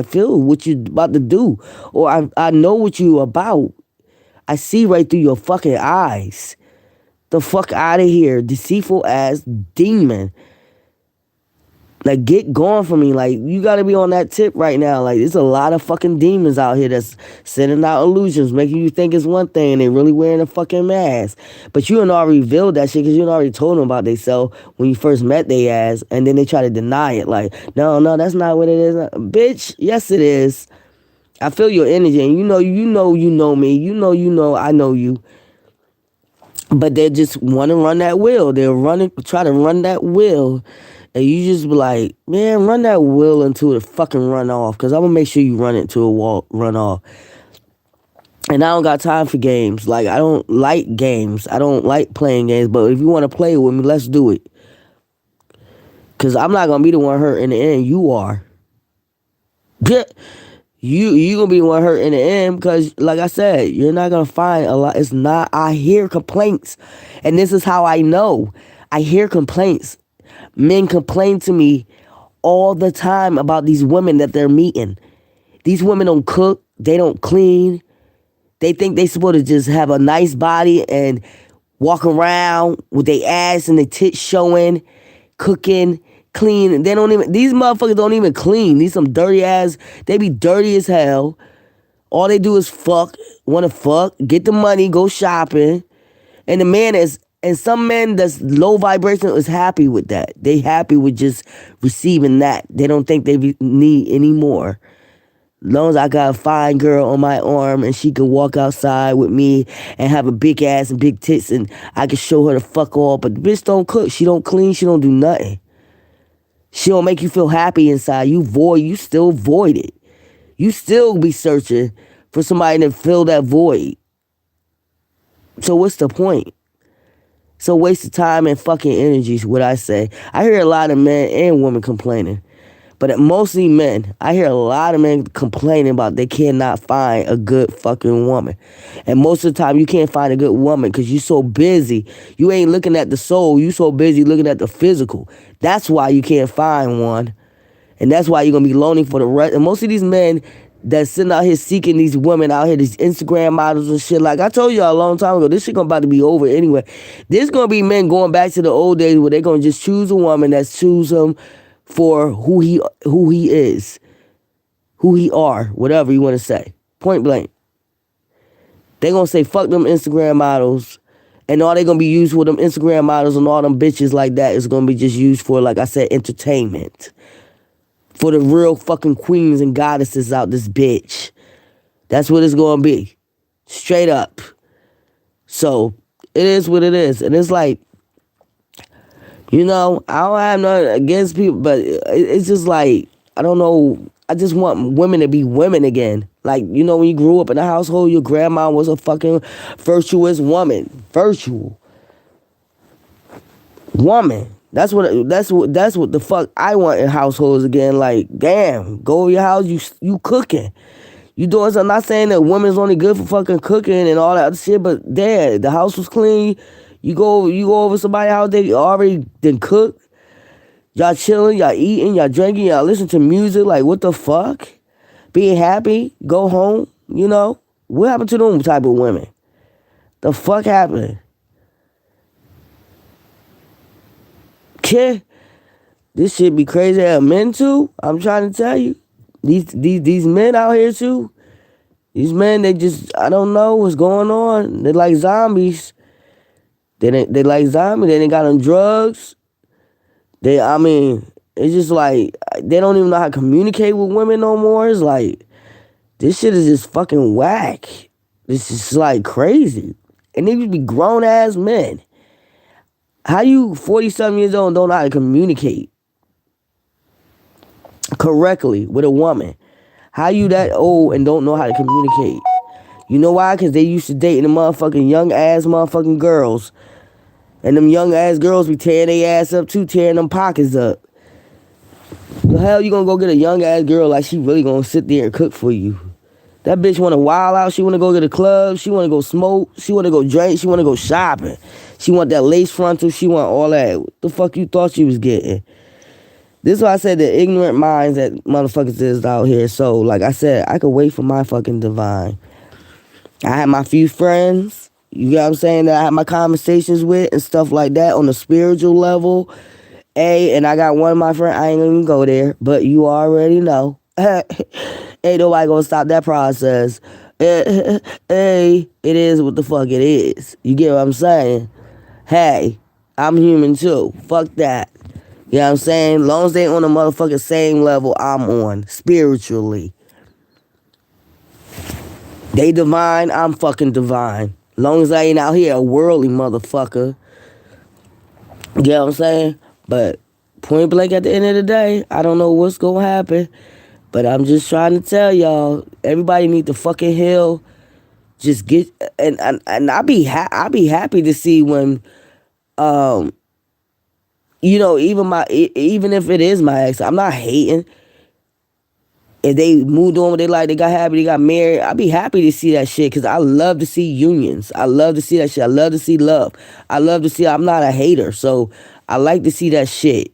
feel what you about to do. Or I know what you about. I see right through your fucking eyes. The fuck out of here, deceitful ass demon. Like, get going for me. Like, you gotta be on that tip right now. Like, there's a lot of fucking demons out here that's sending out illusions, making you think it's one thing and they really wearing a fucking mask. But you done already revealed that shit because you done already told them about themselves when you first met they ass, and then they try to deny it. Like, no, that's not what it is. Bitch, yes it is. I feel your energy, and you know me. I know you. But they just want to run that wheel. Try to run that wheel. And you just be like, man, run that wheel until it fucking run off. Because I'm going to make sure you run it to a wall, run off. And I don't got time for games. Like, I don't like games. I don't like playing games. But if you want to play with me, let's do it. Because I'm not going to be the one hurt in the end. You are. You going to be the one hurt in the end. Because, like I said, you're not going to find a lot. It's not. I hear complaints. And this is how I know. I hear complaints. Men complain to me all the time about these women that they're meeting. These women don't cook. They don't clean. They think they supposed to just have a nice body and walk around with their ass and their tits showing, cooking, clean. These motherfuckers don't even clean. These some dirty ass. They be dirty as hell. All they do is want to fuck, get the money, go shopping. And the man is... And some men that's low vibration is happy with that. They happy with just receiving that. They don't think they need any more. As long as I got a fine girl on my arm and she can walk outside with me and have a big ass and big tits and I can show her the fuck off. But the bitch don't cook. She don't clean. She don't do nothing. She don't make you feel happy inside. You still void it. You still be searching for somebody to fill that void. So what's the point? It's a waste of time and fucking energy is what I say. I hear a lot of men and women complaining. But mostly men. I hear a lot of men complaining about they cannot find a good fucking woman. And most of the time you can't find a good woman because you're so busy. You ain't looking at the soul. You so busy looking at the physical. That's why you can't find one. And that's why you're going to be lonely for the rest. And most of these men that's sitting out here seeking these women out here, these Instagram models and shit. Like I told y'all a long time ago, this shit about to be over anyway. There's gonna be men going back to the old days where they're gonna just choose a woman that's choose him for who he is, who he are, whatever you want to say. Point blank. They gonna say fuck them Instagram models, and all they gonna be used for them Instagram models and all them bitches like that is gonna be just used for, like I said, entertainment. For the real fucking queens and goddesses out this bitch. That's what it's gonna be. Straight up. So, it is what it is. And it's like, I don't have nothing against people, but it's just like, I don't know. I just want women to be women again. Like, when you grew up in a household, your grandma was a fucking virtuous woman. Virtual. Woman. That's what the fuck I want in households again. Like, damn, go over your house, you cooking. You doing something. I'm not saying that women's only good for fucking cooking and all that other shit, but damn, the house was clean. You go over somebody's house, they already done cook. Y'all chilling, y'all eating, y'all drinking, y'all listen to music. Like, what the fuck? Being happy, go home, What happened to them type of women? The fuck happened? Kid, this shit be crazy at men too. I'm trying to tell you. These men out here too. These men, they just, I don't know what's going on. They like zombies. They like zombies. They ain't got on drugs. It's just like they don't even know how to communicate with women no more. It's like this shit is just fucking whack. This is like crazy. And they would be grown ass men. How you 47 years old and don't know how to communicate correctly with a woman? How you that old and don't know how to communicate? You know why? Because they used to date the motherfucking young ass motherfucking girls. And them young ass girls be tearing their ass up too, tearing them pockets up. The hell you gonna go get a young ass girl like she really gonna sit there and cook for you? That bitch wanna wild out, she wanna go to the club, she wanna go smoke, she wanna go drink, she wanna go shopping. She want that lace frontal, she want all that. What the fuck you thought you was getting? This is why I said the ignorant minds that motherfuckers is out here. So, like I said, I could wait for my fucking divine. I had my few friends, you know what I'm saying, that I had my conversations with and stuff like that on the spiritual level. And I got one of my friends, I ain't gonna even go there, but you already know. Ain't nobody gonna stop that process. Hey, it is what the fuck it is. You get what I'm saying? Hey, I'm human too. Fuck that. You know what I'm saying? As long as they on the motherfucking same level I'm on, spiritually. They divine, I'm fucking divine. Long as I ain't out here a worldly motherfucker. You know what I'm saying? But point blank at the end of the day, I don't know what's gonna happen. But I'm just trying to tell y'all, everybody need to fucking heal. Just get and I be happy to see when you know, even if it is my ex, I'm not hating. If they moved on with their life, they got happy, they got married, I'd be happy to see that shit because I love to see unions. I love to see that shit. I love to see love. I love to see, I'm not a hater, so I like to see that shit.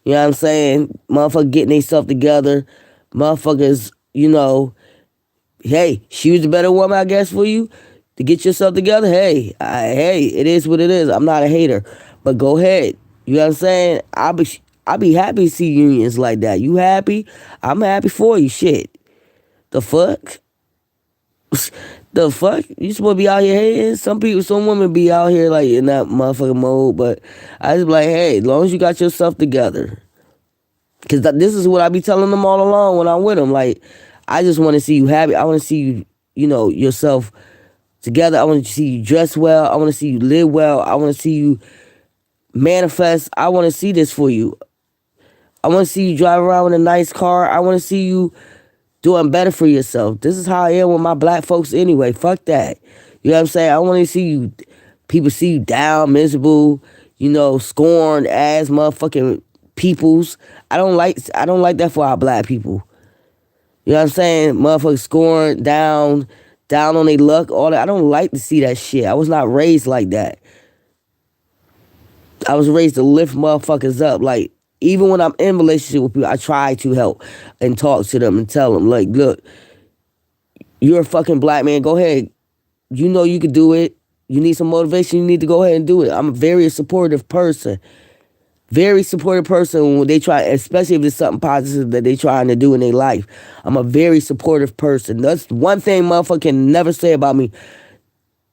You know what I'm saying? Motherfuckers getting themselves together. Motherfuckers, you know, hey, she was the better woman, I guess, for you to get yourself together. Hey, it is what it is. I'm not a hater, but go ahead. You know what I'm saying? I'll be happy to see unions like that. You happy? I'm happy for you. Shit. The fuck? The fuck? You supposed to be out here hating? Some women be out here like in that motherfucking mode, but I just be like, hey, as long as you got yourself together. Because this is what I be telling them all along when I'm with them. Like, I just want to see you happy. I want to see you, you know, yourself together. I want to see you dress well. I want to see you live well. I want to see you manifest. I want to see this for you. I want to see you drive around with a nice car. I want to see you doing better for yourself. This is how I am with my black folks anyway. Fuck that. You know what I'm saying? I want to see you, people see you down, miserable, you know, scorned as motherfucking peoples. I don't like that for our black people. You know what I'm saying? Motherfuckers scorned, down on their luck, all that. I don't like to see that shit. I was not raised like that. I was raised to lift motherfuckers up. Like, even when I'm in relationship with people, I try to help and talk to them and tell them, like, look, you're a fucking black man. Go ahead. You know you can do it. You need some motivation. You need to go ahead and do it. I'm a very supportive person. Very supportive person when they try, especially if it's something positive that they trying to do in their life. I'm a very supportive person. That's one thing motherfucker can never say about me,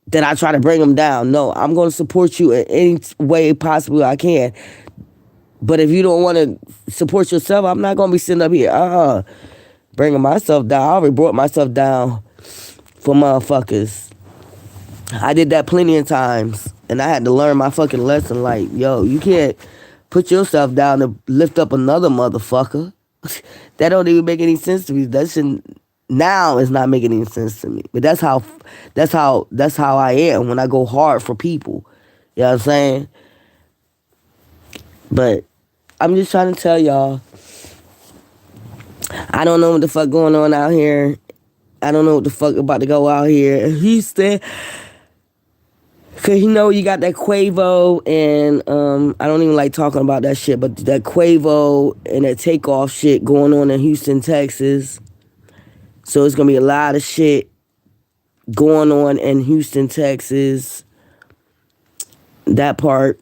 that I try to bring them down. No, I'm going to support you in any way possible I can. But if you don't want to support yourself, I'm not going to be sitting up here, bringing myself down. I already brought myself down for motherfuckers. I did that plenty of times, and I had to learn my fucking lesson. Like, yo, you can't put yourself down to lift up another motherfucker. That don't even make any sense to me. That shit now is not making any sense to me. But that's how I am when I go hard for people. You know what I'm saying? But I'm just trying to tell y'all, I don't know what the fuck going on out here. I don't know what the fuck about to go out here in Houston. Cause you know you got that Quavo and I don't even like talking about that shit, but that Quavo and that Takeoff shit going on in Houston, Texas. So it's gonna be a lot of shit going on in Houston, Texas. That part.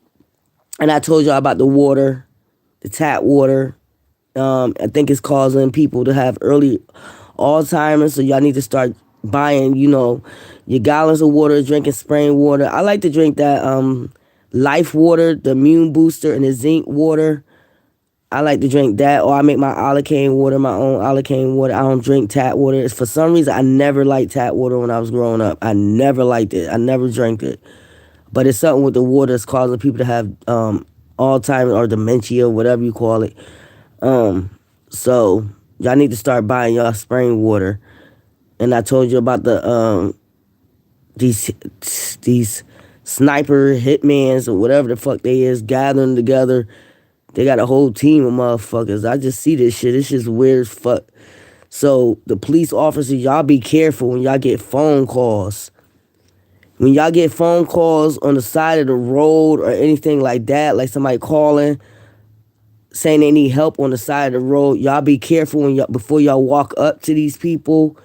And I told y'all about the water, the tap water. I think it's causing people to have early Alzheimer's, so y'all need to start buying, you know, your gallons of water, drinking spring water. I like to drink that Life water, the immune booster, and the zinc water. I like to drink that, or I make my Allicane water, my own Allicane water. I don't drink tap water. It's, for some reason, I never liked tap water when I was growing up. I never liked it. I never drank it. But it's something with the water that's causing people to have Alzheimer's or dementia, whatever you call it. So y'all need to start buying y'all spring water. And I told you about the these sniper hitmans or whatever the fuck they is gathering together. They got a whole team of motherfuckers. I just see this shit. It's just weird as fuck. So the police officers, y'all be careful when y'all get phone calls. When y'all get phone calls on the side of the road or anything like that, like somebody calling, saying they need help on the side of the road, y'all be careful when before y'all walk up to these people.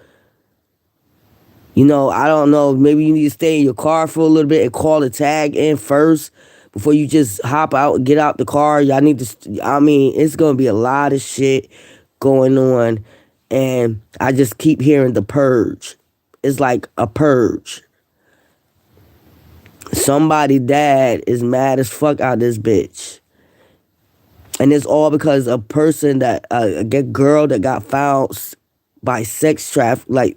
You know, I don't know, maybe you need to stay in your car for a little bit and call the tag in first before you just hop out and get out the car. Y'all need to, I mean, it's going to be a lot of shit going on. And I just keep hearing the purge. It's like a purge. Somebody dad is mad as fuck out this bitch. And it's all because a person that, a girl that got found by sex trafficking.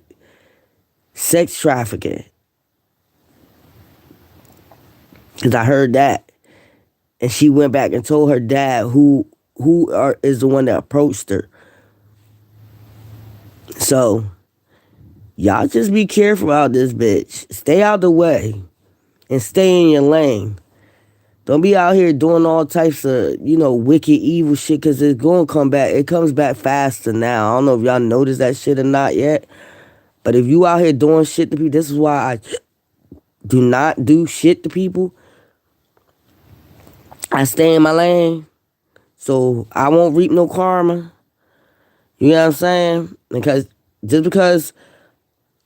Because I heard that. And she went back and told her dad is the one that approached her. So, y'all just be careful out this bitch. Stay out the way. And stay in your lane. Don't be out here doing all types of, wicked, evil shit, because it's going to come back. It comes back faster now. I don't know if y'all noticed that shit or not yet. But if you out here doing shit to people, this is why I do not do shit to people. I stay in my lane. So I won't reap no karma. You know what I'm saying? Because just because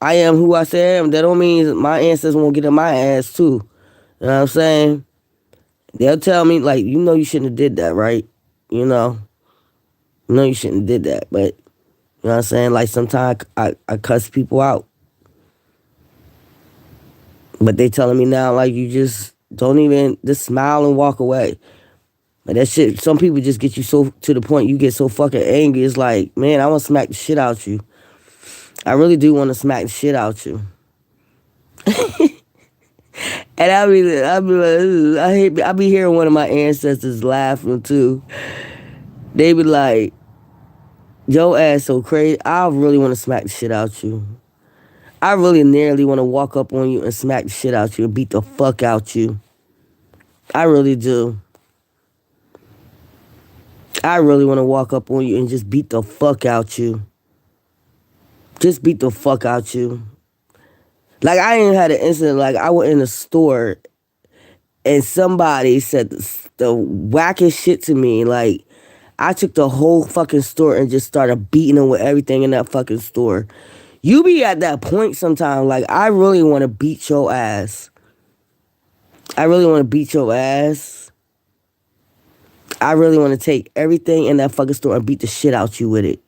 I am who I say I am, that don't mean my ancestors won't get in my ass too. You know what I'm saying? They'll tell me, like, you shouldn't have did that, right? You you shouldn't have did that. But, you know what I'm saying? Like, sometimes I cuss people out. But they telling me now, like, you just don't even, just smile and walk away. But that shit, some people just get you so, to the point you get so fucking angry. It's like, man, I want to smack the shit out you. I really do want to smack the shit out you. And I be hearing one of my ancestors laughing too. They be like, yo ass so crazy. I really want to smack the shit out you. I really nearly want to walk up on you and smack the shit out you and beat the fuck out you. I really do. I really want to walk up on you and just beat the fuck out you. Just beat the fuck out you. Like, I ain't had an incident, like, I went in a store and somebody said the wackest shit to me. Like, I took the whole fucking store and just started beating them with everything in that fucking store. You be at that point sometimes, like, I really want to beat your ass. I really want to beat your ass. I really want to take everything in that fucking store and beat the shit out you with it.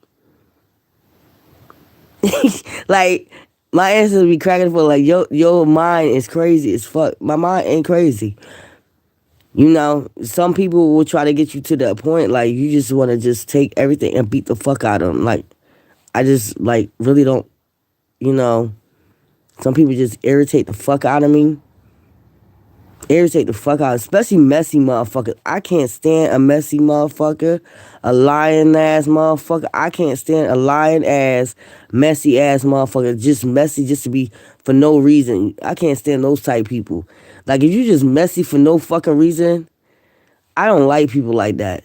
Like, my ancestors be cracking for like, your mind is crazy as fuck. My mind ain't crazy. Some people will try to get you to that point, like, you just want to just take everything and beat the fuck out of them. Like, I just, like, really don't, some people just irritate the fuck out of me. Irritate the fuck out, especially messy motherfuckers. I can't stand a messy motherfucker, a lying ass motherfucker. I can't stand a lying ass, messy ass motherfucker. Just messy just to be for no reason. I can't stand those type people. Like, if you just messy for no fucking reason, I don't like people like that.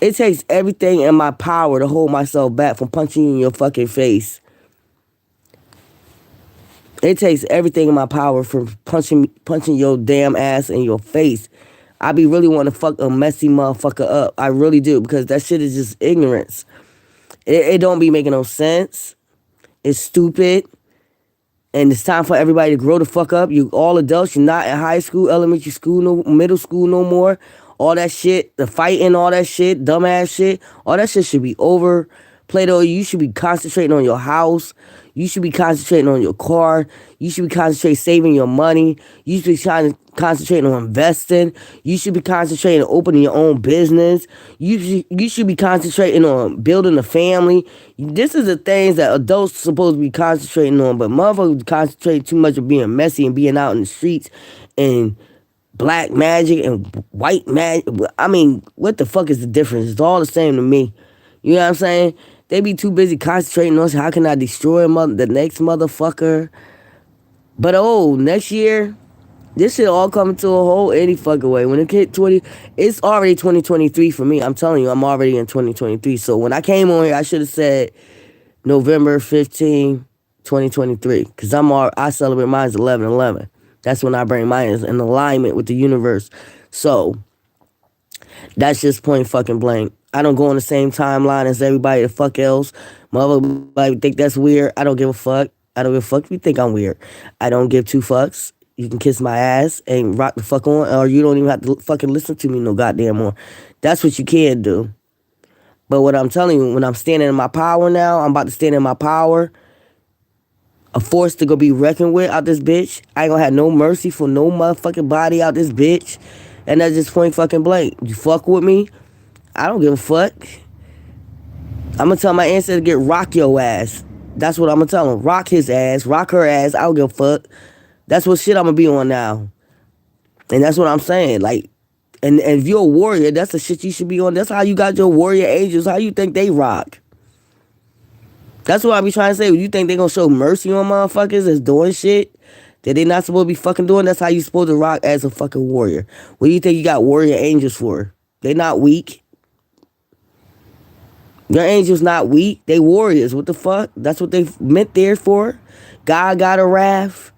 It takes everything in my power to hold myself back from punching you in your fucking face. It takes everything in my power from punching your damn ass in your face. I be really want to fuck a messy motherfucker up. I really do, because that shit is just ignorance. It don't be making no sense. It's stupid. And it's time for everybody to grow the fuck up. You all adults. You're not in high school, elementary school, no middle school no more. All that shit, the fighting, all that shit, dumbass shit, all that shit should be over. Plato, you should be concentrating on your house. You should be concentrating on your car. You should be concentrating saving your money. You should be trying to concentrating on investing. You should be concentrating on opening your own business. You should be concentrating on building a family. This is the things that adults supposed to be concentrating on, but motherfuckers concentrate too much on being messy and being out in the streets and black magic and white magic. I mean, what the fuck is the difference? It's all the same to me. You know what I'm saying? They be too busy concentrating on how can I destroy the next motherfucker. But next year, this shit all coming to a whole any fucking way. When it hit 20, it's already 2023 for me. I'm telling you, I'm already in 2023. So when I came on here, I should have said November 15, 2023. Because I celebrate mine 11/11. That's when I bring mine in alignment with the universe. So that's just point fucking blank. I don't go on the same timeline as everybody the fuck else. Motherfucker think that's weird. I don't give a fuck. I don't give a fuck if you think I'm weird. I don't give two fucks. You can kiss my ass and rock the fuck on, or you don't even have to fucking listen to me no goddamn more. That's what you can do. But what I'm telling you, when I'm standing in my power now, I'm about to stand in my power. A force to go be reckoned with out this bitch. I ain't gonna have no mercy for no motherfucking body out this bitch. And that's just point fucking blank. You fuck with me? I don't give a fuck. I'm gonna tell my ancestor to get rock your ass. That's what I'm gonna tell him. Rock his ass, rock her ass. I don't give a fuck. That's what shit I'm gonna be on now. And that's what I'm saying. Like, and if you're a warrior, that's the shit you should be on. That's how you got your warrior angels. How you think they rock? That's what I be trying to say. You think they gonna show mercy on motherfuckers that's doing shit that they not supposed to be fucking doing? That's how you supposed to rock as a fucking warrior. What do you think you got warrior angels for? They not weak. Your angels not weak. They warriors. What the fuck? That's what they meant there for. God got a wrath.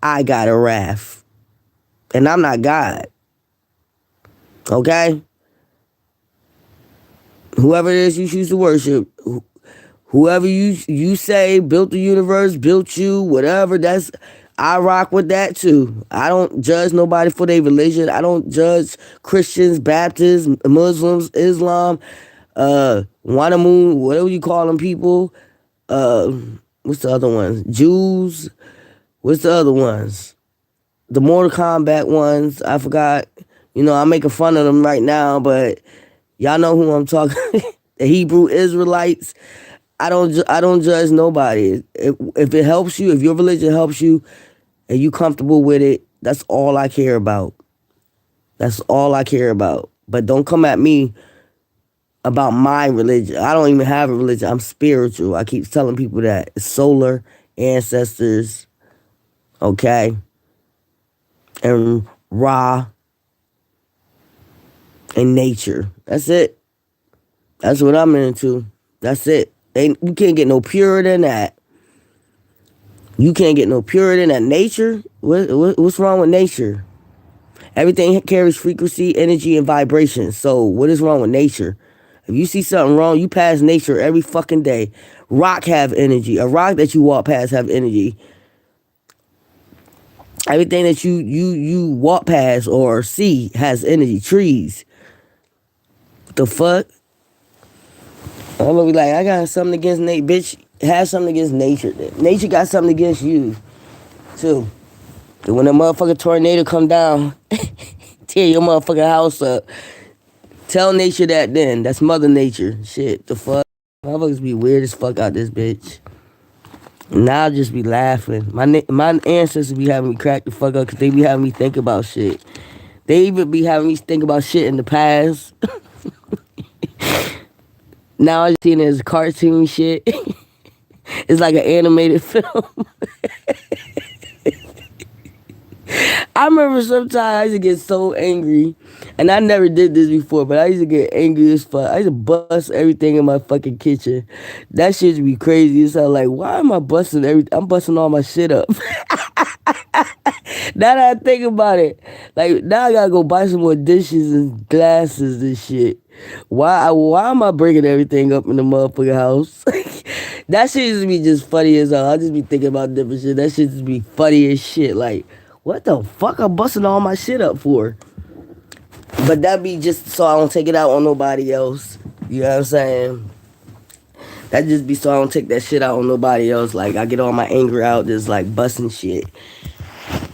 I got a wrath. And I'm not God. Okay? Whoever it is you choose to worship, whoever you say built the universe, built you, whatever, I rock with that too. I don't judge nobody for their religion. I don't judge Christians, Baptists, Muslims, Islam, Wanamun, whatever you call them people. What's the other ones? Jews. What's the other ones? The Mortal Kombat ones. I forgot. You know, I'm making fun of them right now, but y'all know who I'm talking. The Hebrew Israelites. I don't judge nobody. If it helps you, if your religion helps you, and you comfortable with it, that's all I care about. That's all I care about. But don't come at me about my religion. I don't even have a religion. I'm spiritual. I keep telling people that. It's solar, ancestors, okay? And Ra, and nature. That's it. That's what I'm into. That's it. You can't get no purer than that. You can't get no purer than that. Nature? What's wrong with nature? Everything carries frequency, energy, and vibration. So what is wrong with nature? If you see something wrong, you pass nature every fucking day. Rock have energy. A rock that you walk past have energy. Everything that you walk past or see has energy. Trees. What the fuck? I'm gonna be like, I got something against nature. Bitch, have something against nature. Nature got something against you, too. And when a motherfucking tornado come down, tear your motherfucking house up, tell nature that then. That's Mother Nature. Shit, the fuck? Motherfuckers be weird as fuck out this bitch. Now I just be laughing. My ancestors be having me crack the fuck up because they be having me think about shit. They even be having me think about shit in the past. Now I just seen it as cartoon shit. It's like an animated film. I remember sometimes I used to get so angry, and I never did this before, but I used to get angry as fuck. I used to bust everything in my fucking kitchen. That shit would be crazy. So like, why am I busting everything? I'm busting all my shit up. Now that I think about it, like now I gotta go buy some more dishes and glasses and shit. Why am I breaking everything up in the motherfucking house? That shit used to be just funny as hell. I just be thinking about different shit. That shit just be funny as shit. Like, what the fuck I'm busting all my shit up for? But that be just so I don't take it out on nobody else. You know what I'm saying? That just be so I don't take that shit out on nobody else. Like, I get all my anger out, just like busting shit.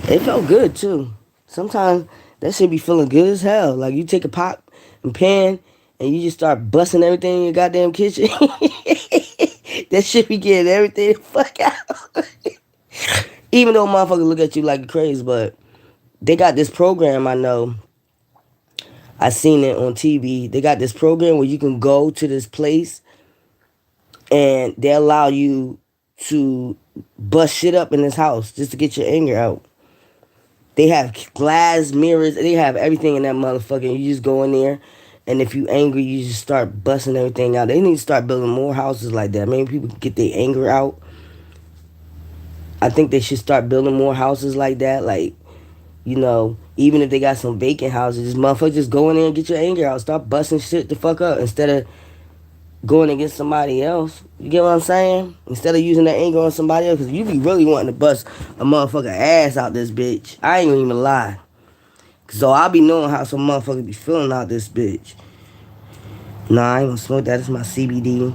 It felt good too. Sometimes that shit be feeling good as hell. Like, you take a pot and pan and you just start busting everything in your goddamn kitchen. That shit be getting everything the fuck out. Even though motherfuckers look at you like crazy, but they got this program I know. I seen it on TV. They got this program where you can go to this place and they allow you to bust shit up in this house just to get your anger out. They have glass mirrors. They have everything in that motherfucker. You just go in there, and if you angry, you just start busting everything out. They need to start building more houses like that. Maybe people can get their anger out. I think they should start building more houses like that. Like, even if they got some vacant houses, just motherfucker just go in there and get your anger out. Start busting shit the fuck up instead of going against somebody else. You get what I'm saying? Instead of using that anger on somebody else, because you be really wanting to bust a motherfucker ass out this bitch. I ain't gonna even lie. So I be knowing how some motherfuckers be feeling out this bitch. Nah, I ain't gonna smoke that. It's my CBD.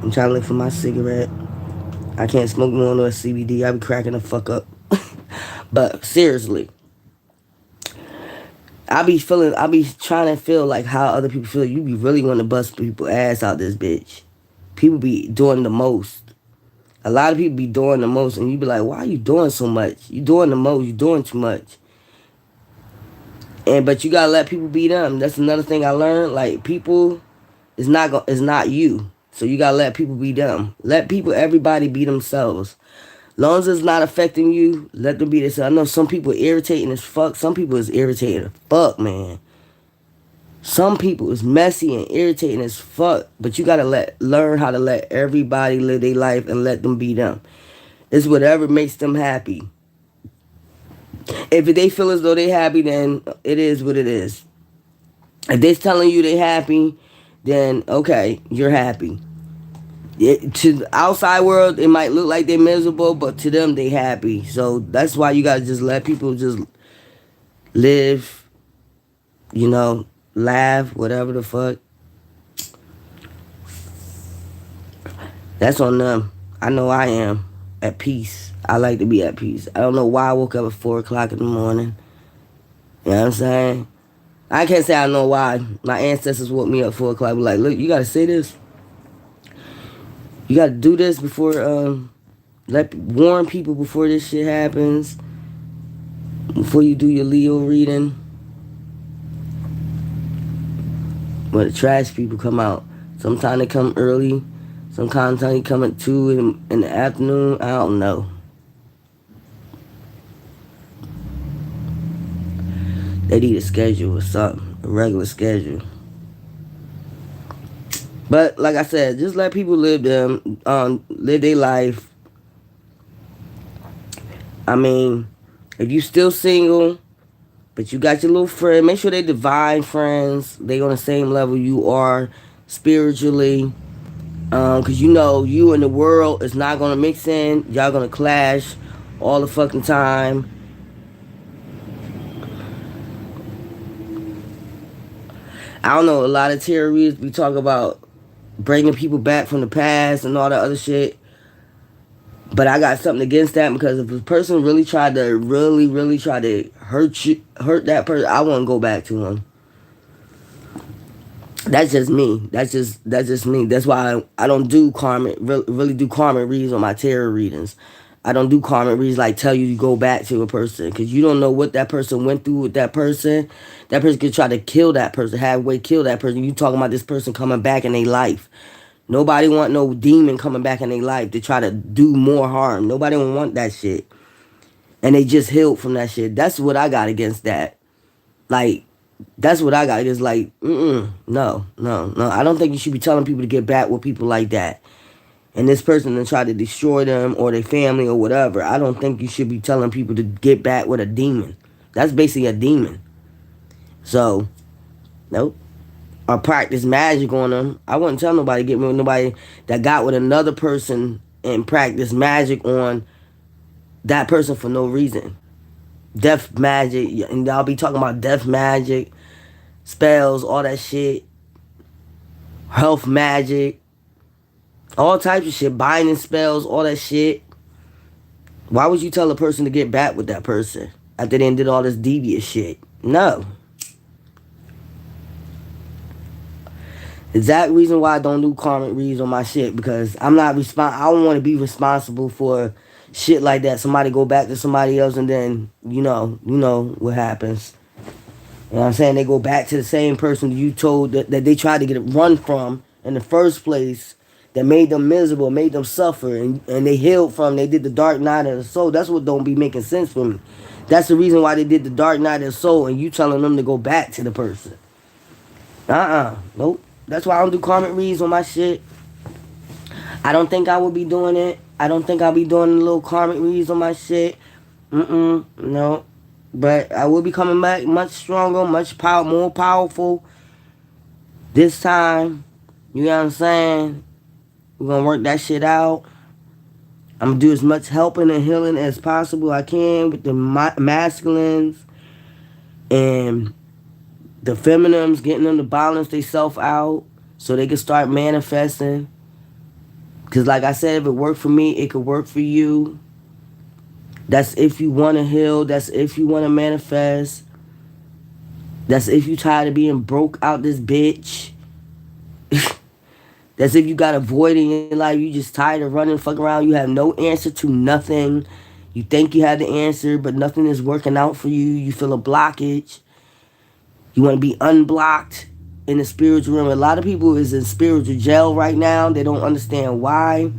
I'm trying to look for my cigarette. I can't smoke more than a CBD. I be cracking the fuck up. But seriously, I be trying to feel like how other people feel. You be really wanting to bust people ass out this bitch. People be doing the most. A lot of people be doing the most, and you be like, why are you doing so much? You doing the most. You doing too much. But you gotta let people be them. That's another thing I learned. Like, people is not you. So you gotta let people be them. Let everybody be themselves. Long as it's not affecting you, let them be themselves. I know some people are irritating as fuck. Some people is irritating as fuck, man. Some people is messy and irritating as fuck. But you gotta learn how to let everybody live their life and let them be them. It's whatever makes them happy. If they feel as though they happy, then it is what it is. If they're telling you they happy, then okay, you're happy. To the outside world, it might look like they're miserable, but to them, they happy. So that's why you gotta just let people just live, laugh, whatever the fuck. That's on them. I know I am at peace. I like to be at peace. I don't know why I woke up at 4 o'clock in the morning. You know what I'm saying? I can't say I know why. My ancestors woke me up at 4 o'clock. Be like, look, you gotta say this. You gotta do this before, warn people before this shit happens. Before you do your Leo reading. But the trash people come out. Sometimes they come early. Sometimes they come at 2 in the afternoon. I don't know. They need a schedule or something. A regular schedule. But like I said, just let people live their life. I mean, if you still single, but you got your little friend, make sure they divine friends. They on the same level you are spiritually. Cause you and the world is not gonna mix in. Y'all gonna clash all the fucking time. I don't know, a lot of tarot readers we talk about bringing people back from the past and all that other shit. But I got something against that, because if a person really tried to hurt that person, I won't go back to them. That's just me. That's just me. That's why I don't do really do karmic reads on my tarot readings. I don't do karmic reads like tell you to go back to a person, because you don't know what that person went through with that person. That person could try to kill that person, halfway kill that person. You talking about this person coming back in their life. Nobody want no demon coming back in their life to try to do more harm. Nobody want that shit. And they just healed from that shit. That's what I got against that. Like, that's what I got against. Like, no. I don't think you should be telling people to get back with people like that. And this person to try to destroy them or their family or whatever. I don't think you should be telling people to get back with a demon. That's basically a demon. So, nope. Or practice magic on them. I wouldn't tell nobody to get with nobody that got with another person and practice magic on that person for no reason. Death magic, and y'all be talking about death magic, spells, all that shit. Health magic. All types of shit, binding spells, all that shit. Why would you tell a person to get back with that person after they did all this devious shit? No. Exact reason why I don't do karmic reads on my shit, because I don't want to be responsible for shit like that. Somebody go back to somebody else and then you know what happens. You know what I'm saying? They go back to the same person you told that they tried to get it run from in the first place, that made them miserable, made them suffer, and they healed from. They did the dark night of the soul. That's what don't be making sense for me. That's the reason why they did the dark night of the soul, and you telling them to go back to the person. Nope. That's why I don't do karmic reads on my shit. I don't think I will be doing it. I don't think I'll be doing the little karmic reads on my shit. No. But I will be coming back much stronger, more powerful. This time, you know what I'm saying? We're gonna work that shit out. I'm gonna do as much helping and healing as possible I can with the masculines and the feminines, getting them to balance themselves out so they can start manifesting. Because like I said, if it worked for me, it could work for you. That's if you want to heal. That's if you want to manifest. That's if you tired of being broke out this bitch. That's if you got a void in your life. You just tired of running, fucking around. You have no answer to nothing. You think you have the answer, but nothing is working out for you. You feel a blockage. You want to be unblocked in the spiritual realm. A lot of people is in spiritual jail right now. They don't understand why.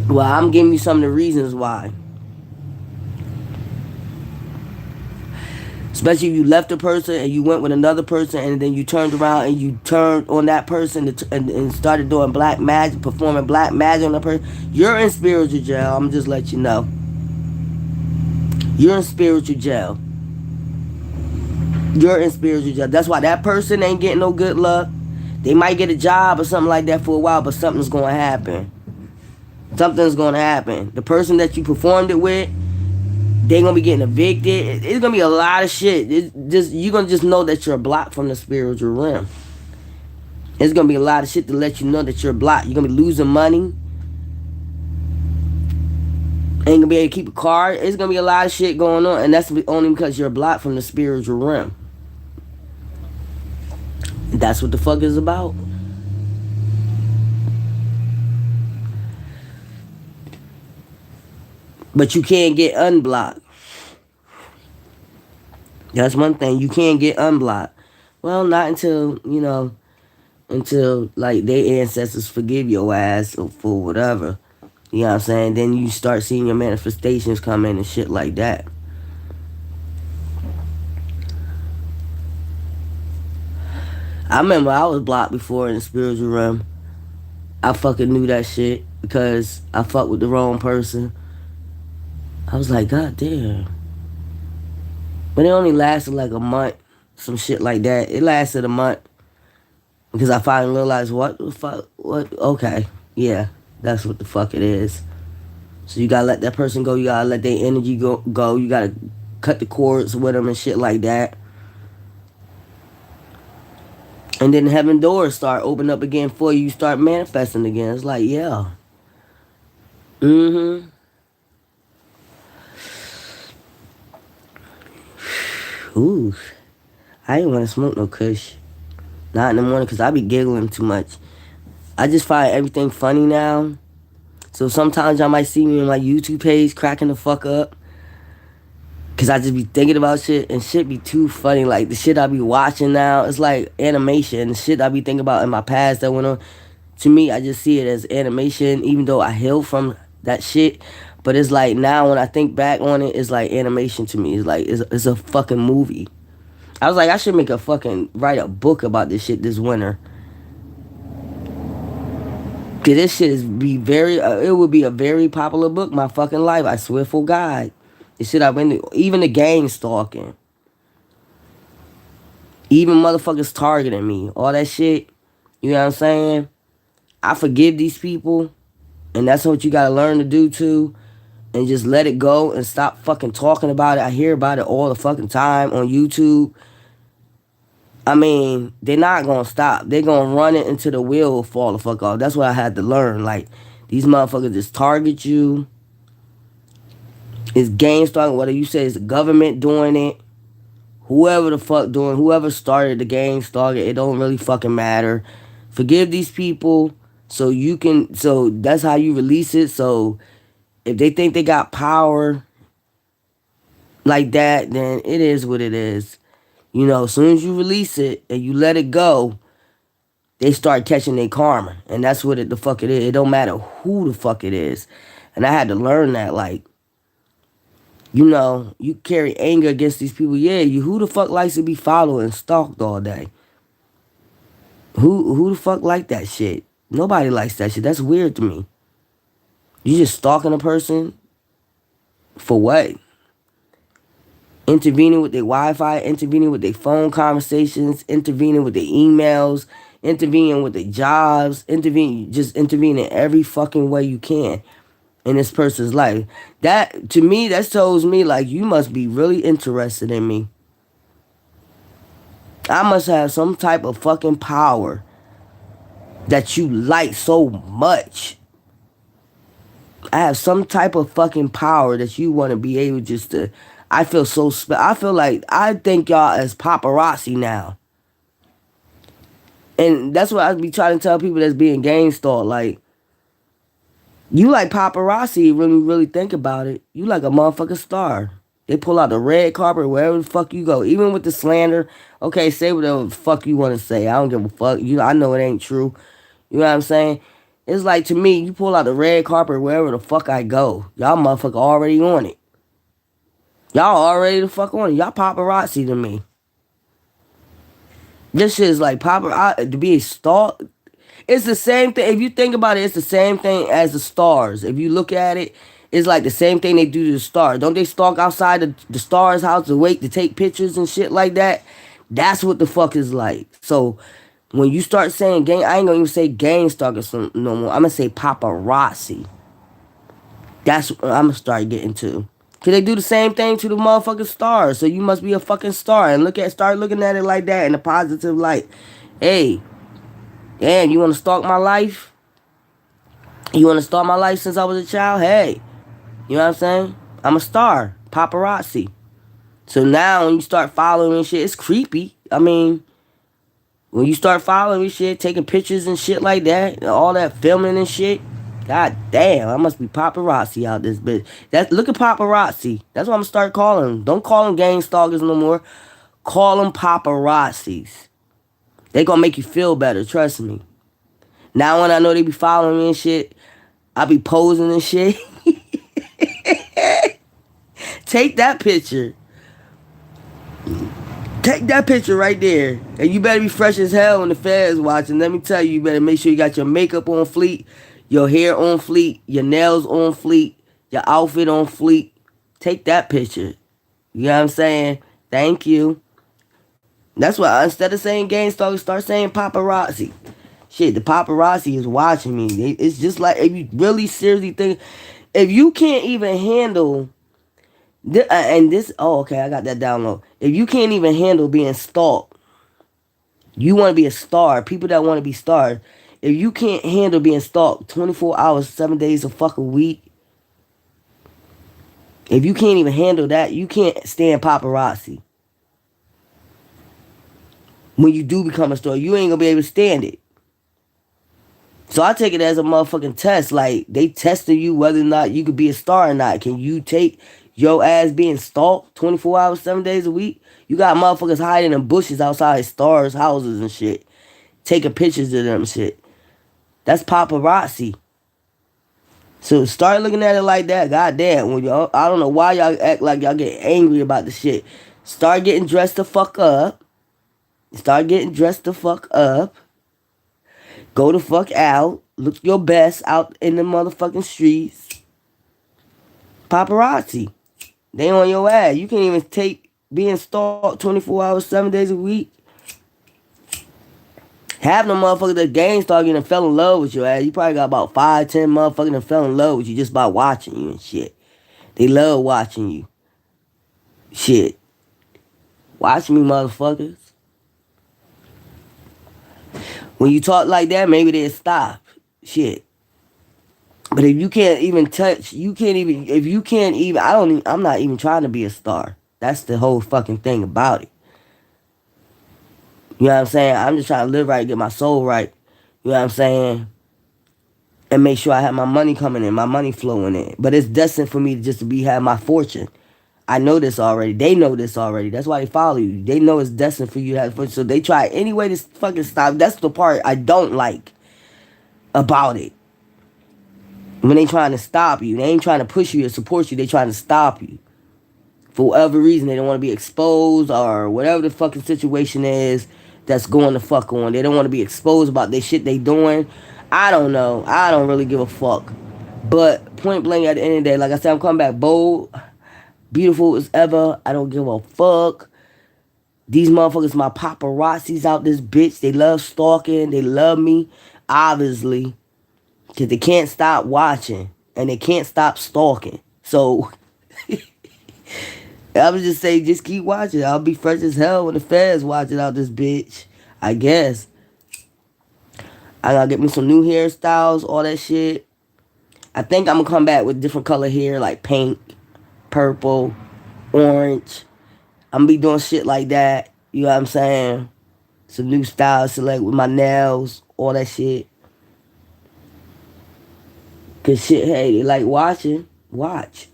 Well, I'm giving you some of the reasons why. Especially if you left a person and you went with another person and then you turned around and you turned on that person and started doing black magic, performing black magic on that person. You're in spiritual jail. I'm just let you know. You're in spiritual jail. You're in spiritual jail. That's why that person ain't getting no good luck. They might get a job or something like that for a while, but something's going to happen. Something's going to happen. The person that you performed it with, they gonna be getting evicted. It's gonna be a lot of shit. You're gonna just know that you're blocked from the spiritual realm. It's gonna be a lot of shit to let you know that you're blocked. You're gonna be losing money. Ain't gonna be able to keep a car. It's gonna be a lot of shit going on, and that's only because you're blocked from the spiritual realm. That's what the fuck is about. But you can't get unblocked. That's one thing. You can't get unblocked. Well, not until, until like their ancestors forgive your ass for whatever. You know what I'm saying? Then you start seeing your manifestations come in and shit like that. I remember I was blocked before in the spiritual realm. I fucking knew that shit because I fucked with the wrong person. I was like, God damn. But it only lasted like a month. Some shit like that. It lasted a month. Because I finally realized, what the fuck? What? Okay. Yeah. That's what the fuck it is. So you gotta let that person go. You gotta let their energy go. You gotta cut the cords with them and shit like that. And then heaven doors start opening up again for you. You start manifesting again. It's like, yeah. Mm-hmm. Ooh, I ain't want to smoke no kush. Not in the morning because I be giggling too much. I just find everything funny now. So sometimes y'all might see me on my YouTube page cracking the fuck up. Because I just be thinking about shit and shit be too funny. Like the shit I be watching now, it's like animation. The shit I be thinking about in my past that went on. To me, I just see it as animation even though I healed from that shit. But it's like now when I think back on it, it's like animation to me. It's like, it's a fucking movie. I was like, I should write a book about this shit this winter. Cause this shit it would be a very popular book, my fucking life. I swear for God. This shit I've been, even the gang stalking. Even motherfuckers targeting me. All that shit. You know what I'm saying? I forgive these people. And that's what you gotta learn to do too. And just let it go and stop fucking talking about it. I hear about it all the fucking time on YouTube. I mean, they're not gonna stop. They're gonna run it until the wheel fall the fuck off. That's what I had to learn. Like, these motherfuckers just target you. It's gang starting, whether you say it's the government doing it, whoever the fuck doing, whoever started the gang started, it don't really fucking matter. Forgive these people so you can, so that's how you release it. So if they think they got power like that, then it is what it is. You know, as soon as you release it and you let it go, they start catching their karma. And that's what the fuck it is. It don't matter who the fuck it is. And I had to learn that, like, you know, you carry anger against these people. Yeah, you who the fuck likes to be followed and stalked all day? Who the fuck like that shit? Nobody likes that shit. That's weird to me. You just stalking a person for what? Intervening with their Wi-Fi, intervening with their phone conversations, intervening with their emails, intervening with their jobs, just intervene in every fucking way you can in this person's life. That, to me, that tells me, like, you must be really interested in me. I must have some type of fucking power that you like so much. I have some type of fucking power that you want to be able just to. I feel so. I feel like I think y'all as paparazzi now, and that's what I be trying to tell people that's being gang stalked. Like, you like paparazzi when you really think about it. You like a motherfucking star. They pull out the red carpet wherever the fuck you go. Even with the slander. Okay, say whatever the fuck you want to say. I don't give a fuck. I know it ain't true. You know what I'm saying? It's like, to me, you pull out the red carpet wherever the fuck I go. Y'all motherfucker already on it. Y'all already the fuck on it. Y'all paparazzi to me. This shit is like paparazzi. To be a star. It's the same thing. If you think about it, it's the same thing as the stars. If you look at it, it's like the same thing they do to the stars. Don't they stalk outside the stars' house to wait to take pictures and shit like that? That's what the fuck is like. So when you start saying gang, I ain't gonna even say gang stalkers no more. I'm gonna say paparazzi. That's what I'm gonna start getting to. Cause they do the same thing to the motherfucking stars. So you must be a fucking star and start looking at it like that in a positive light. Hey, damn, you wanna stalk my life? You wanna stalk my life since I was a child? Hey, you know what I'm saying? I'm a star, paparazzi. So now when you start following shit, it's creepy. I mean, when you start following shit, taking pictures and shit like that, all that filming and shit, god damn, I must be paparazzi out this bitch. Look at paparazzi. That's what I'm gonna start calling them. Don't call them gang stalkers no more. Call them paparazzis. They gonna make you feel better, trust me. Now when I know they be following me and shit, I be posing and shit. Take that picture. Take that picture right there. And you better be fresh as hell when the feds watching. Let me tell you, you better make sure you got your makeup on fleek, your hair on fleek, your nails on fleek, your outfit on fleek. Take that picture. You know what I'm saying? Thank you. That's why instead of saying gang stalker, start saying paparazzi. Shit, the paparazzi is watching me. It's just like, if you really seriously think, if you can't even handle oh, okay, I got that down low. If you can't even handle being stalked, you want to be a star. People that want to be stars. If you can't handle being stalked 24 hours, 7 days a fucking week, if you can't even handle that, you can't stand paparazzi. When you do become a star, you ain't gonna be able to stand it. So I take it as a motherfucking test. Like, they testing you whether or not you could be a star or not. Can you take your ass being stalked 24 hours, 7 days a week? You got motherfuckers hiding in bushes outside stars' houses and shit. Taking pictures of them shit. That's paparazzi. So start looking at it like that. Goddamn. When y'all, I don't know why y'all act like y'all get angry about the shit. Start getting dressed the fuck up. Start getting dressed the fuck up. Go the fuck out. Look your best out in the motherfucking streets. Paparazzi. They on your ass. You can't even take being stalked 24 hours, 7 days a week. Half the motherfuckers that gang stalking and fell in love with your ass. You probably got about 5, 10 motherfuckers that fell in love with you just by watching you and shit. They love watching you. Shit. Watch me, motherfuckers. When you talk like that, maybe they'll stop. Shit. But if you can't even touch, you can't even, if you can't even, I'm not even trying to be a star. That's the whole fucking thing about it. You know what I'm saying? I'm just trying to live right, get my soul right. You know what I'm saying? And make sure I have my money coming in, my money flowing in. But it's destined for me to just to be have my fortune. I know this already. They know this already. That's why they follow you. They know it's destined for you to have fortune. So they try any way to fucking stop. That's the part I don't like about it. When they trying to stop you, they ain't trying to push you or support you. They trying to stop you. For whatever reason, they don't want to be exposed or whatever the fucking situation is that's going the fuck on. They don't want to be exposed about the shit they doing. I don't know. I don't really give a fuck. But point blank at the end of the day, like I said, I'm coming back bold, beautiful as ever. I don't give a fuck. These motherfuckers, my paparazzis out this bitch. They love stalking. They love me, obviously. Because they can't stop watching. And they can't stop stalking. So I would just say, just keep watching. I'll be fresh as hell when the feds watching out this bitch. I guess. I gotta get me some new hairstyles, all that shit. I think I'm gonna come back with different color hair, like pink, purple, orange. I'm gonna be doing shit like that. You know what I'm saying? Some new styles, select with my nails, all that shit. Cause shit, hey, they like watching. Watch.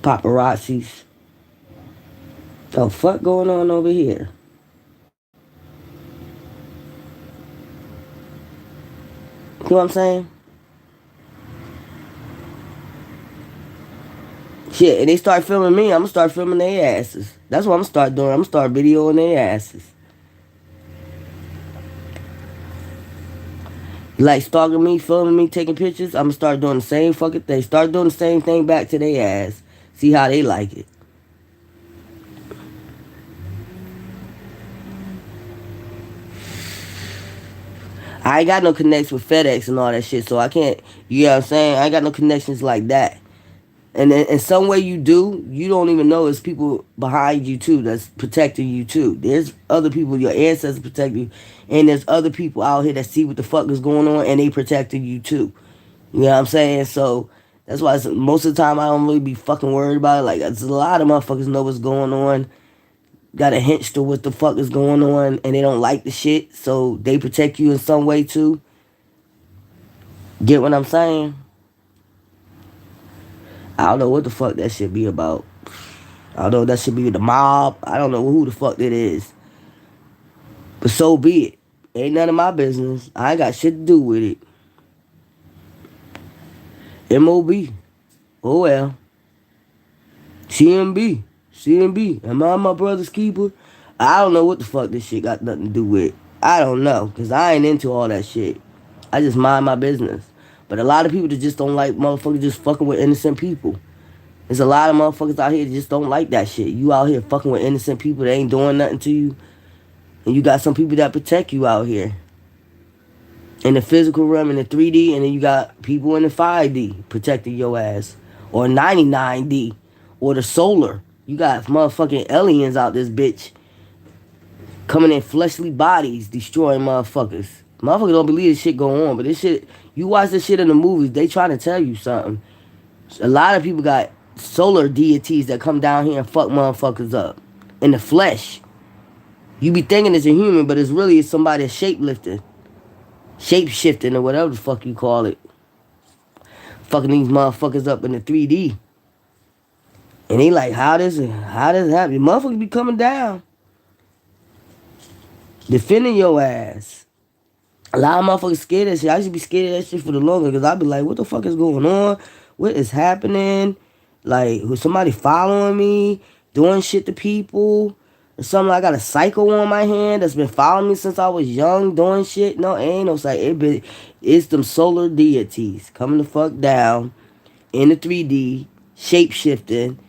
Paparazzis. The fuck going on over here? You know what I'm saying? Shit, and they start filming me, I'm gonna start filming their asses. That's what I'm gonna start doing. I'm gonna start videoing their asses. Like stalking me, filming me, taking pictures, I'm gonna start doing the same fucking thing. Start doing the same thing back to their ass. See how they like it. I ain't got no connects with FedEx and all that shit, so I can't, you know what I'm saying? I ain't got no connections like that. And in some way you do, you don't even know there's people behind you too that's protecting you too. There's other people, your ancestors protect you, and there's other people out here that see what the fuck is going on and they protecting you too. You know what I'm saying? So that's why most of the time I don't really be fucking worried about it. Like, there's a lot of motherfuckers know what's going on, got a hinge to what the fuck is going on, and they don't like the shit, so they protect you in some way too. Get what I'm saying? I don't know what the fuck that should be about. I don't know if that should be the mob. I don't know who the fuck that is. But so be it. Ain't none of my business. I ain't got shit to do with it. MOB. Oh well. CMB. CMB. Am I my brother's keeper? I don't know what the fuck this shit got nothing to do with. I don't know. Because I ain't into all that shit. I just mind my business. But a lot of people that just don't like motherfuckers just fucking with innocent people. There's a lot of motherfuckers out here that just don't like that shit. You out here fucking with innocent people that ain't doing nothing to you. And you got some people that protect you out here. In the physical realm, in the 3D, and then you got people in the 5D protecting your ass. Or 99D. Or the solar. You got motherfucking aliens out this bitch. Coming in fleshly bodies, destroying motherfuckers. Motherfuckers don't believe this shit go on, but this shit, you watch this shit in the movies, they trying to tell you something. A lot of people got solar deities that come down here and fuck motherfuckers up. In the flesh. You be thinking it's a human, but it's somebody shapelifting. Shape-shifting or whatever the fuck you call it. Fucking these motherfuckers up in the 3D. And they like, how does it happen? Motherfuckers be coming down. Defending your ass. A lot of motherfuckers scared of that shit. I used to be scared of that shit for the longest because I'd be like, what the fuck is going on? What is happening? Like, was somebody following me? Doing shit to people? Or something, I got a psycho on my hand that's been following me since I was young, doing shit. No, it ain't no psycho. It's them solar deities coming the fuck down in the 3D, shape shifting,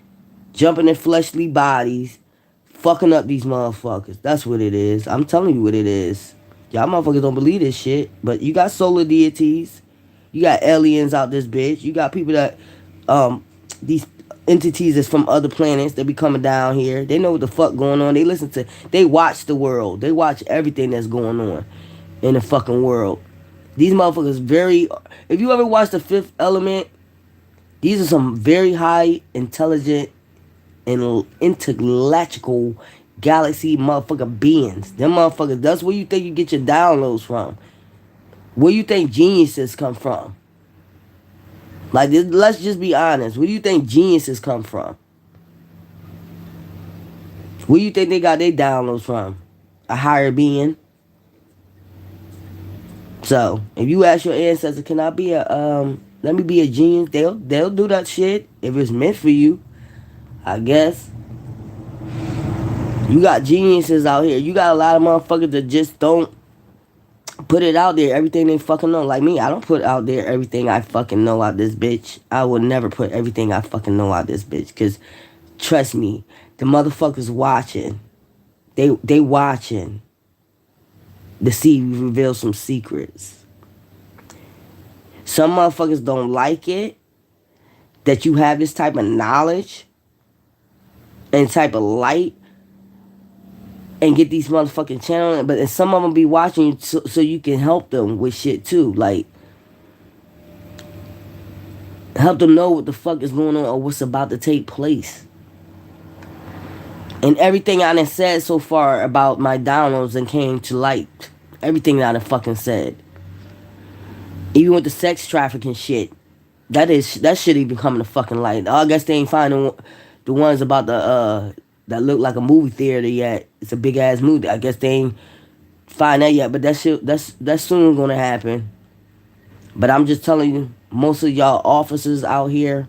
jumping in fleshly bodies, fucking up these motherfuckers. That's what it is. I'm telling you what it is. Y'all motherfuckers don't believe this shit, but you got solar deities. You got aliens out this bitch. You got people that, these entities that's from other planets. They be coming down here. They know what the fuck going on. They watch the world. They watch everything that's going on in the fucking world. These motherfuckers very. If you ever watch The Fifth Element, these are some very high intelligent and intellectual galaxy motherfucker beings. Them motherfuckers. That's where you think you get your downloads from. Where you think geniuses come from? Like, let's just be honest. Where do you think geniuses come from? Where do you think they got their downloads from? A higher being. So, if you ask your ancestors, can I be let me be a genius? They'll do that shit if it's meant for you. I guess. You got geniuses out here. You got a lot of motherfuckers that just don't put it out there, everything they fucking know. Like me, I don't put out there everything I fucking know out this bitch. I would never put everything I fucking know out this bitch. Because, trust me, the motherfuckers watching. They watching to see you reveal some secrets. Some motherfuckers don't like it that you have this type of knowledge and type of light and get these motherfucking channels, but some of them be watching you so you can help them with shit too. Like, help them know what the fuck is going on or what's about to take place. And everything I done said so far about my downloads and came to light. Everything that I done fucking said. Even with the sex trafficking shit. That shit even coming to fucking light. I guess they ain't finding the ones about the that look like a movie theater yet. It's a big ass movie. I guess they ain't find that yet, but that shit that's soon gonna happen. But I'm just telling you, most of y'all officers out here,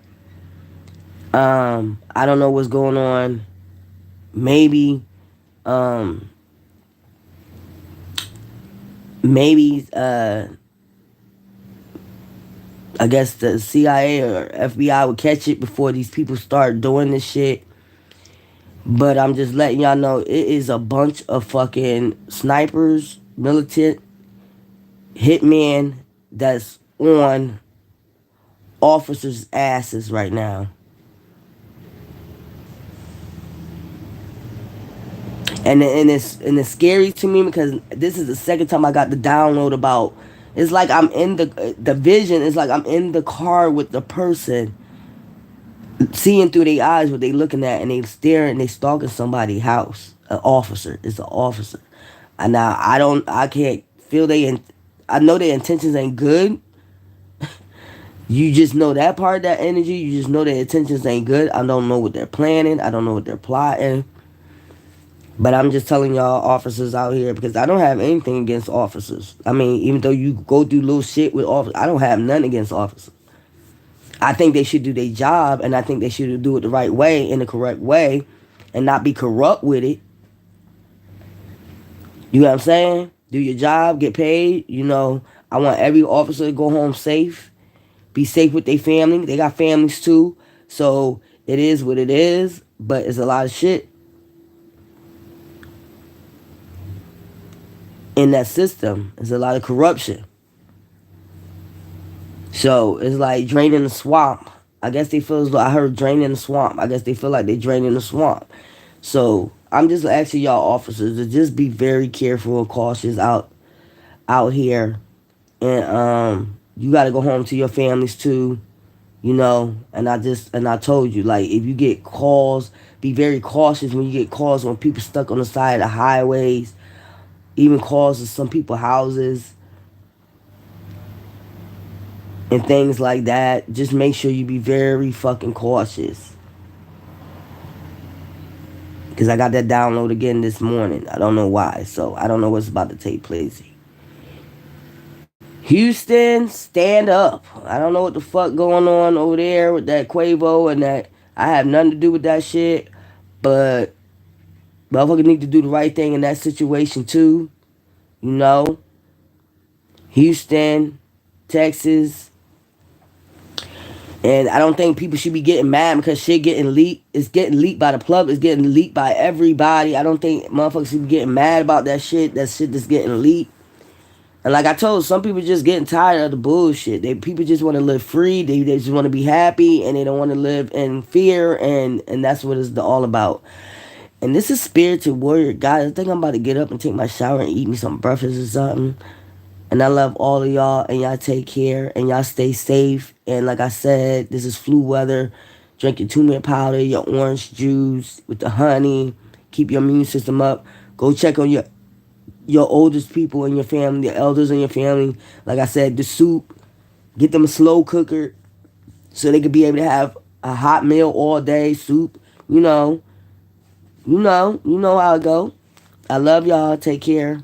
I don't know what's going on. Maybe I guess the CIA or FBI would catch it before these people start doing this shit. But I'm just letting y'all know it is a bunch of fucking snipers, militant, hitmen that's on officers' asses right now. And it's scary to me because this is the second time I got the download about. It's like I'm in the vision. It's like I'm in the car with the person, seeing through their eyes what they looking at, and they staring, they stalking somebody's house. An officer. It's an officer. And now I can't feel I know their intentions ain't good. You just know that part of that energy. You just know their intentions ain't good. I don't know what they're planning. I don't know what they're plotting. But I'm just telling y'all officers out here, because I don't have anything against officers. I mean, even though you go through little shit with officers, I don't have nothing against officers. I think they should do their job, and I think they should do it the right way, in the correct way, and not be corrupt with it. You know what I'm saying? Do your job, get paid. You know, I want every officer to go home safe, be safe with their family. They got families too, so it is what it is, but it's a lot of shit in that system. There's a lot of corruption. So it's like draining the swamp. I guess they feel as though I heard draining the swamp. I guess they feel like they're draining the swamp. So I'm just asking y'all officers to just be very careful and cautious out here. And you gotta go home to your families too. You know, and I told you, like, if you get calls, be very cautious when you get calls when people stuck on the side of the highways, even calls to some people's houses and things like that. Just make sure you be very fucking cautious. Because I got that download again this morning. I don't know why. So I don't know what's about to take place. Houston, stand up. I don't know what the fuck going on over there with that Quavo and that. I have nothing to do with that shit. But motherfuckers need to do the right thing in that situation too. You know? Houston, Texas. And I don't think people should be getting mad because shit getting leaked. It's getting leaked by the public. It's getting leaked by everybody. I don't think motherfuckers should be getting mad about that shit. That shit that's getting leaked. And like I told, some people just getting tired of the bullshit. People just want to live free. They just want to be happy, and they don't want to live in fear. And that's what it's all about. And this is spiritual warrior, guys. I think I'm about to get up and take my shower and eat me some breakfast or something. And I love all of y'all, and y'all take care, and y'all stay safe. And like I said, this is flu weather. Drink your turmeric powder, your orange juice with the honey. Keep your immune system up. Go check on your oldest people in your family, the elders in your family. Like I said, the soup. Get them a slow cooker so they could be able to have a hot meal all day. Soup, you know how it go. I love y'all. Take care.